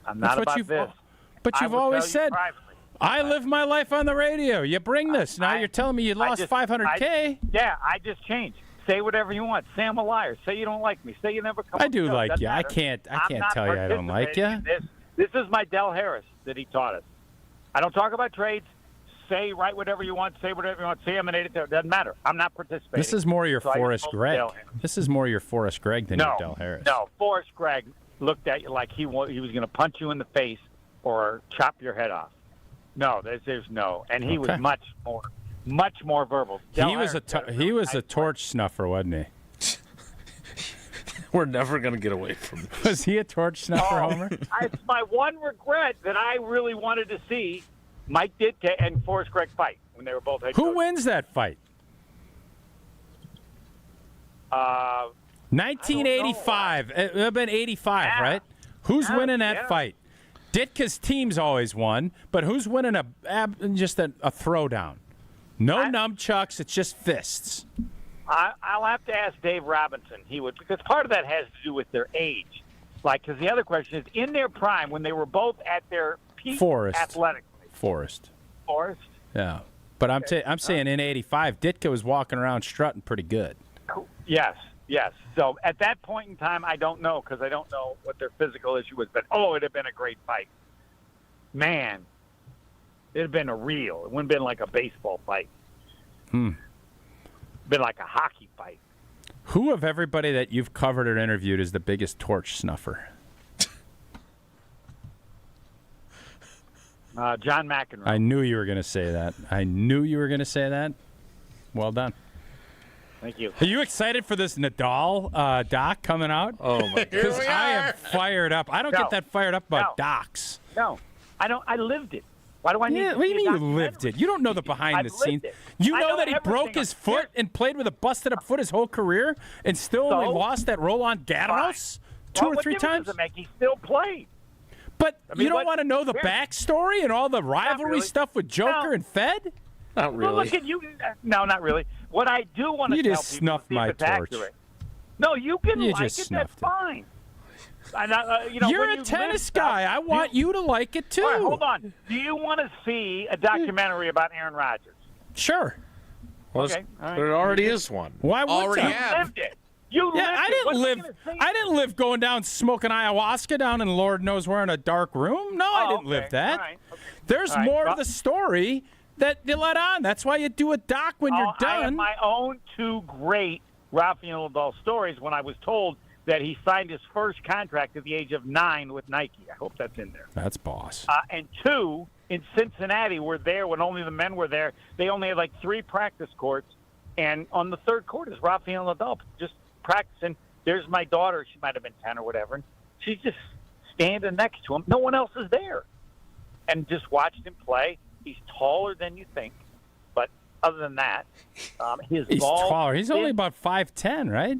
Speaker 3: I'm not
Speaker 19: That's
Speaker 3: about this.
Speaker 19: But you've always said, I live my life on the radio. You bring this. Now you're telling me you lost $500K.
Speaker 3: Yeah, I just changed. Say whatever you want. Say I'm a liar. Say you don't like me. Say you never come.
Speaker 19: I do like you.
Speaker 3: Matter.
Speaker 19: I can't tell you I don't like you.
Speaker 3: This is my Del Harris that he taught us. I don't talk about trades. Write whatever you want. Say whatever you want. Say I'm an idiot. It doesn't matter. I'm not participating.
Speaker 19: This is more your Forrest Gregg. This is more your Forrest Gregg than your Del Harris.
Speaker 3: No, Forrest Gregg looked at you like he was going to punch you in the face or chop your head off. No, there's no. And he was much more verbal.
Speaker 19: He was a torch snuffer, wasn't he?
Speaker 2: We're never going to get away from this.
Speaker 19: Was he a torch snuffer, Homer?
Speaker 3: It's my one regret that I really wanted to see Mike Ditka and Forrest Gregg fight when they were both head
Speaker 19: Who wins that fight? 1985. It would have been 85, right? Who's winning that fight? Ditka's team's always won, but who's winning just a throwdown? No nunchucks, it's just fists.
Speaker 3: I'll have to ask Dave Robinson. He would, because part of that has to do with their age. Because the other question is, in their prime, when they were both at their peak athletically.
Speaker 19: Forrest.
Speaker 3: Yeah.
Speaker 19: But I'm saying in 85, Ditka was walking around strutting pretty good.
Speaker 3: Yes. So at that point in time, I don't know, because I don't know what their physical issue was. But, it'd have been a great fight. Man, it'd have been a real. It wouldn't have been like a baseball fight. Been like a hockey fight.
Speaker 19: Who of everybody that you've covered or interviewed is the biggest torch snuffer?
Speaker 3: John McEnroe.
Speaker 19: I knew you were going to say that. Well done.
Speaker 3: Thank you.
Speaker 19: Are you excited for this Nadal doc coming out?
Speaker 2: Oh, my God.
Speaker 19: Because I am fired up. I don't get that fired up about docs.
Speaker 3: No, I don't. I lived it. Why do I need to
Speaker 19: what do you
Speaker 3: see
Speaker 19: mean
Speaker 3: a
Speaker 19: you lived it? You don't know the behind the scenes.
Speaker 3: it.
Speaker 19: You
Speaker 3: I
Speaker 19: know
Speaker 3: know
Speaker 19: that he broke his foot and played with a busted up foot his whole career and still only lost that Roland Garros two or three times?
Speaker 3: Does it make? He still played.
Speaker 19: But you don't want to know the backstory and all the rivalry stuff with Joker and Fed?
Speaker 2: Not really.
Speaker 3: Well, look at you. No, not really. What I do want to
Speaker 19: You
Speaker 3: tell
Speaker 19: just
Speaker 3: people
Speaker 19: snuffed
Speaker 3: is
Speaker 19: my
Speaker 3: it's
Speaker 19: torch.
Speaker 3: accurate. No, you can
Speaker 19: You
Speaker 3: like
Speaker 19: just
Speaker 3: it.
Speaker 19: snuffed
Speaker 3: That's fine.
Speaker 19: You're a tennis guy. I want you to like it, too.
Speaker 3: All right, hold on. Do you want to see a documentary about Aaron Rodgers?
Speaker 19: Sure.
Speaker 3: Okay. All right.
Speaker 2: There already is one.
Speaker 19: Why would
Speaker 3: You lived it. You lived
Speaker 19: I
Speaker 3: it.
Speaker 19: didn't
Speaker 3: What's he
Speaker 19: live.
Speaker 3: gonna say?
Speaker 19: I didn't live going down smoking ayahuasca down in Lord knows where in a dark room. No, I didn't live that.
Speaker 3: All right. Okay.
Speaker 19: There's
Speaker 3: All right.
Speaker 19: more to the story that you let on. That's why you do a doc when you're
Speaker 3: I have
Speaker 19: done.
Speaker 3: my own two great Rafael Nadal stories when I was told that he signed his first contract at the age of 9 with Nike. I hope that's in there.
Speaker 19: That's boss.
Speaker 3: And two, in Cincinnati, we're there when only the men were there. They only had like 3 practice courts. And on the third court is Rafael Nadal just practicing. There's my daughter. She might have been 10 or whatever. And she's just standing next to him. No one else is there. And just watched him play. He's taller than you think. But other than that, his
Speaker 19: He's
Speaker 3: ball.
Speaker 19: taller. He's only about 5'10", right?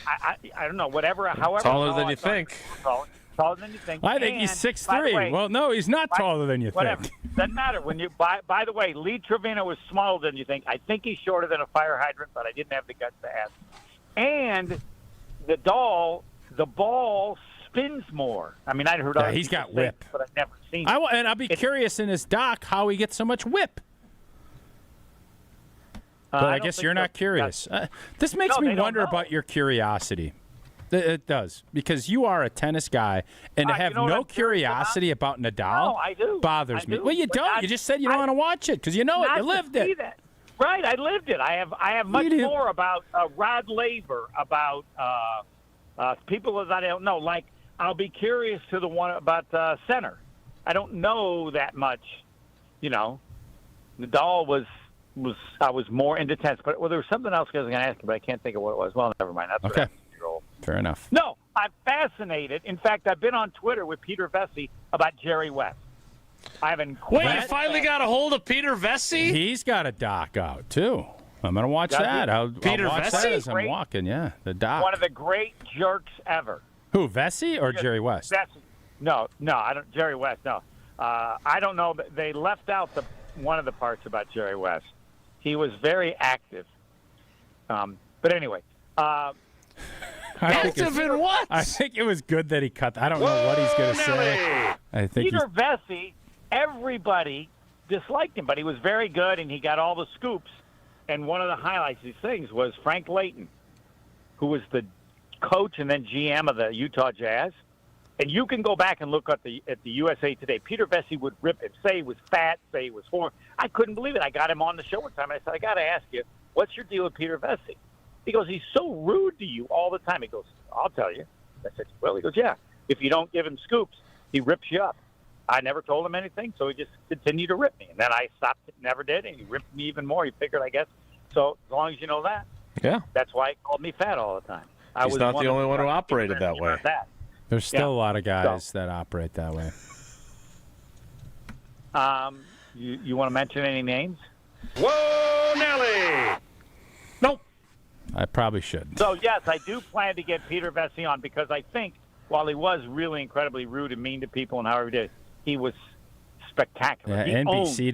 Speaker 3: I don't know. However
Speaker 2: taller
Speaker 3: tall
Speaker 2: than
Speaker 3: I
Speaker 2: you
Speaker 3: thought
Speaker 2: think.
Speaker 3: he was taller than you think.
Speaker 19: I think he's
Speaker 3: And, by the
Speaker 19: 6'3".
Speaker 3: way,
Speaker 19: Well, no, he's not taller than you
Speaker 3: whatever.
Speaker 19: think.
Speaker 3: Doesn't matter. When you by the way, Lee Trevino is smaller than you think. I think he's shorter than a fire hydrant, but I didn't have the guts to ask. And the ball spins more. I mean, I'd heard.
Speaker 19: Yeah,
Speaker 3: other
Speaker 19: he's
Speaker 3: people
Speaker 19: got
Speaker 3: say
Speaker 19: whip.
Speaker 3: it, but I've never seen.
Speaker 19: And I'll be curious in his doc how he gets so much whip. But I guess you're not curious. This makes me wonder about your curiosity. It does, because you are a tennis guy, and to have no curiosity about Nadal
Speaker 3: I do.
Speaker 19: bothers
Speaker 3: I
Speaker 19: me.
Speaker 3: do,
Speaker 19: Well, you
Speaker 3: but
Speaker 19: don't. You just said you don't want to watch it because you know it. You lived it.
Speaker 3: That. Right, I lived it. I have much more about Rod Laver, about people that I don't know. Like, I'll be curious to the one about center. I don't know that much. You know, Nadal was I was more into tennis, but there was something else I was going to ask you, but I can't think of what it was. Well, never mind. That's
Speaker 19: okay. Fair enough.
Speaker 3: No, I'm fascinated. In fact, I've been on Twitter with Peter Vesey about Jerry West. I haven't.
Speaker 2: Wait, you finally got a hold of Peter Vesey?
Speaker 19: He's got a doc out too. I'm gonna watch that. I'll watch that as I'm walking. Yeah, the doc.
Speaker 3: One of the great jerks ever.
Speaker 19: Who, Vesey or Jerry West?
Speaker 3: Vesey. No, I don't. Jerry West. No, I don't know. They left out one of the parts about Jerry West. He was very active. But anyway.
Speaker 2: Active in what?
Speaker 19: I think it was good that he cut. I don't know what he's going to say. I think
Speaker 3: Peter Vesey, everybody disliked him, but he was very good, and he got all the scoops. And one of the highlights of these things was Frank Layton, who was the coach and then GM of the Utah Jazz. And you can go back and look at the USA Today. Peter Vesey would rip him, say he was fat, say he was horrible. I couldn't believe it. I got him on the show one time, and I said, I got to ask you, what's your deal with Peter Vesey? He goes, he's so rude to you all the time. He goes, I'll tell you. I said, well, he goes, yeah. If you don't give him scoops, he rips you up. I never told him anything, so he just continued to rip me. And then I stopped, never did, and he ripped me even more. He figured, I guess. So as long as you know that,
Speaker 2: yeah,
Speaker 3: that's why he called me fat all the time.
Speaker 2: He's not the only one who operated that way.
Speaker 19: There's still a lot of guys that operate that way.
Speaker 3: You want to mention any names?
Speaker 28: Whoa, Nelly!
Speaker 3: Nope.
Speaker 19: I probably should.
Speaker 3: So, yes, I do plan to get Peter Vesey on because I think while he was really incredibly rude and mean to people and however he did, he was spectacular.
Speaker 19: Yeah, NBC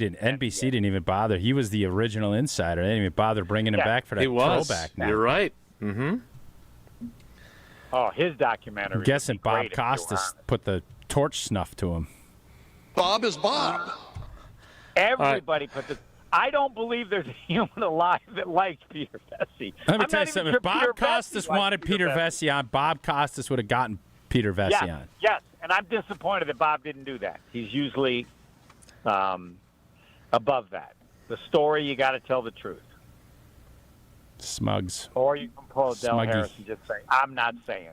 Speaker 19: didn't even bother. He was the original insider. They didn't even bother bringing him back for that throwback. Now.
Speaker 2: You're right. Mm-hmm.
Speaker 3: Oh, his documentary.
Speaker 19: I'm guessing Bob Costas put the torch snuff to him.
Speaker 28: Bob is Bob.
Speaker 3: Everybody put the... I don't believe there's a human alive that likes Peter Vesey.
Speaker 19: Let me tell you something. If Bob Costas wanted Peter Vesey on, Bob Costas would have gotten Peter Vesey on.
Speaker 3: Yes, and I'm disappointed that Bob didn't do that. He's usually above that. The story, you got to tell the truth.
Speaker 19: Smugs.
Speaker 3: Or you can pull Del
Speaker 19: Smuggy.
Speaker 3: Harris and just say, I'm not saying.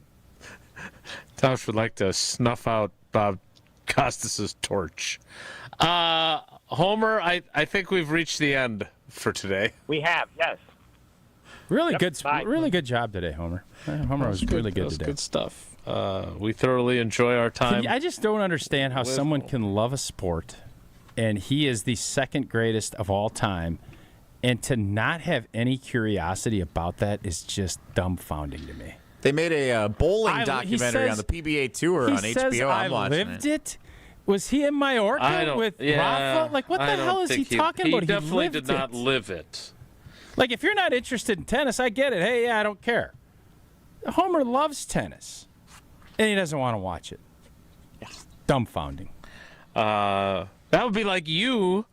Speaker 2: Tausch would like to snuff out Bob Costas' torch. Homer, I think we've reached the end for today.
Speaker 3: We have, yes.
Speaker 19: Really
Speaker 3: Yep,
Speaker 19: good,
Speaker 3: bye.
Speaker 19: really good job today, Homer. Homer was really good
Speaker 2: That was
Speaker 19: today.
Speaker 2: good stuff. We thoroughly enjoy our time.
Speaker 19: I just don't understand how
Speaker 2: with-
Speaker 19: someone can love a sport, and he is the second greatest of all time, and to not have any curiosity about that is just dumbfounding to me.
Speaker 7: They made a bowling
Speaker 19: he
Speaker 7: documentary
Speaker 19: says-
Speaker 7: on the PBA Tour
Speaker 19: he
Speaker 7: on
Speaker 19: says,
Speaker 7: HBO.
Speaker 19: I
Speaker 7: I'm watching
Speaker 19: lived it. Was he in Mallorca with Rafa? Like, what the hell is he talking about?
Speaker 2: He definitely
Speaker 19: lived
Speaker 2: did not
Speaker 19: it.
Speaker 2: live it.
Speaker 19: Like, if you're not interested in tennis, I get it. Hey, yeah, I don't care. Homer loves tennis, and he doesn't want to watch it. Yeah. Dumbfounding.
Speaker 2: That would be like you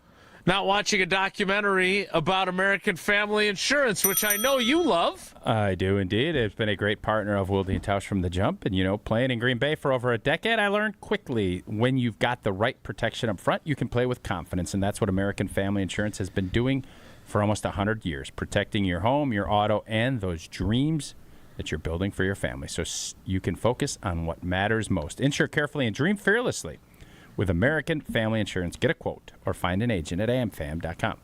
Speaker 2: not watching a documentary about American Family Insurance, which I know you love.
Speaker 19: I do indeed. It's been a great partner of Wilde and Tausch from the jump. And, playing in Green Bay for over a decade, I learned quickly when you've got the right protection up front, you can play with confidence. And that's what American Family Insurance has been doing for almost 100 years, protecting your home, your auto, and those dreams that you're building for your family. So you can focus on what matters most. Insure carefully and dream fearlessly with American Family Insurance. Get a quote or find an agent at amfam.com.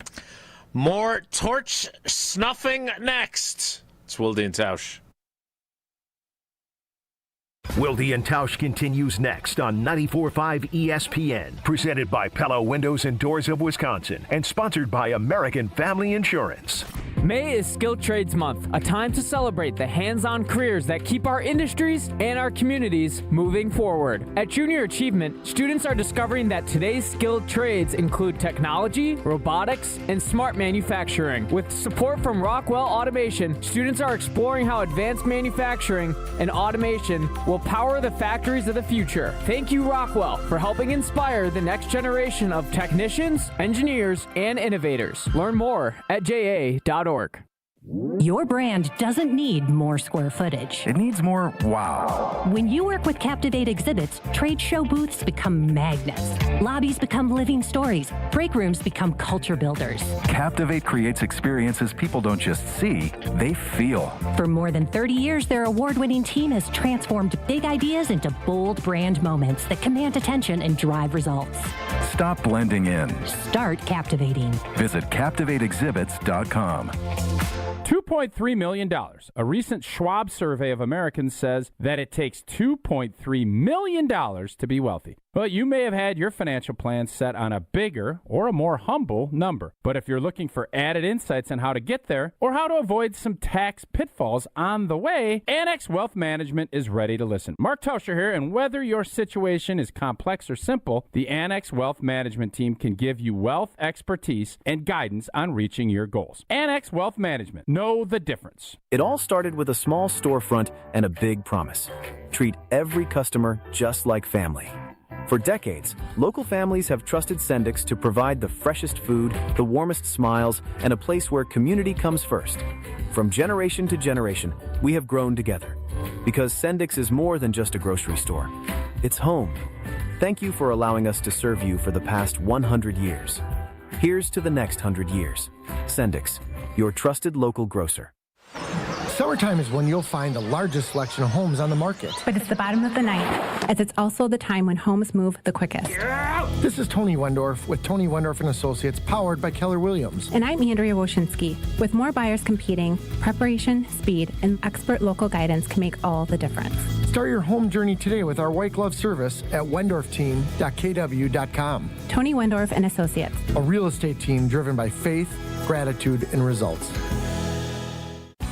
Speaker 2: More torch snuffing next. It's Wilde and Tausch.
Speaker 4: Wilde and Tausch continues next on 94.5 ESPN, presented by Pella Windows and Doors of Wisconsin, and sponsored by American Family Insurance.
Speaker 11: May is Skilled Trades Month, a time to celebrate the hands-on careers that keep our industries and our communities moving forward. At Junior Achievement, students are discovering that today's skilled trades include technology, robotics, and smart manufacturing. With support from Rockwell Automation, students are exploring how advanced manufacturing and automation will power the factories of the future. Thank you, Rockwell, for helping inspire the next generation of technicians, engineers, and innovators. Learn more at ja.org.
Speaker 10: Your brand doesn't need more square footage.
Speaker 9: It needs more wow.
Speaker 10: When you work with Captivate Exhibits, trade show booths become magnets. Lobbies become living stories. Break rooms become culture builders.
Speaker 9: Captivate creates experiences people don't just see, they feel.
Speaker 10: For more than 30 years, their award-winning team has transformed big ideas into bold brand moments that command attention and drive results.
Speaker 9: Stop blending in.
Speaker 10: Start captivating.
Speaker 9: Visit CaptivateExhibits.com.
Speaker 19: $2.3 million. A recent Schwab survey of Americans says that it takes $2.3 million to be wealthy. Well, you may have had your financial plan set on a bigger or a more humble number. But if you're looking for added insights on how to get there or how to avoid some tax pitfalls on the way, Annex Wealth Management is ready to listen. Mark Tauscher here, and whether your situation is complex or simple, the Annex Wealth Management team can give you wealth expertise and guidance on reaching your goals. Annex Wealth Management. Know the difference.
Speaker 13: It all started with a small storefront and a big promise. Treat every customer just like family. For decades, local families have trusted Sendix to provide the freshest food, the warmest smiles, and a place where community comes first. From generation to generation, we have grown together. Because Sendix is more than just a grocery store. It's home. Thank you for allowing us to serve you for the past 100 years. Here's to the next 100 years. Sendix, your trusted local grocer.
Speaker 14: Summertime is when you'll find the largest selection of homes on the market.
Speaker 15: But it's the bottom of the ninth, as it's also the time when homes move the quickest.
Speaker 14: This is Tony Wendorf with Tony Wendorf & Associates, powered by Keller Williams.
Speaker 15: And I'm Andrea Woshinski. With more buyers competing, preparation, speed, and expert local guidance can make all the difference.
Speaker 14: Start your home journey today with our white glove service at wendorfteam.kw.com.
Speaker 15: Tony Wendorf & Associates.
Speaker 14: A real estate team driven by faith, gratitude, and results.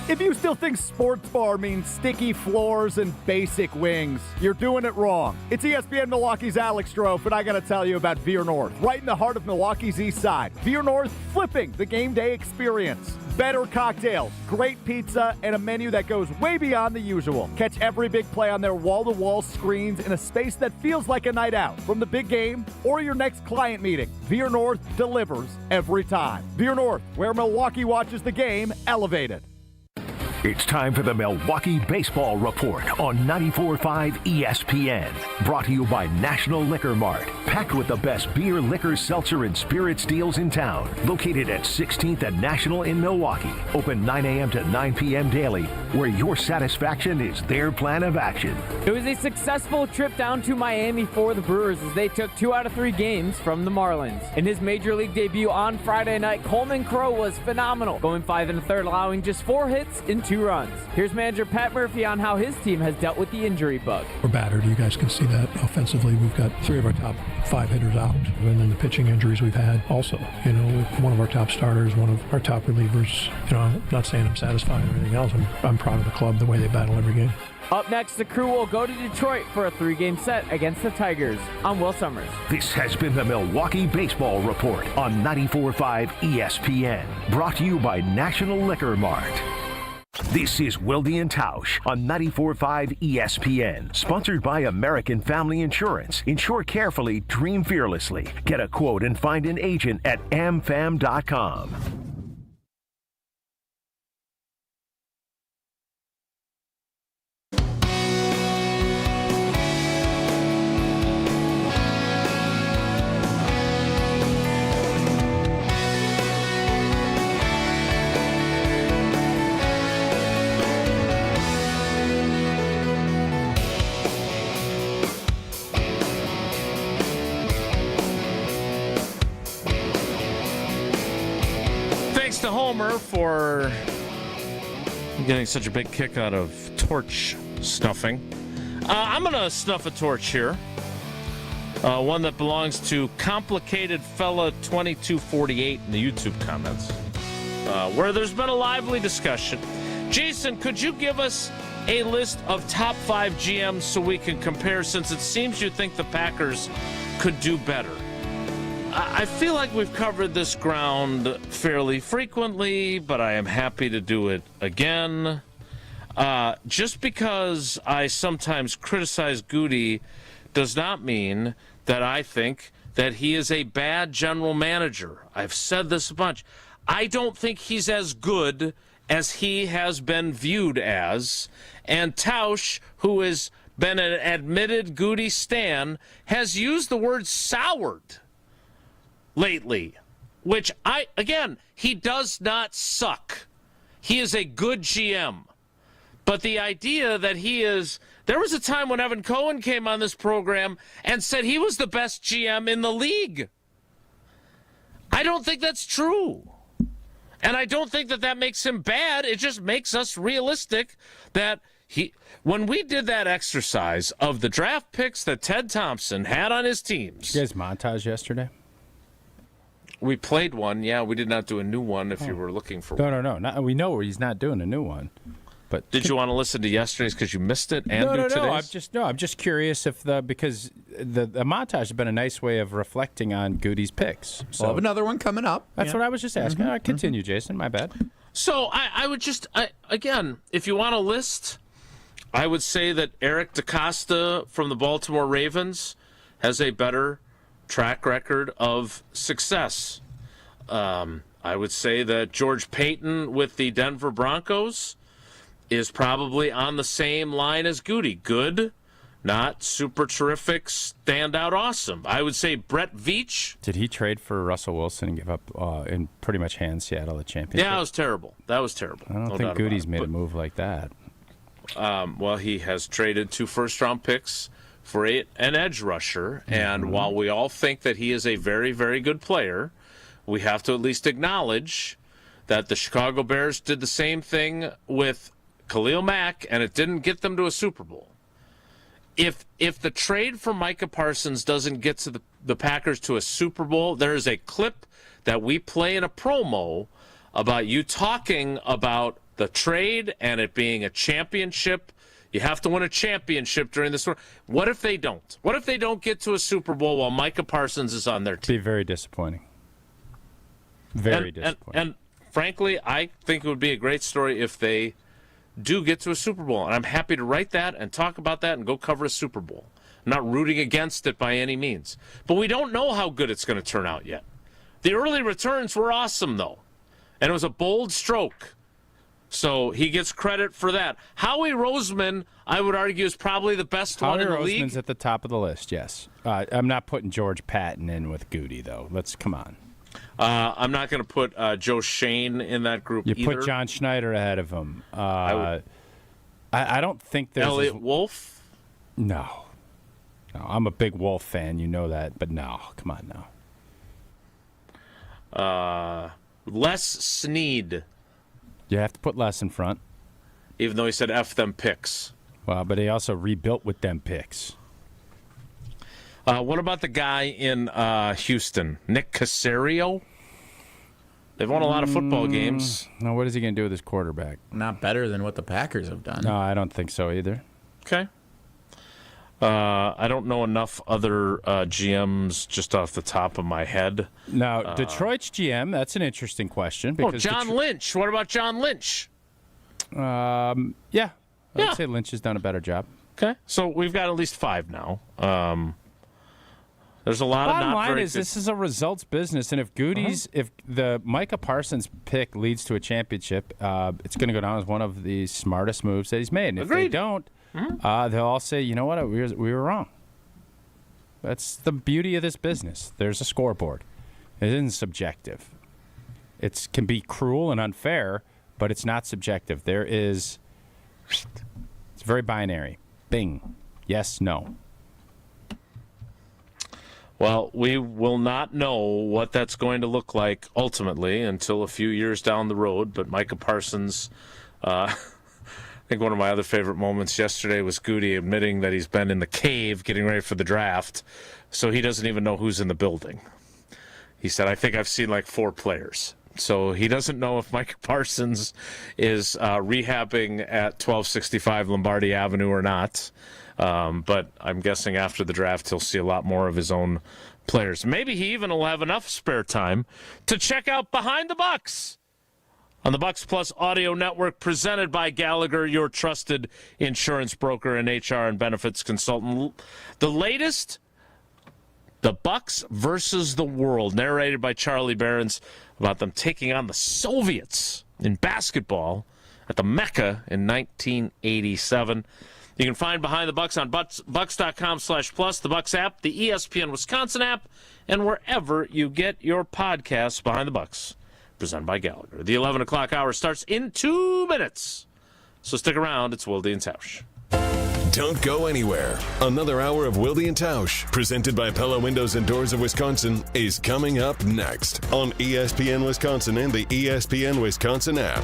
Speaker 23: If you still think sports bar means sticky floors and basic wings, you're doing it wrong. It's ESPN Milwaukee's Alex Strofe, and I got to tell you about Veer North, right in the heart of Milwaukee's East Side. Veer North, flipping the game day experience. Better cocktails, great pizza, and a menu that goes way beyond the usual. Catch every big play on their wall-to-wall screens in a space that feels like a night out. From the big game or your next client meeting, Veer North delivers every time. Veer North, where Milwaukee watches the game elevated.
Speaker 4: It's time for the Milwaukee Baseball Report on 94.5 ESPN. Brought to you by National Liquor Mart. Packed with the best beer, liquor, seltzer, and spirits deals in town. Located at 16th and National in Milwaukee. Open 9 a.m. to 9 p.m. daily, where your satisfaction is their plan of action.
Speaker 11: It was a successful trip down to Miami for the Brewers as they took 2 out of 3 games from the Marlins. In his Major League debut on Friday night, Coleman Crowe was phenomenal, going 5 1/3, allowing just 4 hits in 2 runs. Here's manager Pat Murphy on how his team has dealt with the injury bug.
Speaker 16: We're battered. You guys can see that offensively. We've got 3 of our top 5 hitters out. And then the pitching injuries we've had also. You know, one of our top starters, one of our top relievers. You know, I'm not saying I'm satisfied or anything else. I'm proud of the club, the way they battle every game.
Speaker 11: Up next, the crew will go to Detroit for a 3-game set against the Tigers. I'm Will Summers.
Speaker 4: This has been the Milwaukee Baseball Report on 94.5 ESPN. Brought to you by National Liquor Mart. This is Wilde and Tausch on 94.5 ESPN. Sponsored by American Family Insurance. Insure carefully, dream fearlessly. Get a quote and find an agent at amfam.com.
Speaker 2: To Homer for getting such a big kick out of torch snuffing. I'm going to snuff a torch here. One that belongs to Complicated Fella 2248 in the YouTube comments, where there's been a lively discussion. Jason, could you give us a list of top 5 GMs so we can compare, since it seems you think the Packers could do better? I feel like we've covered this ground fairly frequently, but I am happy to do it again. Just because I sometimes criticize Gutey does not mean that I think that he is a bad general manager. I've said this a bunch. I don't think he's as good as he has been viewed as. And Tausch, who has been an admitted Gutey stan, has used the word soured lately, which he does not suck. He is a good GM. But the idea that there was a time when Evan Cohen came on this program and said he was the best GM in the league. I don't think that's true. And I don't think that makes him bad. It just makes us realistic that When we did that exercise of the draft picks that Ted Thompson had on his teams.
Speaker 6: Did you guys montage yesterday?
Speaker 2: We played one. Yeah, we did not do a new one if you were looking for one.
Speaker 6: No. We know he's not doing a new one. But
Speaker 2: did you want to listen to yesterday's because you missed it and do today's?
Speaker 6: I'm just curious because the montage has been a nice way of reflecting on Gutey's picks. So
Speaker 7: We'll have another one coming up.
Speaker 6: That's what I was just asking. All right, continue, Jason. My bad.
Speaker 2: So I would just again, if you want a list, I would say that Eric DeCosta from the Baltimore Ravens has a better track record of success. I would say that George Payton with the Denver Broncos is probably on the same line as Gutey. Good, not super terrific, standout awesome. I would say Brett Veach.
Speaker 6: Did he trade for Russell Wilson and give up and pretty much hand Seattle the championship?
Speaker 2: Yeah, that was terrible. I
Speaker 6: don't think Gutey's made a move like that.
Speaker 2: Well, he has traded 2 first-round picks for an edge rusher, and while we all think that he is a very, very good player, we have to at least acknowledge that the Chicago Bears did the same thing with Khalil Mack, and it didn't get them to a Super Bowl. If the trade for Micah Parsons doesn't get to the Packers to a Super Bowl, there is a clip that we play in a promo about you talking about the trade and it being a championship. You have to win a championship during this. What if they don't? What if they don't get to a Super Bowl while Micah Parsons is on their team?
Speaker 6: It'd be very disappointing. Very disappointing.
Speaker 2: And frankly, I think it would be a great story if they do get to a Super Bowl. And I'm happy to write that and talk about that and go cover a Super Bowl. I'm not rooting against it by any means. But we don't know how good it's going to turn out yet. The early returns were awesome, though. And it was a bold stroke. So he gets credit for that. Howie Roseman, I would argue, is probably the best one in the league.
Speaker 6: Howie Roseman's at the top of the list, yes. I'm not putting George Patton in with Gutey, though. Come on.
Speaker 2: I'm not going to put Joe Shane in that group either.
Speaker 6: You put John Schneider ahead of him. I don't think there's...
Speaker 2: Elliot Wolf?
Speaker 6: No. I'm a big Wolf fan. You know that. But no. Come on now.
Speaker 2: Les Snead.
Speaker 6: You have to put Les in front.
Speaker 2: Even though he said F them picks.
Speaker 6: Well, but he also rebuilt with them picks.
Speaker 2: What about the guy in Houston, Nick Caserio? They've won a lot of football games.
Speaker 6: No, what is he going to do with his quarterback?
Speaker 7: Not better than what the Packers have done.
Speaker 6: No, I don't think so either.
Speaker 2: Okay. I don't know enough other GMs just off the top of my head.
Speaker 6: Now, Detroit's GM, that's an interesting question. Because
Speaker 2: John Lynch. What about John Lynch?
Speaker 6: Yeah. I would say Lynch has done a better job.
Speaker 2: Okay. So we've got at least 5 now. There's a lot of not
Speaker 6: line
Speaker 2: very
Speaker 6: is
Speaker 2: good...
Speaker 6: This is a results business, and if Gutey's, if the Micah Parsons pick leads to a championship, it's going to go down as one of the smartest moves that he's made. And if they don't, they'll all say, you know what, we were wrong. That's the beauty of this business. There's a scoreboard. It isn't subjective. It can be cruel and unfair, but it's not subjective. It's very binary. Bing. Yes, no.
Speaker 2: Well, we will not know what that's going to look like ultimately until a few years down the road. But Micah Parsons, I think one of my other favorite moments yesterday was Gutey admitting that he's been in the cave getting ready for the draft, so he doesn't even know who's in the building. He said, I think I've seen like 4 players. So he doesn't know if Micah Parsons is rehabbing at 1265 Lombardi Avenue or not. But I'm guessing after the draft he'll see a lot more of his own players. Maybe he even will have enough spare time to check out Behind the Bucks on the Bucks Plus Audio Network, presented by Gallagher, your trusted insurance broker and HR and benefits consultant. The latest, the Bucks versus the world, narrated by Charlie Berens, about them taking on the Soviets in basketball at the Mecca in 1987. You can find Behind the Bucks on Bucks.com/plus, the Bucks app, the ESPN Wisconsin app, and wherever you get your podcasts. Behind the Bucks, presented by Gallagher. The 11 o'clock hour starts in 2 minutes. So stick around. It's Wilde and Tausch.
Speaker 8: Don't go anywhere. Another hour of Wilde and Tausch, presented by Pella Windows and Doors of Wisconsin, is coming up next on ESPN Wisconsin and the ESPN Wisconsin app.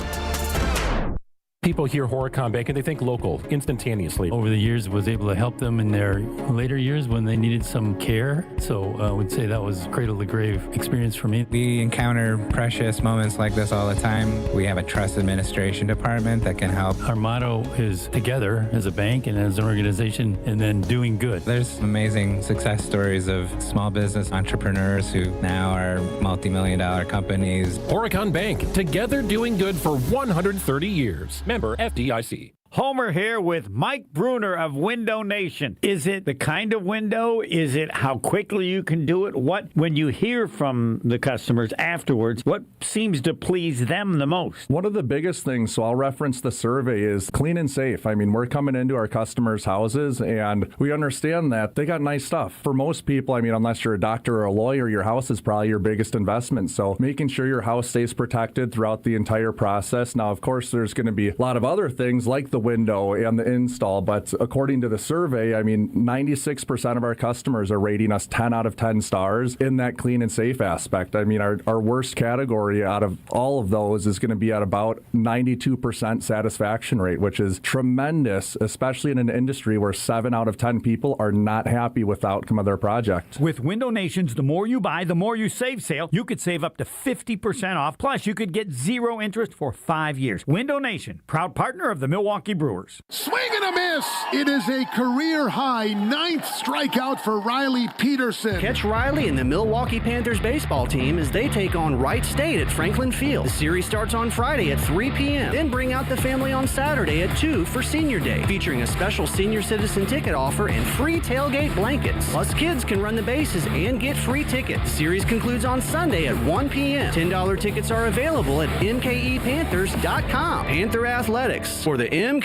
Speaker 17: People hear Horicon Bank and they think local instantaneously.
Speaker 20: Over the years, was able to help them in their later years when they needed some care. So I would say that was cradle to grave experience for me.
Speaker 21: We encounter precious moments like this all the time. We have a trust administration department that can help.
Speaker 20: Our motto is together as a bank and as an organization, and then doing good.
Speaker 21: There's amazing success stories of small business entrepreneurs who now are multi-million-dollar companies.
Speaker 17: Horicon Bank, together doing good for 130 years. Member FDIC.
Speaker 22: Homer here with Mike Bruner of Window Nation. Is it the kind of window? Is it how quickly you can do it? When you hear from the customers afterwards, what seems to please them the most?
Speaker 24: One of the biggest things, so I'll reference the survey, is clean and safe. I mean, we're coming into our customers' houses and we understand that they got nice stuff. For most people, I mean, unless you're a doctor or a lawyer, your house is probably your biggest investment. So making sure your house stays protected throughout the entire process. Now, of course, there's going to be a lot of other things like the window and the install, but according to the survey, I mean, 96% of our customers are rating us 10 out of 10 stars in that clean and safe aspect. I mean, our worst category out of all of those is going to be at about 92% satisfaction rate, which is tremendous, especially in an industry where 7 out of 10 people are not happy with the outcome of their project.
Speaker 22: With Window Nation's The More You Buy, The More You Save sale, you could save up to 50% off. Plus, you could get 0 interest for 5 years. Window Nation, proud partner of the Milwaukee Brewers.
Speaker 25: Swing and a miss. It is a career-high 9th strikeout for Riley Peterson.
Speaker 26: Catch Riley and the Milwaukee Panthers baseball team as they take on Wright State at Franklin Field. The series starts on Friday at 3 p.m. Then bring out the family on Saturday at 2 for Senior Day, featuring a special senior citizen ticket offer and free tailgate blankets. Plus, kids can run the bases and get free tickets. The series concludes on Sunday at 1 p.m. $10 tickets are available at mkepanthers.com. Panther Athletics for the MKE.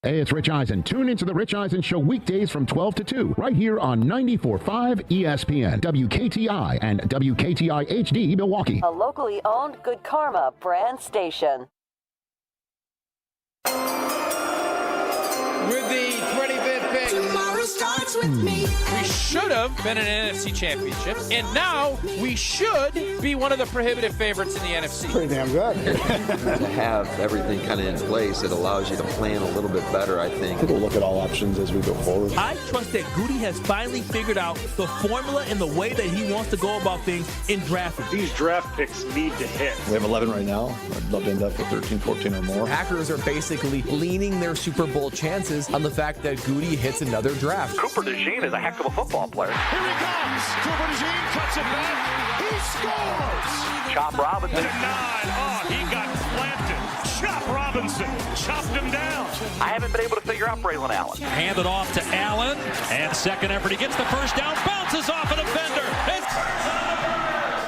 Speaker 27: Hey, it's Rich Eisen. Tune into the Rich Eisen Show weekdays from 12 to 2, right here on 94.5 ESPN, WKTI, and WKTI HD Milwaukee.
Speaker 29: A locally owned Good Karma brand station.
Speaker 30: With the 25th pick, tomorrow starts with me. We should have been in an NFC Championship, and now we should be one of the prohibitive favorites in the NFC.
Speaker 31: Pretty damn good. To have everything kind of in place, it allows you to plan a little bit better, I think.
Speaker 32: We'll look at all options as we go forward.
Speaker 33: I trust that Gutey has finally figured out the formula and the way that he wants to go about things in drafting.
Speaker 34: These draft picks need to hit.
Speaker 32: We have 11 right now. I'd love to end up with 13, 14 or more.
Speaker 35: Packers are basically leaning their Super Bowl chances on the fact that Gutey hits another draft.
Speaker 36: Cooper DeJean is a heck of a football player.
Speaker 30: Here he comes. Cooper DeJean cuts it back. He scores.
Speaker 36: Chop Robinson.
Speaker 34: Denied. Oh, he got planted. Chop Robinson. Chopped him down.
Speaker 36: I haven't been able to figure out Braylon Allen.
Speaker 34: Handed off to Allen. And second effort. He gets the first down. Bounces off a defender.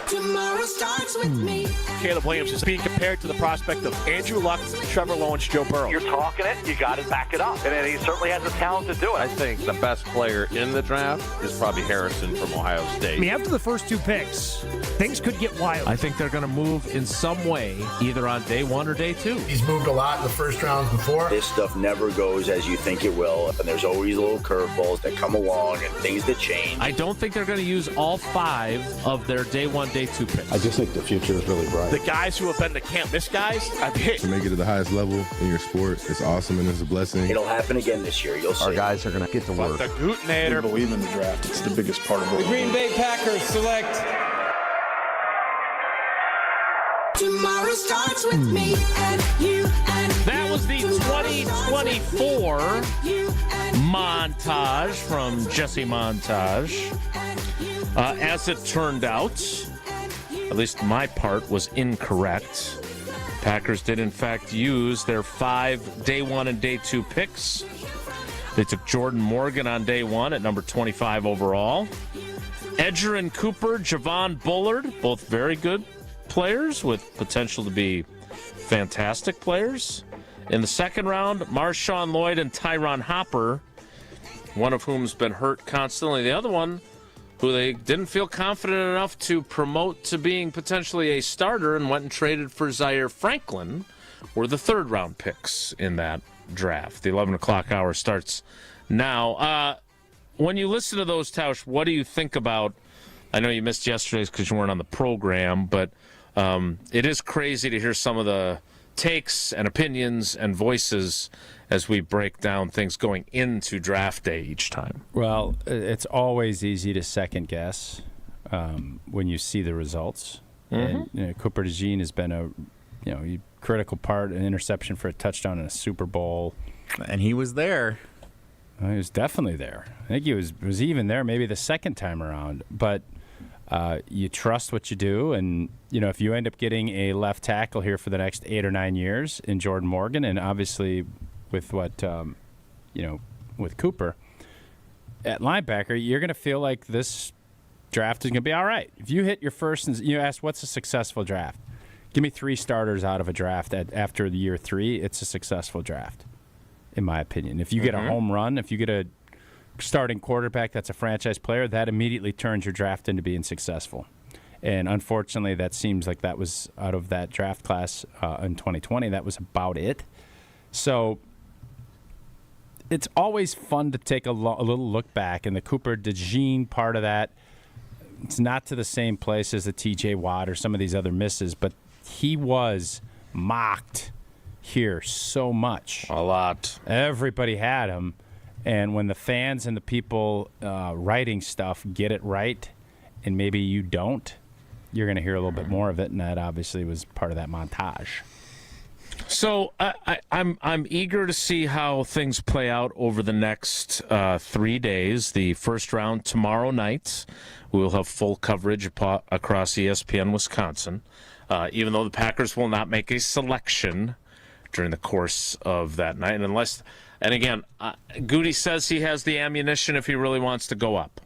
Speaker 29: Tomorrow starts with me.
Speaker 34: Caleb Williams is being compared to the prospect of Andrew Luck, Trevor Lawrence, Joe Burrow.
Speaker 36: You're talking it, you got to back it up. And he certainly has the talent to do it.
Speaker 37: I think the best player in the draft is probably Harrison from Ohio State.
Speaker 22: I mean, after the first 2 picks, things could get wild.
Speaker 2: I think they're going to move in some way, either on day 1 or day 2.
Speaker 25: He's moved a lot in the first rounds before.
Speaker 38: This stuff never goes as you think it will, and there's always little curveballs that come along and things that change.
Speaker 2: I don't think they're going to use all 5 of their day 1, day 2 picks.
Speaker 32: I just think the future is really bright.
Speaker 34: The guys who have been to camp, this guys, I've hit.
Speaker 39: To make it to the highest level in your sport, it's awesome and it's a blessing.
Speaker 38: It'll happen again this year. You'll see.
Speaker 31: Our guys are going to get to work.
Speaker 34: The Gutenator.
Speaker 32: We believe in the draft. It's the biggest part of it.
Speaker 30: The Green Bay Packers select.
Speaker 29: Tomorrow starts with me and you and
Speaker 2: that was the 2024 montage from Jesse Montage. As it turned out, at least my part was incorrect. Packers did, in fact, use their 5 day 1 and day 2 picks. They took Jordan Morgan on day 1 at number 25 overall. Edger and Cooper, Javon Bullard, both very good players with potential to be fantastic players. In the second round, Marshawn Lloyd and Tyron Hopper, one of whom's been hurt constantly. The other one, who they didn't feel confident enough to promote to being potentially a starter and went and traded for Zaire Franklin, were the 3rd round picks in that draft. The 11 o'clock hour starts now. When you listen to those, Tausch, what do you think about, I know you missed yesterday's because you weren't on the program, but it is crazy to hear some of the takes and opinions and voices as we break down things going into draft day each time.
Speaker 1: Well, it's always easy to second guess when you see the results.
Speaker 2: Mm-hmm.
Speaker 1: And Cooper DeJean has been a critical part, an interception for a touchdown in a Super Bowl.
Speaker 3: And he was there.
Speaker 1: He was definitely there. I think he was even there maybe the second time around. But you trust what you do, and if you end up getting a left tackle here for the next 8 or 9 years in Jordan Morgan, and obviously with what with Cooper at linebacker, you're going to feel like this draft is going to be all right. If you hit your first, and you ask what's a successful draft, give me 3 starters out of a draft after the year 3. It's a successful draft, in my opinion. If you get a home run, if you get a starting quarterback that's a franchise player, that immediately turns your draft into being successful. And unfortunately, that seems like that was out of that draft class in 2020. That was about it. So it's always fun to take a little look back, and the Cooper DeJean part of that, it's not to the same place as the TJ Watt or some of these other misses, but he was mocked here so much.
Speaker 2: A lot.
Speaker 1: Everybody had him. And when the fans and the people writing stuff get it right, and maybe you don't, you're going to hear a little bit more of it, and that obviously was part of that montage.
Speaker 2: So I'm eager to see how things play out over the next 3 days. The first round tomorrow night, we will have full coverage across ESPN Wisconsin, even though the Packers will not make a selection during the course of that night, and again, Gutey says he has the ammunition if he really wants to go up.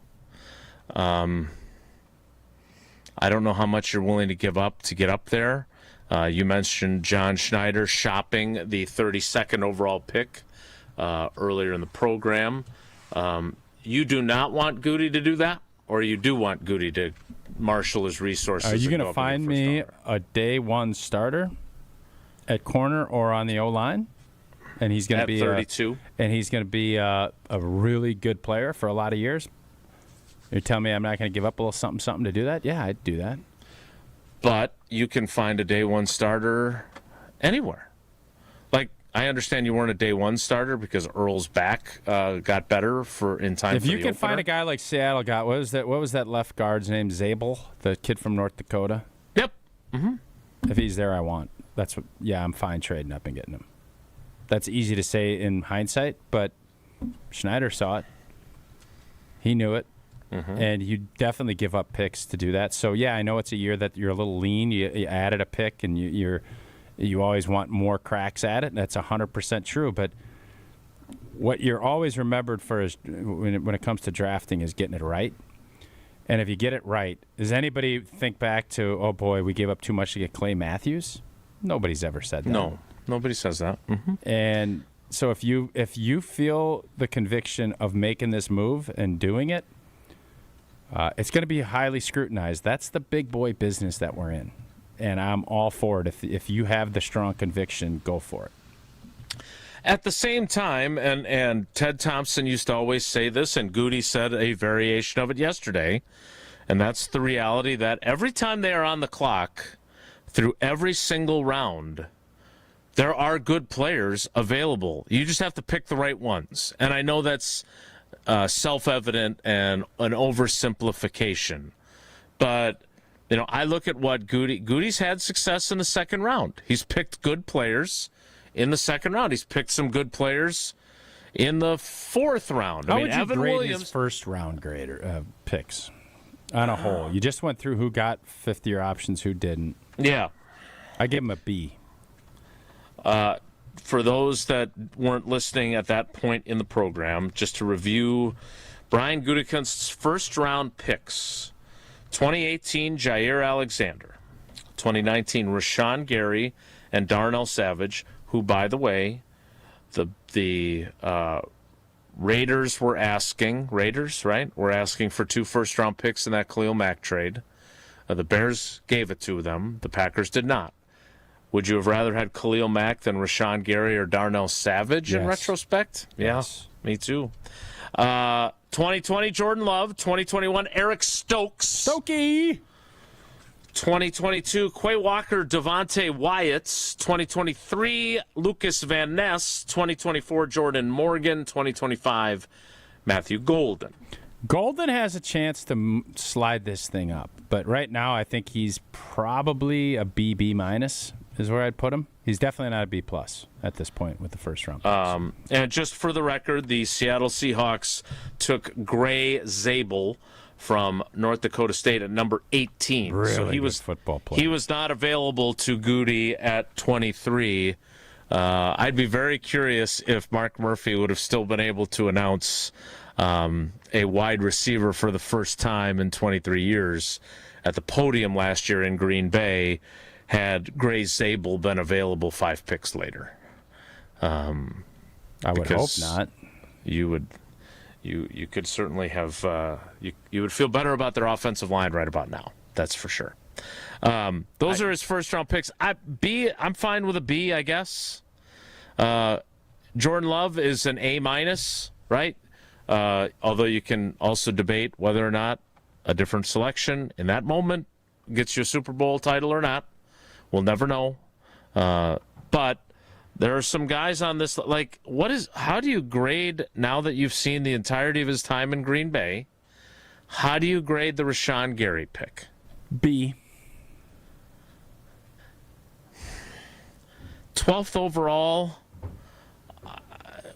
Speaker 2: I don't know how much you're willing to give up to get up there. You mentioned John Schneider shopping the 32nd overall pick earlier in the program. You do not want Gutey to do that, or you do want Gutey to marshal his resources?
Speaker 1: Are you going to find me a day 1 starter at corner or on the O-line? And he's going to be
Speaker 2: 32.
Speaker 1: And he's going to be a really good player for a lot of years. You're telling me I'm not going to give up a little something to do that? Yeah, I'd do that.
Speaker 2: But you can find a day 1 starter anywhere. Like, I understand you weren't a day 1 starter because Earl's back got better in time.
Speaker 1: If
Speaker 2: for
Speaker 1: you
Speaker 2: the
Speaker 1: can
Speaker 2: opener.
Speaker 1: find a guy like Seattle got, what was that left guard's name? Zabel, the kid from North Dakota.
Speaker 2: Yep. Mm-hmm.
Speaker 1: If he's there, I want. I'm fine trading up and getting him. That's easy to say in hindsight, but Schneider saw it. He knew it. Mm-hmm. And you definitely give up picks to do that. So, yeah, I know it's a year that you're a little lean. You added a pick, and you always want more cracks at it. That's 100% true. But what you're always remembered for is when it comes to drafting is getting it right. And if you get it right, does anybody think back to, oh, boy, we gave up too much to get Clay Matthews? Nobody's ever said that.
Speaker 2: No. Nobody says that. Mm-hmm.
Speaker 1: And so if you feel the conviction of making this move and doing it, it's going to be highly scrutinized. That's the big boy business that we're in. And I'm all for it. If you have the strong conviction, go for it.
Speaker 2: At the same time, and Ted Thompson used to always say this, and Gutey said a variation of it yesterday, and that's the reality that every time they are on the clock, through every single round, there are good players available. You just have to pick the right ones. And I know that's self-evident and an oversimplification. But, I look at what Gutey's had success in the second round. He's picked good players in the second round. He's picked some good players in the 4th round.
Speaker 1: How would you
Speaker 2: Evan
Speaker 1: grade
Speaker 2: Williams,
Speaker 1: his first round picks on a whole? You just went through who got 5th-year options, who didn't.
Speaker 2: Yeah.
Speaker 1: I give him a B.
Speaker 2: For those that weren't listening at that point in the program, just to review Brian Gutekunst's first-round picks. 2018, Jair Alexander. 2019, Rashawn Gary and Darnell Savage, who, by the way, the Raiders were asking, right? Were asking for 2 first-round picks in that Khalil Mack trade. The Bears gave it to them. The Packers did not. Would you have rather had Khalil Mack than Rashawn Gary or Darnell Savage in retrospect?
Speaker 1: Yes.
Speaker 2: Yeah, me too. 2020, Jordan Love. 2021, Eric Stokes.
Speaker 1: Stokey.
Speaker 2: 2022, Quay Walker, Devontae Wyatt. 2023, Lukas Van Ness. 2024, Jordan Morgan. 2025, Matthew Golden.
Speaker 1: Golden has a chance to slide this thing up, but right now I think he's probably a B minus is where I'd put him. He's definitely not a B plus at this point with the first round picks.
Speaker 2: And just for the record, the Seattle Seahawks took Gray Zabel from North Dakota State at number 18.
Speaker 1: Really
Speaker 2: so he
Speaker 1: good
Speaker 2: was
Speaker 1: football player.
Speaker 2: He was not available to Gutey at 23. I'd be very curious if Mark Murphy would have still been able to announce a wide receiver for the first time in 23 years at the podium last year in Green Bay had Gray Zabel been available 5 picks later.
Speaker 1: I would hope not.
Speaker 2: You could certainly have you would feel better about their offensive line right about now. That's for sure. Those are his first round picks. I'm fine with a B, I guess. Jordan Love is an A minus, right? Although you can also debate whether or not a different selection in that moment gets you a Super Bowl title or not. We'll never know. But there are some guys on this, like, how do you grade, now that you've seen the entirety of his time in Green Bay, how do you grade the Rashawn Gary pick?
Speaker 1: B.
Speaker 2: 12th overall.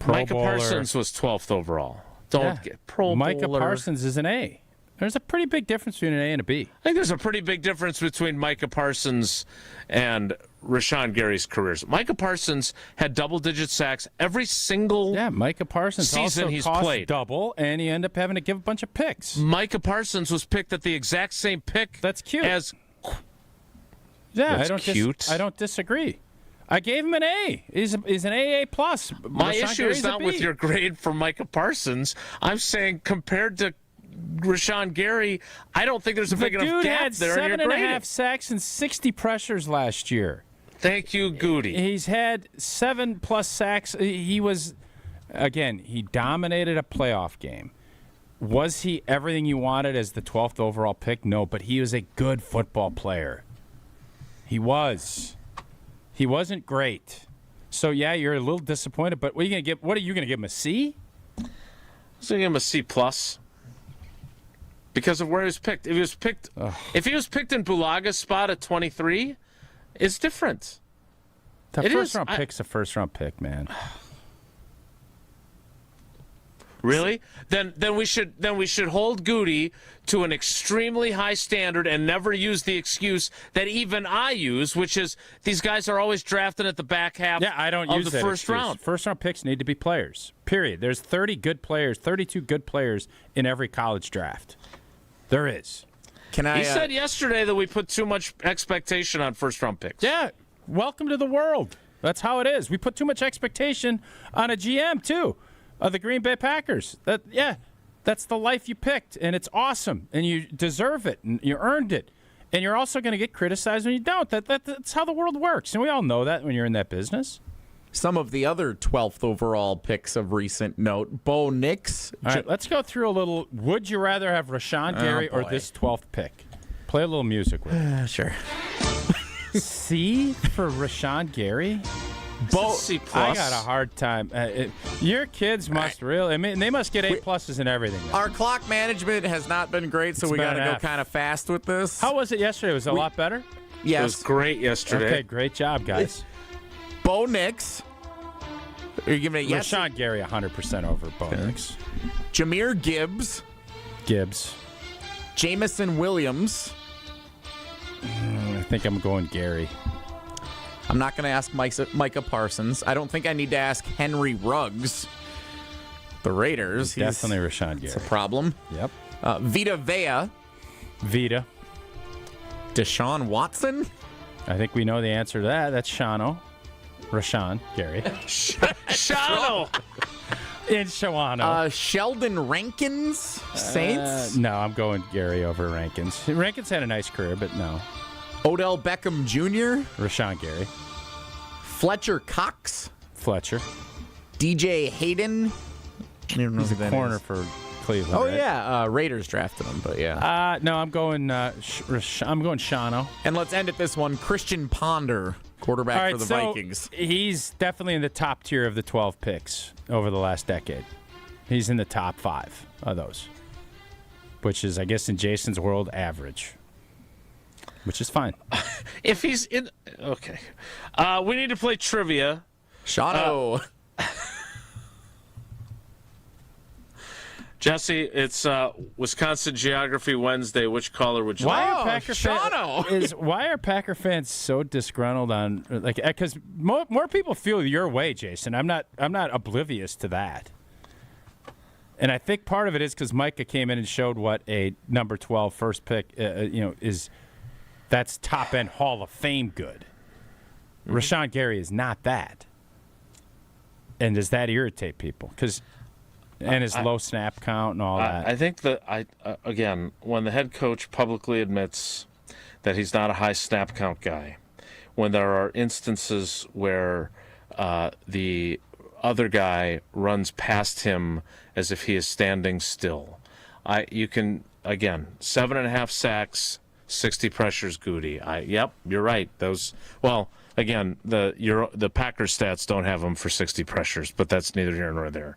Speaker 2: Micah Parsons was 12th overall. Get Pro
Speaker 1: Micah
Speaker 2: Bowler.
Speaker 1: Parsons is an A. There's a pretty big difference between an A and a B.
Speaker 2: I think there's a pretty big difference between Micah Parsons and Rashawn Gary's careers. Micah Parsons had double-digit sacks every single
Speaker 1: Micah Parsons
Speaker 2: season
Speaker 1: also
Speaker 2: he's
Speaker 1: cost
Speaker 2: played.
Speaker 1: double, and he ended up having to give a bunch of picks.
Speaker 2: Micah Parsons was picked at the exact same pick.
Speaker 1: That's cute.
Speaker 2: As
Speaker 1: that's
Speaker 2: cute.
Speaker 1: I don't disagree. I gave him an A. He's an AA plus.
Speaker 2: My
Speaker 1: Rashawn
Speaker 2: issue
Speaker 1: Gary's
Speaker 2: is
Speaker 1: a
Speaker 2: not
Speaker 1: B.
Speaker 2: with your grade for Micah Parsons. I'm saying compared to Rashawn Gary, I don't think there's a big enough gap there.
Speaker 1: The dude had 7.5 sacks and 60 pressures last year.
Speaker 2: Thank you, Gutey.
Speaker 1: He's had 7+ sacks. He dominated a playoff game. Was he everything you wanted as the 12th overall pick? No, but he was a good football player. He was. He wasn't great. So, yeah, you're a little disappointed, but what are you going to give him, a C?
Speaker 2: I was going to give him a C+. Because of where he was picked. If he was picked in Bulaga's spot at 23, it's different.
Speaker 1: The first-round pick's a first-round pick, man.
Speaker 2: Really? Then we should hold Gutey to an extremely high standard and never use the excuse that even I use, which is these guys are always drafted at the back half of the first round.
Speaker 1: First-round picks need to be players, period. There's 32 good players in every college draft. There is.
Speaker 2: He said yesterday that we put too much expectation on first-round picks.
Speaker 1: Yeah, welcome to the world. That's how it is. We put too much expectation on a GM, too. Of the Green Bay Packers. That's the life you picked, and it's awesome, and you deserve it, and you earned it, and you're also going to get criticized when you don't. That's how the world works, and we all know that when you're in that business.
Speaker 3: Some of the other 12th overall picks of recent note, Bo Nix.
Speaker 1: All right, let's go through a little. Would you rather have Rashawn Gary or this 12th pick? Play a little music with it.
Speaker 3: Sure.
Speaker 1: C for Rashawn Gary?
Speaker 2: C+.
Speaker 1: I got a hard time. Your kids must really. I mean, they must get A+ in everything.
Speaker 3: Our clock management has not been great, so we got to go kind of fast with this.
Speaker 1: How was it yesterday? Was it a lot better?
Speaker 3: Yes.
Speaker 2: It was great yesterday.
Speaker 1: Okay, great job, guys.
Speaker 3: Bo Nix. Are you giving it yes?
Speaker 1: Rashawn Gary 100% over Bo Nix.
Speaker 3: Jahmyr Gibbs. Jamison Williams.
Speaker 1: I think I'm going Gary.
Speaker 3: I'm not going to ask Micah Parsons. I don't think I need to ask Henry Ruggs. The Raiders.
Speaker 1: He's definitely Rashawn Gary.
Speaker 3: It's a problem.
Speaker 1: Yep.
Speaker 3: Vita Vea. Deshaun Watson.
Speaker 1: I think we know the answer to that. That's Rashawn Gary.
Speaker 2: Shano.
Speaker 1: In Shawano.
Speaker 3: Sheldon Rankins. Saints.
Speaker 1: No, I'm going Gary over Rankins. Rankins had a nice career, but no.
Speaker 3: Odell Beckham Jr.
Speaker 1: Rashawn Gary.
Speaker 3: Fletcher Cox.
Speaker 1: Fletcher.
Speaker 3: DJ Hayden.
Speaker 1: He's a corner for Cleveland.
Speaker 3: Oh
Speaker 1: right?
Speaker 3: yeah, Raiders drafted him, but yeah.
Speaker 1: No, I'm going Shano.
Speaker 3: And let's end at this one. Christian Ponder, quarterback for the Vikings.
Speaker 1: He's definitely in the top tier of the 12 picks over the last decade. He's in the top 5 of those, which is, I guess, in Jason's world, average, which is fine.
Speaker 2: If he's in, okay. We need to play trivia.
Speaker 3: Shano.
Speaker 2: Jesse, it's Wisconsin Geography Wednesday. Which caller would you like?
Speaker 1: Why are Packer fans so disgruntled on because more people feel your way, Jason. I'm not oblivious to that. And I think part of it is because Micah came in and showed what a number 12 first pick is. That's top end Hall of Fame good. Mm-hmm. Rashawn Gary is not that. And does that irritate people? And his low snap count and all that.
Speaker 2: I think that again, when the head coach publicly admits that he's not a high snap count guy, when there are instances where the other guy runs past him as if he is standing still, you can again 7.5 sacks, 60 pressures, Gutey. Yep, you're right. Those again the Packers stats don't have him for 60 pressures, but that's neither here nor there.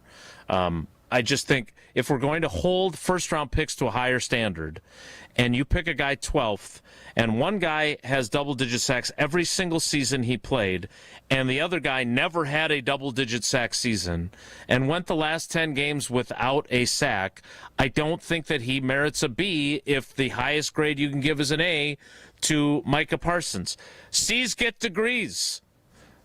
Speaker 2: I just think if we're going to hold first-round picks to a higher standard, and you pick a guy 12th, and one guy has double-digit sacks every single season he played, and the other guy never had a double-digit sack season, and went the last 10 games without a sack, I don't think that he merits a B if the highest grade you can give is an A to Micah Parsons. C's get degrees.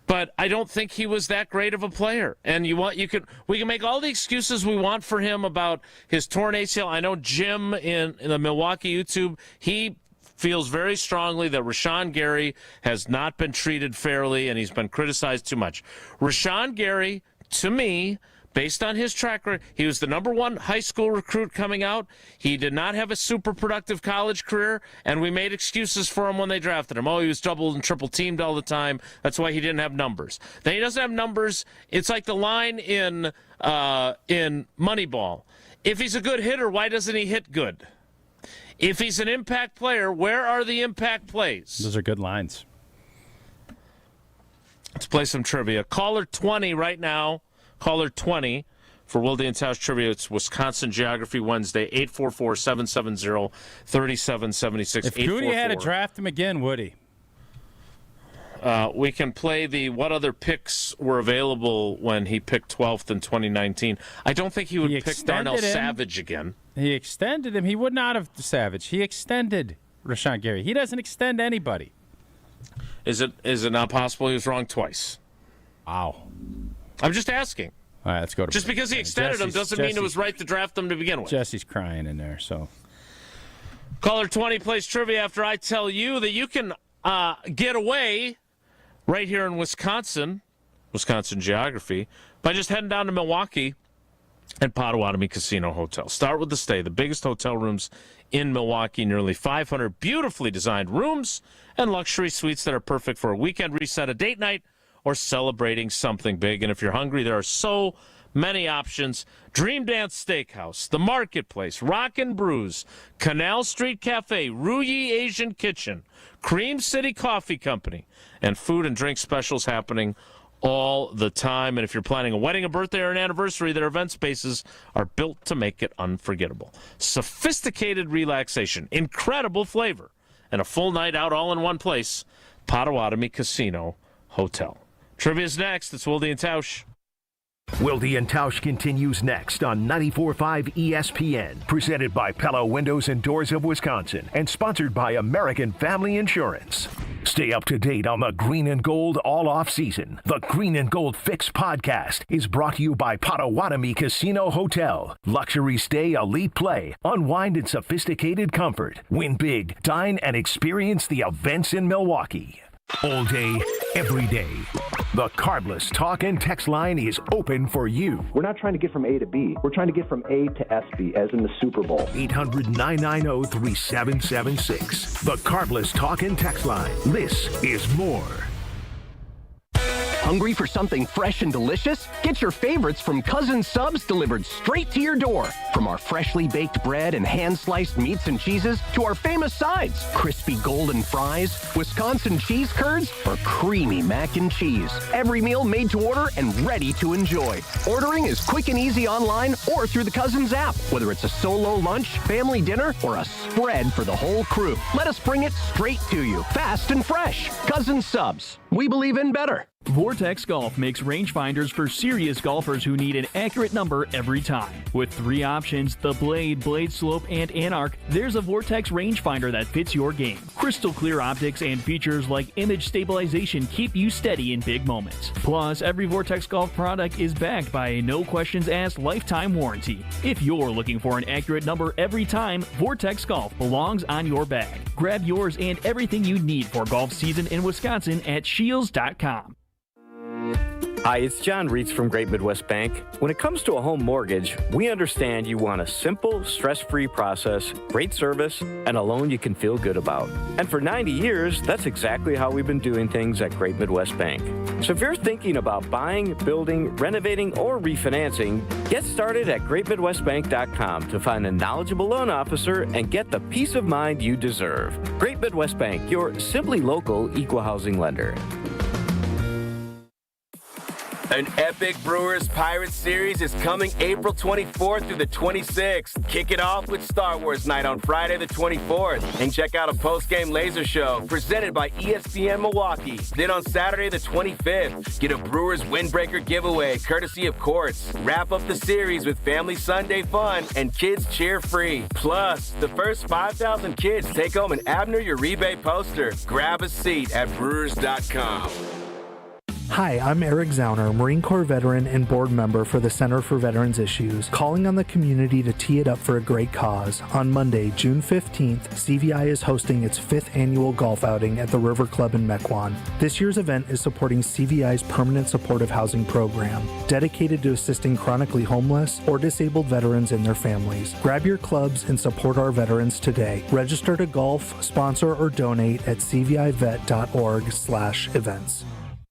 Speaker 2: But I don't think he was that great of a player. And we can make all the excuses we want for him about his torn ACL. I know Jim in the Milwaukee YouTube, he feels very strongly that Rashawn Gary has not been treated fairly and he's been criticized too much. Rashawn Gary, to me, based on his track record, he was the number 1 high school recruit coming out. He did not have a super productive college career, and we made excuses for him when they drafted him. Oh, he was double and triple teamed all the time. That's why he didn't have numbers. Then he doesn't have numbers. It's like the line in Moneyball. If he's a good hitter, why doesn't he hit good? If he's an impact player, where are the impact plays?
Speaker 1: Those are good lines.
Speaker 2: Let's play some trivia. Caller 20 right now. Caller 20 for Wilde and Tausch Trivia. It's Wisconsin Geography Wednesday, 844-770-3776.
Speaker 1: If Gutey had to draft him again, would he?
Speaker 2: We can play the what other picks were available when he picked 12th in 2019. I don't think he would pick Darnell Savage again.
Speaker 1: He extended him. He would not have Savage. He extended Rashawn Gary. He doesn't extend anybody.
Speaker 2: Is it not possible he was wrong twice?
Speaker 1: Wow.
Speaker 2: I'm just asking.
Speaker 1: All right, let's go to
Speaker 2: just because he extended him doesn't mean it was right to draft them to begin with.
Speaker 1: Jesse's crying in there, so.
Speaker 2: Caller 20 plays trivia after I tell you that you can get away right here in Wisconsin Geography, by just heading down to Milwaukee and Potawatomi Casino Hotel. Start with the stay. The biggest hotel rooms in Milwaukee, nearly 500 beautifully designed rooms and luxury suites that are perfect for a weekend reset, a date night, or celebrating something big. And if you're hungry, there are so many options. Dream Dance Steakhouse, The Marketplace, Rockin' Brews, Canal Street Cafe, Ruyi Asian Kitchen, Cream City Coffee Company, and food and drink specials happening all the time. And if you're planning a wedding, a birthday, or an anniversary, their event spaces are built to make it unforgettable. Sophisticated relaxation, incredible flavor, and a full night out all in one place. Potawatomi Casino Hotel. Trivia's next. It's Wilde and Tausch.
Speaker 4: Wilde and Tausch continues next on 94.5 ESPN. Presented by Pella Windows and Doors of Wisconsin and sponsored by American Family Insurance. Stay up to date on the Green and Gold all off season. The Green and Gold Fix podcast is brought to you by Potawatomi Casino Hotel. Luxury stay, elite play, unwind in sophisticated comfort. Win big, dine, and experience the events in Milwaukee. All day, every day. The Carbless talk and text line is open for you.
Speaker 5: We're not trying to get from A to B. We're trying to get from A to SB, as in the Super Bowl.
Speaker 4: 800-990-3776. The Carbless talk and text line. This is more.
Speaker 6: Hungry for something fresh and delicious? Get your favorites from Cousin Subs delivered straight to your door. From our freshly baked bread and hand-sliced meats and cheeses to our famous sides, crispy golden fries, Wisconsin cheese curds, or creamy mac and cheese. Every meal made to order and ready to enjoy. Ordering is quick and easy online or through the Cousins app. Whether it's a solo lunch, family dinner, or a spread for the whole crew, let us bring it straight to you, fast and fresh. Cousin Subs. We believe in better.
Speaker 7: Vortex Golf makes rangefinders for serious golfers who need an accurate number every time. With 3 options, the Blade, Blade Slope, and Anarch, there's a Vortex rangefinder that fits your game. Crystal clear optics and features like image stabilization keep you steady in big moments. Plus, every Vortex Golf product is backed by a no-questions-asked lifetime warranty. If you're looking for an accurate number every time, Vortex Golf belongs on your bag. Grab yours and everything you need for golf season in Wisconsin at Shields.com.
Speaker 8: Hi, it's John Reitz from Great Midwest Bank. When it comes to a home mortgage, we understand you want a simple, stress-free process, great service, and a loan you can feel good about. And for 90 years, that's exactly how we've been doing things at Great Midwest Bank. So if you're thinking about buying, building, renovating, or refinancing, get started at GreatMidwestBank.com to find a knowledgeable loan officer and get the peace of mind you deserve. Great Midwest Bank, your simply local equal housing lender.
Speaker 9: An epic Brewers Pirates series is coming April 24th through the 26th. Kick it off with Star Wars Night on Friday the 24th. And check out a post-game laser show presented by ESPN Milwaukee. Then on Saturday the 25th, get a Brewers Windbreaker giveaway courtesy of Courts. Wrap up the series with Family Sunday fun and kids cheer free. Plus, the first 5,000 kids take home an Abner Uribe poster. Grab a seat at Brewers.com.
Speaker 10: Hi, I'm Eric Zauner, Marine Corps veteran and board member for the Center for Veterans Issues, calling on the community to tee it up for a great cause. On Monday, June 15th, CVI is hosting its 5th annual golf outing at the River Club in Mequon. This year's event is supporting CVI's Permanent Supportive Housing Program, dedicated to assisting chronically homeless or disabled veterans and their families. Grab your clubs and support our veterans today. Register to golf, sponsor, or donate at cvivet.org/events.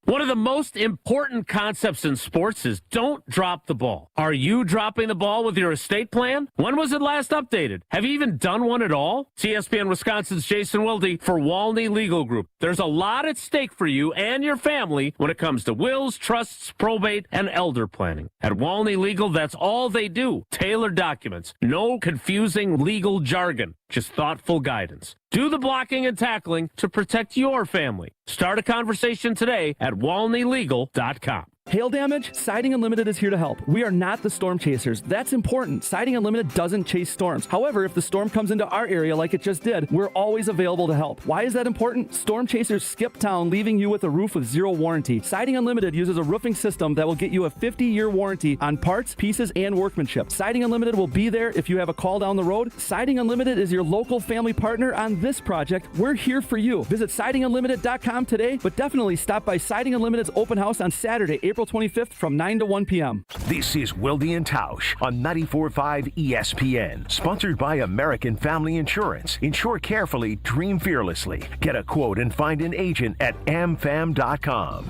Speaker 2: One of the most important concepts in sports is don't drop the ball. Are you dropping the ball with your estate plan? When was it last updated? Have you even done one at all? It's ESPN Wisconsin's Jason Wilde for Walney Legal Group. There's a lot at stake for you and your family when it comes to wills, trusts, probate, and elder planning. At Walney Legal, that's all they do. Tailored documents. No confusing legal jargon. Just thoughtful guidance. Do the blocking and tackling to protect your family. Start a conversation today at WalneyLegal.com.
Speaker 11: Hail damage? Siding Unlimited is here to help. We are not the storm chasers. That's important. Siding Unlimited doesn't chase storms. However, if the storm comes into our area like it just did, we're always available to help. Why is that important? Storm chasers skip town, leaving you with a roof with zero warranty. Siding Unlimited uses a roofing system that will get you a 50-year warranty on parts, pieces, and workmanship. Siding Unlimited will be there if you have a call down the road. Siding Unlimited is your local family partner on this project. We're here for you. Visit sidingunlimited.com today, but definitely stop by Siding Unlimited's open house on Saturday, April 25th from 9 to 1 p.m.
Speaker 4: This is Wilde and Tausch on 94.5 ESPN. Sponsored by American Family Insurance. Insure carefully, dream fearlessly. Get a quote and find an agent at amfam.com.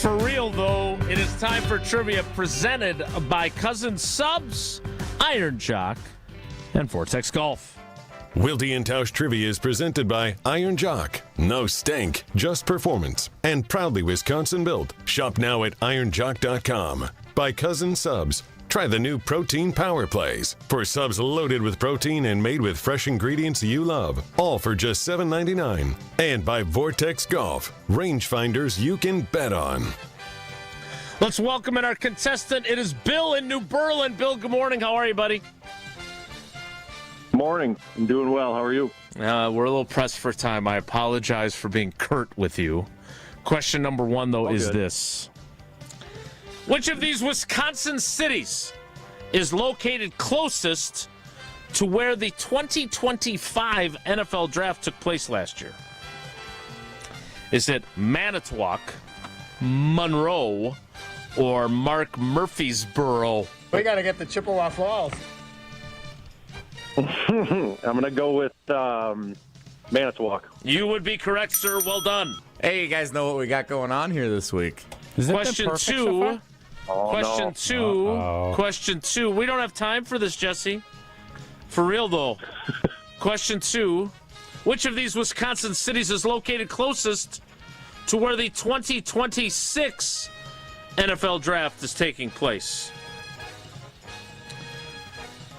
Speaker 2: For real, though, it is time for trivia presented by Cousin Subs, Iron Jock, and Vortex Golf.
Speaker 12: Wilde and Tausch Trivia is presented by Iron Jock. No stink, just performance. And proudly Wisconsin built. Shop now at ironjock.com. By Cousin Subs. Try the new Protein Power Plays. For subs loaded with protein and made with fresh ingredients you love. All for just $7.99. And by Vortex Golf. Rangefinders you can bet on.
Speaker 2: Let's welcome in our contestant. It is Bill in New Berlin. Bill, good morning. How are you, buddy?
Speaker 13: Morning. I'm doing well. How are you?
Speaker 2: We're a little pressed for time. I apologize for being curt with you. Question number one, though, is this. Which of these Wisconsin cities is located closest to where the 2025 NFL Draft took place last year? Is it Manitowoc, Monroe, or Mark Murfreesboro?
Speaker 14: We got to get the Chippewa Falls.
Speaker 13: I'm going to go with Manitowoc.
Speaker 2: You would be correct, sir. Well done.
Speaker 3: Hey, you guys know what we got going on here this week.
Speaker 2: Question two. Question two. We don't have time for this, Jesse. For real, though. Question two. Which of these Wisconsin cities is located closest to where the 2026 NFL Draft is taking place?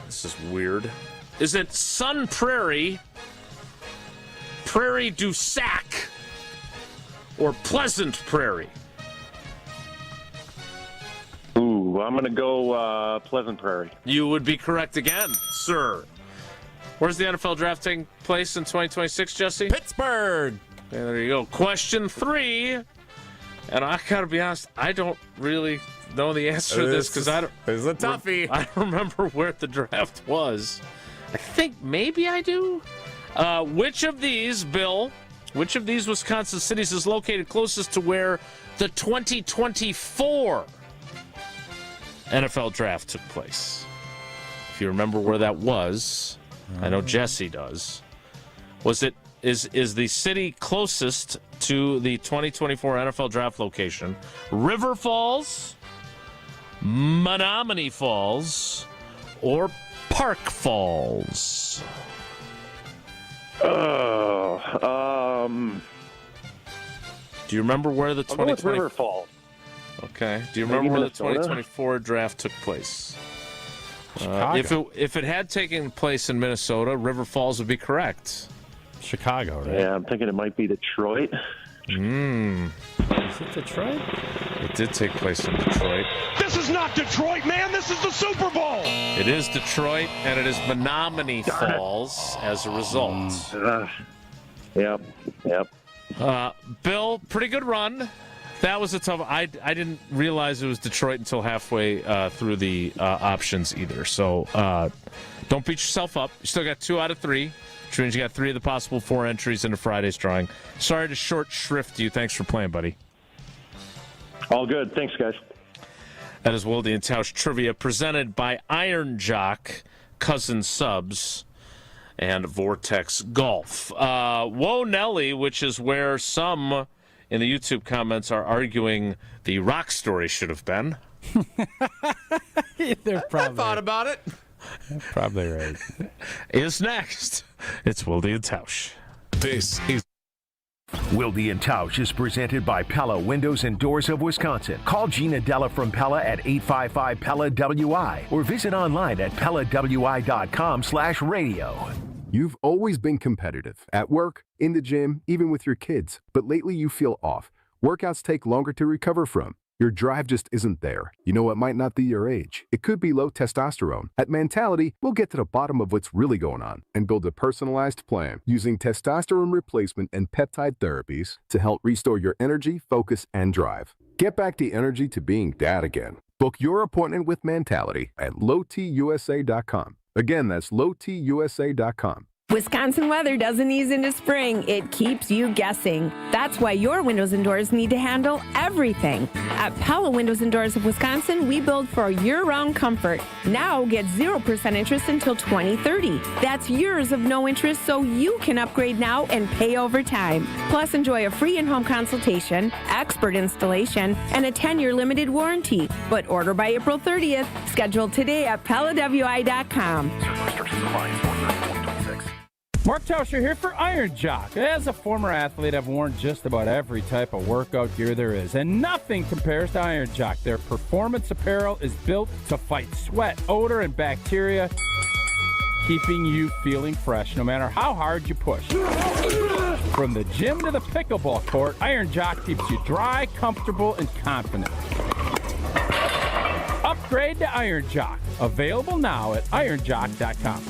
Speaker 2: This is weird. Is it Sun Prairie, Prairie du Sac, or Pleasant Prairie?
Speaker 13: Ooh, I'm going to go Pleasant Prairie.
Speaker 2: You would be correct again, sir. Where's the NFL Draft taking place in 2026, Jesse?
Speaker 3: Pittsburgh.
Speaker 2: Yeah, there you go. Question three. And I got to be honest, I don't really know the answer to this because I don't.
Speaker 3: This is a toughie.
Speaker 2: I don't remember where the draft was. I think maybe I do. Which of these, Bill, which of these Wisconsin cities is located closest to where the 2024 NFL Draft took place? If you remember where that was, I know Jesse does. Is the city closest to the 2024 NFL Draft location River Falls, Menominee Falls, or Park Falls? Do you remember where the 2020
Speaker 13: River Falls?
Speaker 2: Okay. Do you remember where the 2024 draft took place? If it had taken place in Minnesota, River Falls would be correct.
Speaker 1: Chicago, right?
Speaker 13: Yeah, I'm thinking it might be Detroit.
Speaker 1: Is it Detroit?
Speaker 2: It did take place in Detroit.
Speaker 34: This is not Detroit, man. This is the Super Bowl.
Speaker 2: It is Detroit, and it is Menominee Falls as a result.
Speaker 13: Yep.
Speaker 2: Bill, pretty good run. That was a tough. I didn't realize it was Detroit until halfway through the options either. So don't beat yourself up. You still got 2 out of 3. Which means you got 3 of the possible 4 entries into Friday's drawing. Sorry to short shrift you. Thanks for playing, buddy.
Speaker 13: All good. Thanks, guys.
Speaker 2: That is Wildy and Tausch Trivia presented by Iron Jock, Cousin Subs, and Vortex Golf. Whoa, Nelly, which is where some in the YouTube comments are arguing the rock story should have been.
Speaker 1: They're probably,
Speaker 3: I thought about it.
Speaker 1: Probably right.
Speaker 2: Is next. It's Wildy and Tausch.
Speaker 12: This is
Speaker 4: Wildy and Tausch is presented by Pella Windows and Doors of Wisconsin. Call Gina Della from Pella at 855-PELLA-WI or visit online at PellaWI.com/radio.
Speaker 15: You've always been competitive at work, in the gym, even with your kids. But lately you feel off. Workouts take longer to recover from. Your drive just isn't there. You know, it might not be your age. It could be low testosterone. At Mentality, we'll get to the bottom of what's really going on and build a personalized plan using testosterone replacement and peptide therapies to help restore your energy, focus, and drive. Get back the energy to being dad again. Book your appointment with Mentality at lowtusa.com. Again, that's lowtusa.com.
Speaker 16: Wisconsin weather doesn't ease into spring. It keeps you guessing. That's why your windows and doors need to handle everything. At Pella Windows and Doors of Wisconsin, we build for year-round comfort. Now get 0% interest until 2030. That's years of no interest, so you can upgrade now and pay over time. Plus, enjoy a free in-home consultation, expert installation, and a 10-year limited warranty. But order by April 30th. Schedule today at PellaWI.com.
Speaker 1: Mark Tauscher here for Iron Jock. As a former athlete, I've worn just about every type of workout gear there is, and nothing compares to Iron Jock. Their performance apparel is built to fight sweat, odor, and bacteria, keeping you feeling fresh no matter how hard you push. From the gym to the pickleball court, Iron Jock keeps you dry, comfortable, and confident. Upgrade to Iron Jock. Available now at ironjock.com.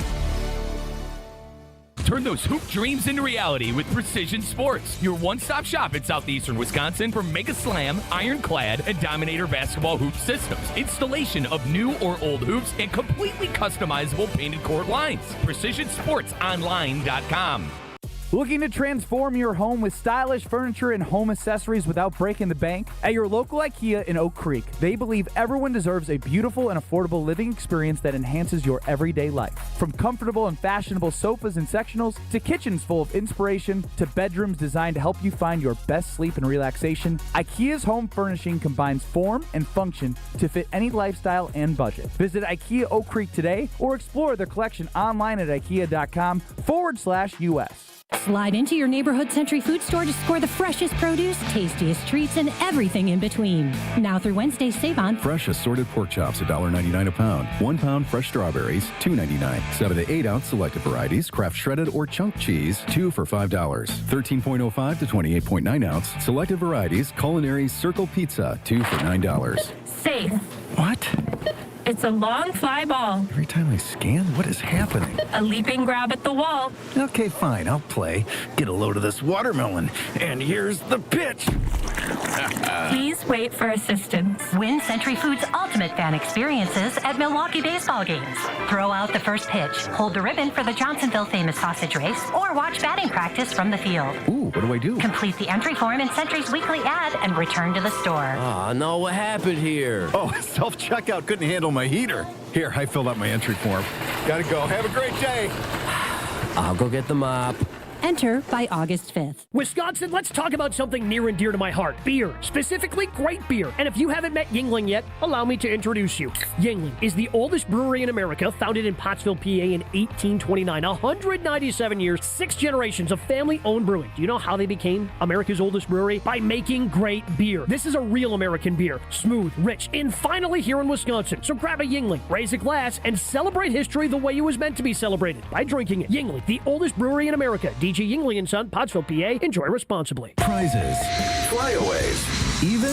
Speaker 17: Turn those hoop dreams into reality with Precision Sports, your one-stop shop in southeastern Wisconsin for Mega Slam, Ironclad, and Dominator basketball hoop systems, installation of new or old hoops, and completely customizable painted court lines. PrecisionSportsOnline.com.
Speaker 18: Looking to transform your home with stylish furniture and home accessories without breaking the bank? At your local IKEA in Oak Creek, they believe everyone deserves a beautiful and affordable living experience that enhances your everyday life. From comfortable and fashionable sofas and sectionals, to kitchens full of inspiration, to bedrooms designed to help you find your best sleep and relaxation, IKEA's home furnishing combines form and function to fit any lifestyle and budget. Visit IKEA Oak Creek today or explore their collection online at ikea.com/US.
Speaker 19: Slide into your neighborhood Century Food Store to score the freshest produce, tastiest treats, and everything in between. Now through Wednesday, save on
Speaker 20: fresh assorted pork chops, $1.99 a pound. 1 pound fresh strawberries, $2.99. 7 to 8 ounce selected varieties, Kraft shredded or chunk cheese, 2 for $5. 13.05 to 28.9 ounce selected varieties, culinary circle pizza, 2 for $9.
Speaker 19: Safe.
Speaker 20: What?
Speaker 19: It's a long fly ball.
Speaker 20: Every time I scan, what is happening?
Speaker 19: A leaping grab at the wall.
Speaker 20: Okay, fine, I'll play. Get a load of this watermelon. And here's the pitch.
Speaker 19: Please wait for assistance. Win Century Foods Ultimate Fan Experiences at Milwaukee baseball games. Throw out the first pitch, hold the ribbon for the Johnsonville Famous Sausage Race, or watch batting practice from the field.
Speaker 20: Ooh, what do I do?
Speaker 19: Complete the entry form in Century's weekly ad and return to the store.
Speaker 9: Oh, no, what happened here?
Speaker 20: Oh, self-checkout couldn't handle my heater. Here, I filled out my entry form. Gotta go. Have a great day.
Speaker 9: I'll go get the mop.
Speaker 19: Enter by August 5th.
Speaker 21: Wisconsin, let's talk about something near and dear to my heart. Beer. Specifically, great beer. And if you haven't met Yuengling yet, allow me to introduce you. Yuengling is the oldest brewery in America, founded in Pottsville, PA in 1829. 197 years, 6 generations of family-owned brewing. Do you know how they became America's oldest brewery? By making great beer. This is a real American beer. Smooth, rich, and finally here in Wisconsin. So grab a Yuengling, raise a glass, and celebrate history the way it was meant to be celebrated, by drinking it. Yuengling, the oldest brewery in America. DJ Yuengling & Son, Pottsville, PA. Enjoy responsibly.
Speaker 4: Prizes, flyaways, even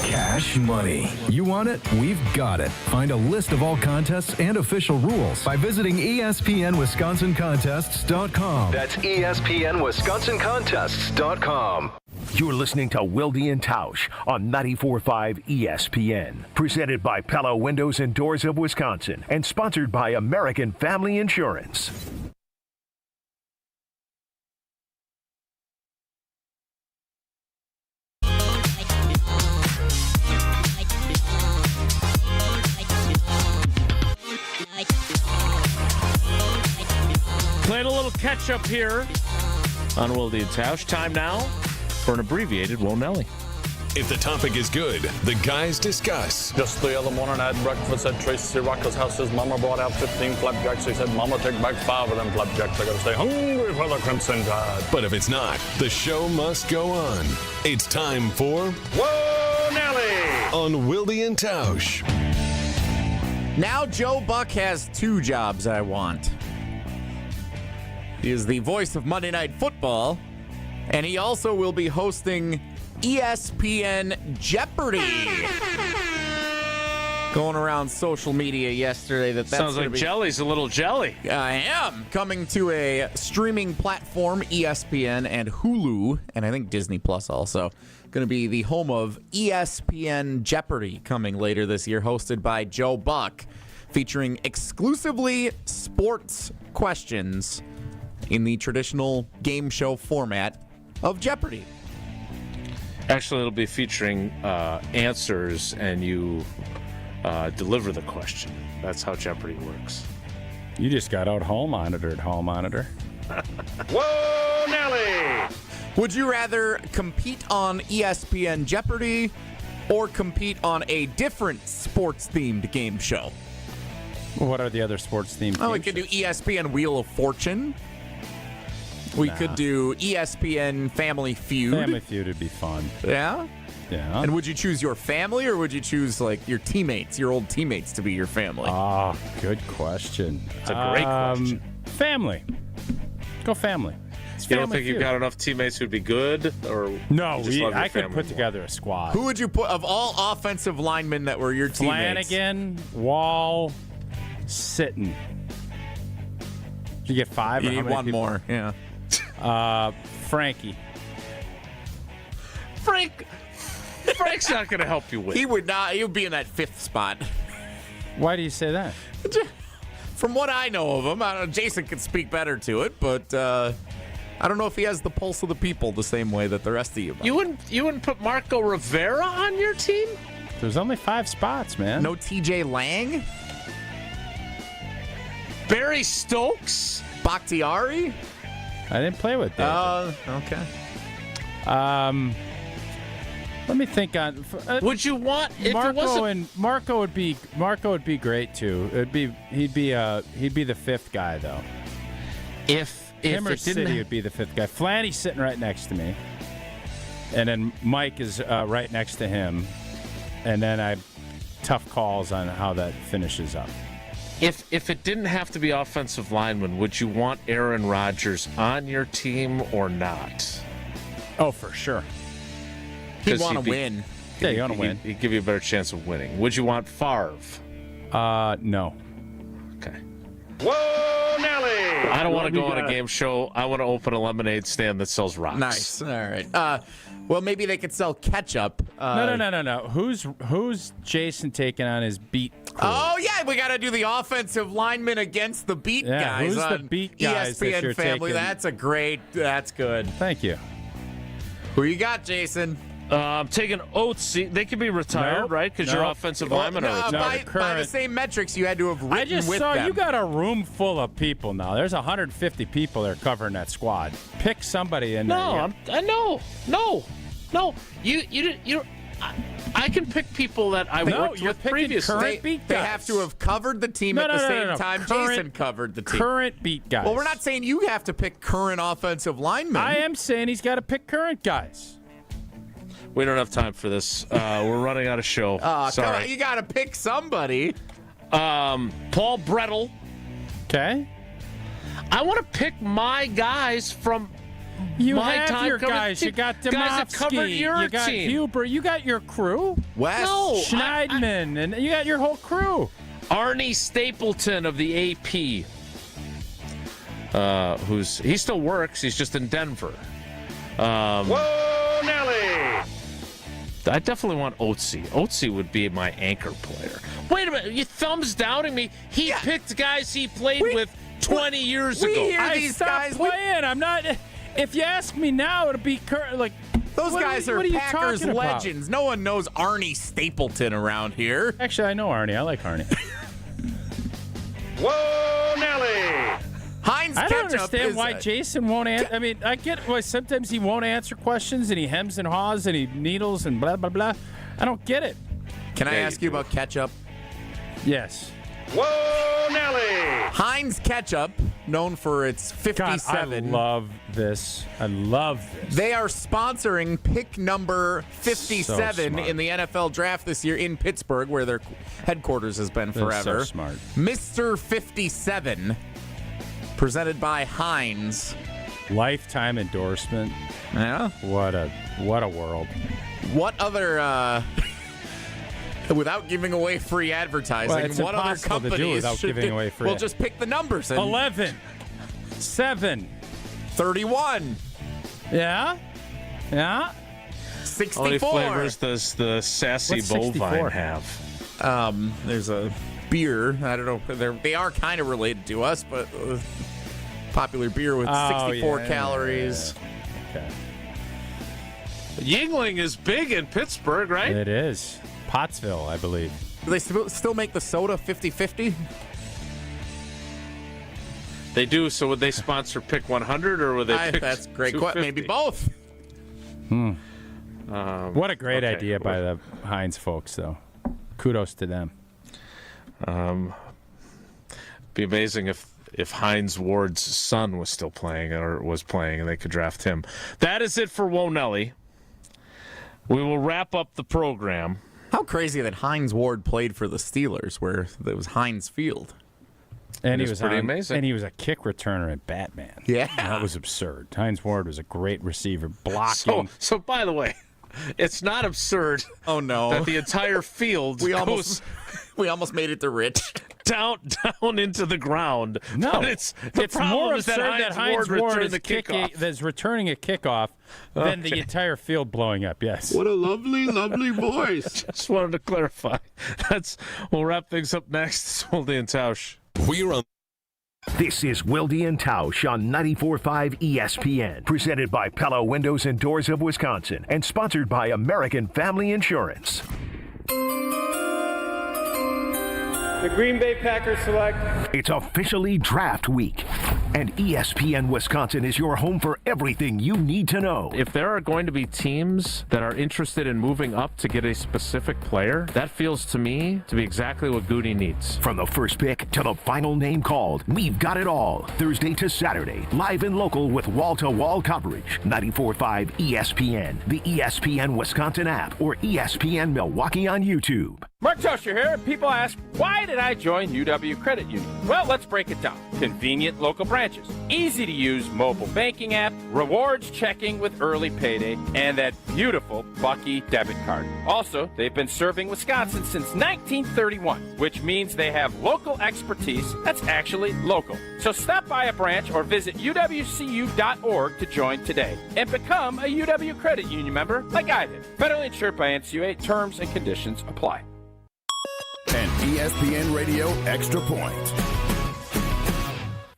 Speaker 4: cash money. You want it? We've got it. Find a list of all contests and official rules by visiting ESPNWisconsinContests.com. That's ESPNWisconsinContests.com. You're listening to Wilde and Tausch on 94.5 ESPN. Presented by Pella Windows and Doors of Wisconsin and sponsored by American Family Insurance.
Speaker 2: Playing a little catch-up here on Wilde and Tausch. Time now for an abbreviated Whoa Nelly.
Speaker 12: If the topic is good, the guys discuss.
Speaker 22: Just the other morning I had breakfast at Tracy Rocker's house. His mama brought out 15 flapjacks. He said, Mama, take back 5 of them flapjacks. I gotta stay hungry for the Crimson Tide.
Speaker 12: But if it's not, the show must go on. It's time for
Speaker 22: Whoa Nelly
Speaker 12: on Wilde and Tausch.
Speaker 3: Now Joe Buck has 2 jobs I want. He is the voice of Monday Night Football, and he also will be hosting ESPN Jeopardy! Going around social media yesterday that's
Speaker 2: sounds like Jelly's a little jelly.
Speaker 3: I am coming to a streaming platform, ESPN and Hulu, and I think Disney Plus also. Going to be the home of ESPN Jeopardy coming later this year, hosted by Joe Buck, featuring exclusively sports questions in the traditional game show format of Jeopardy.
Speaker 2: Actually, it'll be featuring answers, and you deliver the question. That's how Jeopardy works.
Speaker 1: You just got out hall monitored, hall monitor.
Speaker 22: Whoa, Nelly!
Speaker 3: Would you rather compete on ESPN Jeopardy or compete on a different sports-themed game show?
Speaker 1: What are the other sports-themed
Speaker 3: Oh, we
Speaker 1: game
Speaker 3: could
Speaker 1: shows?
Speaker 3: do ESPN Wheel of Fortune. We could do ESPN Family Feud.
Speaker 1: Family Feud would be fun.
Speaker 3: Yeah?
Speaker 1: Yeah.
Speaker 3: And would you choose your family, or would you choose, like, your teammates, your old teammates to be your family?
Speaker 1: Ah, good question.
Speaker 2: It's a great question.
Speaker 1: Family. Go family.
Speaker 2: You don't think you've got enough teammates who'd be good? Or
Speaker 1: No,
Speaker 2: you just love your
Speaker 1: I could
Speaker 2: family
Speaker 1: put
Speaker 2: more?
Speaker 1: together a squad.
Speaker 3: Who would you put, of all offensive linemen that were your teammates?
Speaker 1: Flanagan, Wall, Sitton. Did you get 5?
Speaker 3: You
Speaker 1: or how
Speaker 3: need
Speaker 1: many
Speaker 3: one
Speaker 1: people?
Speaker 3: more, yeah.
Speaker 1: Frankie.
Speaker 2: Frank's not going to help you with.
Speaker 3: He would not. He would be in that 5th spot.
Speaker 1: Why do you say that?
Speaker 3: From what I know of him, I don't know, Jason could speak better to it, but I don't know if he has the pulse of the people the same way that the rest of you.
Speaker 2: You wouldn't put Marco Rivera on your team?
Speaker 1: There's only 5 spots, man.
Speaker 3: No TJ Lang?
Speaker 2: Barry Stokes?
Speaker 3: Bakhtiari?
Speaker 1: I didn't play with David.
Speaker 3: Okay.
Speaker 1: Let me think on.
Speaker 2: Would you want if
Speaker 1: Marco would be great too. He'd be the 5th guy though.
Speaker 2: If
Speaker 1: him or
Speaker 2: it didn't
Speaker 1: City would be the 5th guy. Flanny's sitting right next to me, and then Mike is right next to him, and then I tough calls on how that finishes up.
Speaker 2: If it didn't have to be offensive lineman, would you want Aaron Rodgers on your team or not?
Speaker 1: Oh, for sure.
Speaker 3: He'd want to win.
Speaker 1: Yeah, you want to win.
Speaker 2: He'd give you a better chance of winning. Would you want Favre?
Speaker 1: No.
Speaker 2: Okay.
Speaker 22: Whoa, Nelly!
Speaker 2: I don't want to go on a game show. I want to open a lemonade stand that sells rocks.
Speaker 3: Nice. All right. Well, maybe they could sell ketchup.
Speaker 1: No. Who's Jason taking on his beat crew?
Speaker 3: Oh, yeah. We got to do the offensive lineman against the beat guys.
Speaker 1: Who's
Speaker 3: on
Speaker 1: the beat guys that
Speaker 3: ESPN
Speaker 1: you're
Speaker 3: Family.
Speaker 1: taking?
Speaker 3: That's good.
Speaker 1: Thank you.
Speaker 3: Who you got, Jason?
Speaker 2: I'm taking Oates. They could be retired, right? Because your offensive linemen are retired.
Speaker 3: By the same metrics, you had to have written
Speaker 1: I just
Speaker 3: with
Speaker 1: saw
Speaker 3: them.
Speaker 1: you got a room full of people now. There's 150 people there covering that squad. Pick somebody in there.
Speaker 2: No. You. I can pick people that I worked with previously.
Speaker 3: They have to have covered the team at the same time Jason covered the team.
Speaker 1: Current beat guys.
Speaker 3: Well, we're not saying you have to pick current offensive linemen.
Speaker 1: I am saying he's got to pick current guys.
Speaker 2: We don't have time for this. We're running out of show. Sorry.
Speaker 3: Come on, you got to pick somebody.
Speaker 2: Paul Brettel.
Speaker 1: Okay.
Speaker 2: I want to pick my guys from
Speaker 1: You
Speaker 2: my
Speaker 1: have
Speaker 2: time
Speaker 1: your guys. You got
Speaker 2: guys that covered
Speaker 1: Demofsky.
Speaker 2: your
Speaker 1: You got
Speaker 2: team.
Speaker 1: Huber. You got your crew.
Speaker 3: Wes.
Speaker 2: No,
Speaker 1: Schneidman. And you got your whole crew.
Speaker 2: Arnie Stapleton of the AP. He still works. He's just in Denver.
Speaker 22: Whoa, Nelly!
Speaker 2: I definitely want Oatsy. Oatsy would be my anchor player. Wait a minute. You thumbs downing me. He picked guys he played with 20 years ago.
Speaker 1: I stopped playing. I'm not. If you ask me now, it'll be like
Speaker 3: those guys are
Speaker 1: what you
Speaker 3: Packers
Speaker 1: talking about?
Speaker 3: legends. No one knows Arnie Stapleton around here.
Speaker 1: Actually, I know Arnie. I like Arnie.
Speaker 22: Whoa, Nelly!
Speaker 3: Heinz
Speaker 1: I don't
Speaker 3: Ketchup
Speaker 1: understand why Jason won't answer. I mean, I get why sometimes he won't answer questions and he hems and haws and he needles and blah, blah, blah. I don't get it.
Speaker 3: Can I ask you about ketchup?
Speaker 1: Yes.
Speaker 22: Whoa, Nelly!
Speaker 3: Heinz Ketchup, known for its 57.
Speaker 1: God, I love this. I love this.
Speaker 3: They are sponsoring pick number 57 in the NFL draft this year in Pittsburgh, where their headquarters has been
Speaker 1: They're
Speaker 3: forever.
Speaker 1: so smart.
Speaker 3: Mr. 57, presented by Heinz.
Speaker 1: Lifetime endorsement.
Speaker 3: Yeah.
Speaker 1: What a world.
Speaker 3: What other without giving away free advertising,
Speaker 1: Well, it's
Speaker 3: what other
Speaker 1: impossible to do
Speaker 3: companies
Speaker 1: without
Speaker 3: should
Speaker 1: giving away free
Speaker 3: We'll just pick the numbers.
Speaker 1: 11, 7,
Speaker 3: 31.
Speaker 1: Yeah.
Speaker 3: 64.
Speaker 2: How many flavors does the sassy
Speaker 1: What's
Speaker 2: bovine
Speaker 1: 64?
Speaker 2: have?
Speaker 3: There's a beer. I don't know. They are kind of related to us, but popular beer with 64 calories.
Speaker 1: Okay.
Speaker 2: Yingling is big in Pittsburgh, right?
Speaker 1: It is. Pottsville, I believe.
Speaker 3: Do they still make the soda 50-50?
Speaker 2: They do. So would they sponsor Pick 100 or would they pick
Speaker 3: That's a great question.
Speaker 2: 250?
Speaker 3: Maybe both.
Speaker 1: What a great idea by the Heinz folks, though. Kudos to them.
Speaker 2: Be amazing if Heinz Ward's son was still playing or was playing and they could draft him. That is it for Whoa Nelly. We will wrap up the program.
Speaker 3: How crazy that Heinz Ward played for the Steelers, where it was Heinz Field.
Speaker 1: And
Speaker 2: It was pretty amazing.
Speaker 1: And he was a kick returner at Batman.
Speaker 3: Yeah.
Speaker 1: That was absurd. Heinz Ward was a great receiver, blocking.
Speaker 2: So by the way, it's not absurd.
Speaker 3: Oh no!
Speaker 2: That the entire field
Speaker 3: we
Speaker 2: goes
Speaker 3: almost made it to Rich.
Speaker 2: down into the ground.
Speaker 1: No,
Speaker 2: but it's
Speaker 1: more
Speaker 2: is
Speaker 1: absurd that Heinz Ward is returning a kickoff than the entire field blowing up. Yes.
Speaker 22: What a lovely, lovely voice.
Speaker 2: Just wanted to clarify. We'll wrap things up next. It's Holdy and Tausch.
Speaker 12: We're on
Speaker 4: This is Wilde and Tausch on 94.5 ESPN, presented by Pella Windows and Doors of Wisconsin, and sponsored by American Family Insurance.
Speaker 5: The Green Bay Packers select.
Speaker 4: It's officially draft week, and ESPN Wisconsin is your home for everything you need to know.
Speaker 2: If there are going to be teams that are interested in moving up to get a specific player, that feels to me to be exactly what Gutey needs.
Speaker 4: From the first pick to the final name called, we've got it all. Thursday to Saturday, live and local with wall-to-wall coverage. 94.5 ESPN, the ESPN Wisconsin app, or ESPN Milwaukee on YouTube.
Speaker 6: Mark Tosher here. People ask, why did I join UW Credit Union? Well, let's break it down. Convenient local branches, easy to use mobile banking app, rewards checking with early payday, and that beautiful Bucky debit card. Also, they've been serving Wisconsin since 1931, which means they have local expertise that's actually local. So stop by a branch or visit uwcu.org to join today and become a UW Credit Union member like I did. Federally insured by NCUA. Terms and conditions apply.
Speaker 7: And ESPN Radio Extra Point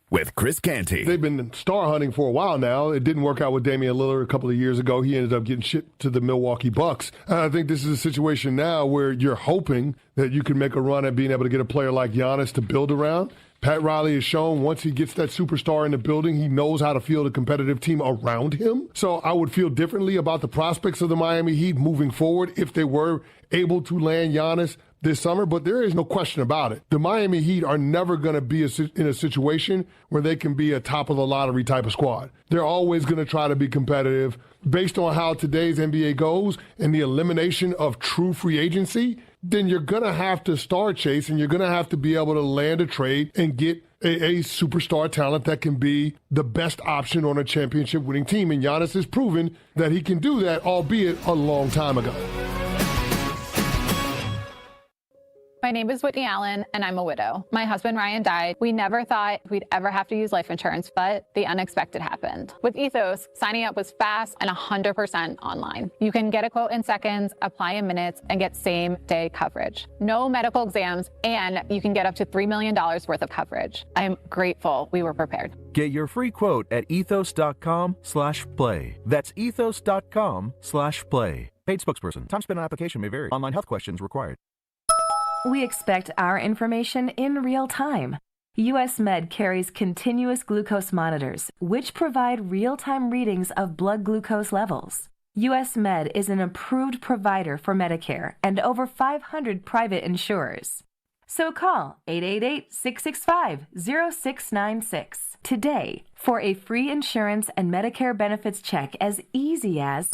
Speaker 7: with Chris Canty.
Speaker 23: They've been star hunting for a while now. It didn't work out with Damian Lillard a couple of years ago. He ended up getting shipped to the Milwaukee Bucks. I think this is a situation now where you're hoping that you can make a run at being able to get a player like Giannis to build around. Pat Riley has shown once he gets that superstar in the building, he knows how to field a competitive team around him. So I would feel differently about the prospects of the Miami Heat moving forward if they were able to land Giannis this summer, but there is no question about it. The Miami Heat are never going to be in a situation where they can be a top-of-the-lottery type of squad. They're always going to try to be competitive. Based on how today's NBA goes and the elimination of true free agency, then you're going to have to star chase, and you're going to have to be able to land a trade and get a superstar talent that can be the best option on a championship-winning team. And Giannis has proven that he can do that, albeit a long time ago.
Speaker 24: My name is Whitney Allen, and I'm a widow. My husband, Ryan, died. We never thought we'd ever have to use life insurance, but the unexpected happened. With Ethos, signing up was fast and 100% online. You can get a quote in seconds, apply in minutes, and get same-day coverage. No medical exams, and you can get up to $3 million worth of coverage. I'm grateful we were prepared.
Speaker 25: Get your free quote at ethos.com/play. That's ethos.com/play. Paid spokesperson. Time spent on application may vary. Online health questions required.
Speaker 26: We expect our information in real time. US Med carries continuous glucose monitors, which provide real-time readings of blood glucose levels. US Med is an approved provider for Medicare and over 500 private insurers. So call 888-665-0696 today for a free insurance and Medicare benefits check as easy as...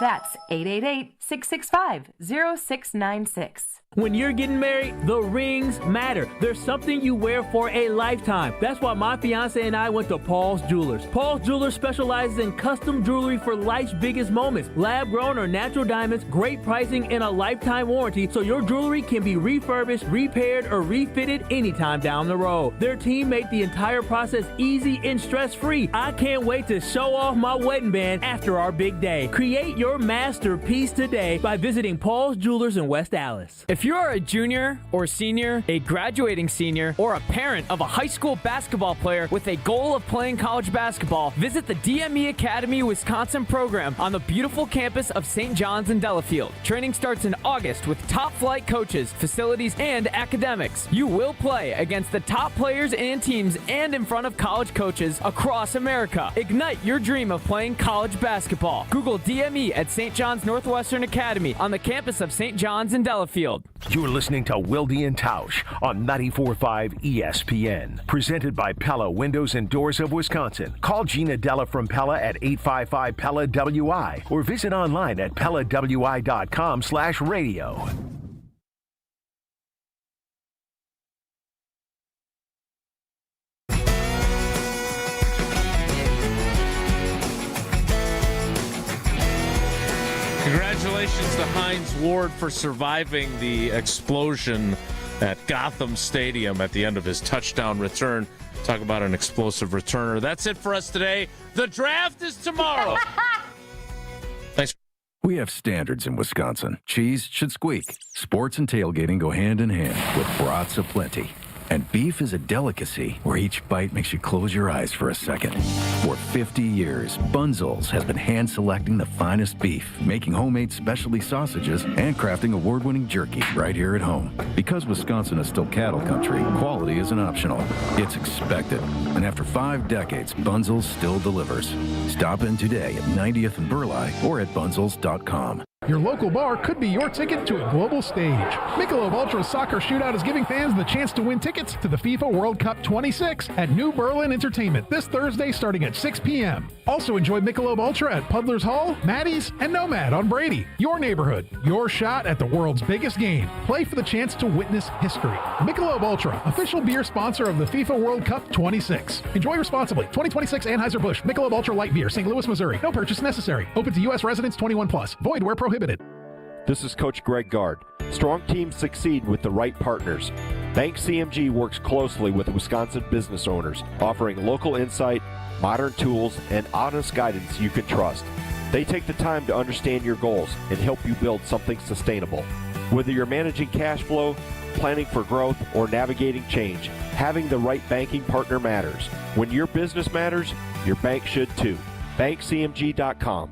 Speaker 26: That's 888-665-0696.
Speaker 27: When you're getting married, the rings matter. There's something you wear for a lifetime. That's why my fiance and I went to Paul's Jewelers. Paul's Jewelers specializes in custom jewelry for life's biggest moments. Lab-grown or natural diamonds, great pricing, and a lifetime warranty, so your jewelry can be refurbished, repaired, or refitted anytime down the road. Their team made the entire process easy and stress-free. I can't wait to show off my wedding band after our big day. Create your masterpiece today by visiting Paul's Jewelers in West Allis.
Speaker 28: If you are a junior or senior, a graduating senior, or a parent of a high school basketball player with a goal of playing college basketball, visit the DME Academy Wisconsin program on the beautiful campus of St. John's in Delafield. Training starts in August with top-flight coaches, facilities, and academics. You will play against the top players and teams and in front of college coaches across America. Ignite your dream of playing college basketball. Google DME at St. John's Northwestern Academy on the campus of St. John's in Delafield.
Speaker 4: You're listening to Wilde and Tausch on 94.5 ESPN. Presented by Pella Windows and Doors of Wisconsin. Call Gina Della from Pella at 855-PELLA-WI or visit online at PellaWI.com/radio.
Speaker 2: Congratulations to Hines Ward for surviving the explosion at Gotham Stadium at the end of his touchdown return. Talk about an explosive returner. That's it for us today. The draft is tomorrow. Thanks.
Speaker 20: We have standards in Wisconsin. Cheese should squeak. Sports and tailgating go hand in hand with brats aplenty. And beef is a delicacy where each bite makes you close your eyes for a second. For 50 years, Bunzel's has been hand-selecting the finest beef, making homemade specialty sausages, and crafting award-winning jerky right here at home. Because Wisconsin is still cattle country, quality isn't optional. It's expected. And after 5 decades, Bunzel's still delivers. Stop in today at 90th and Burleigh or at bunzels.com.
Speaker 8: Your local bar could be your ticket to a global stage. Michelob Ultra Soccer Shootout is giving fans the chance to win tickets to the FIFA World Cup 26 at New Berlin Entertainment this Thursday starting at 6 p.m. Also enjoy Michelob Ultra at Puddler's Hall, Maddie's, and Nomad on Brady. Your neighborhood, your shot at the world's biggest game. Play for the chance to witness history. Michelob Ultra, official beer sponsor of the FIFA World Cup 26. Enjoy responsibly. 2026 Anheuser-Busch Michelob Ultra Light Beer, St. Louis, Missouri. No purchase necessary. Open to U.S. residents 21+. Void where prohibited.
Speaker 10: This is Coach Greg Gard. Strong teams succeed with the right partners. Bank CMG works closely with Wisconsin business owners, offering local insight, modern tools, and honest guidance you can trust. They take the time to understand your goals and help you build something sustainable. Whether you're managing cash flow, planning for growth, or navigating change, having the right banking partner matters. When your business matters, your bank should too. BankCMG.com.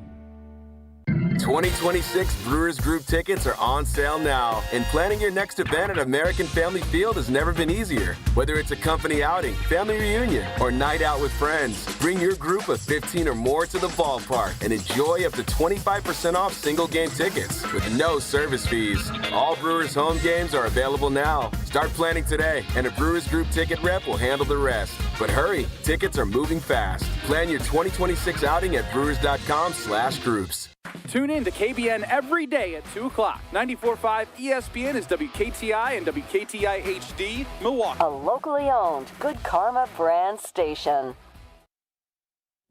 Speaker 9: 2026 Brewers Group tickets are on sale now, and planning your next event at American Family Field has never been easier. Whether it's a company outing, family reunion, or night out with friends, bring your group of 15 or more to the ballpark and enjoy up to 25% off single game tickets with no service fees. All Brewers home games are available now. Start planning today, and a Brewers Group ticket rep will handle the rest. But hurry, tickets are moving fast. Plan your 2026 outing at brewers.com/groups.
Speaker 18: Tune in to KBN every day at 2 o'clock. 94.5 ESPN is WKTI and WKTI HD, Milwaukee.
Speaker 11: A locally owned Good Karma brand station.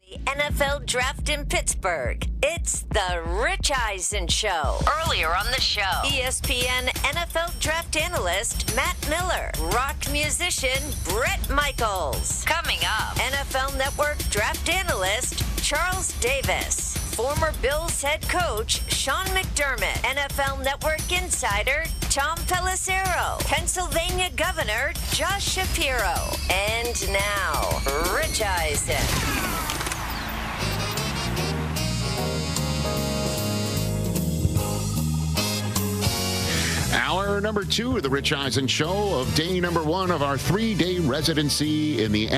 Speaker 13: The NFL Draft in Pittsburgh. It's the Rich Eisen Show. Earlier on the show, ESPN NFL Draft analyst Matt Miller, rock musician Brett Michaels. Coming up, NFL Network Draft analyst Charles Davis. Former Bills head coach Sean McDermott, NFL Network insider Tom Pelissero, Pennsylvania Governor Josh Shapiro, and now Rich Eisen.
Speaker 14: Hour number 2 of the Rich Eisen Show of day number 1 of our 3-day residency in the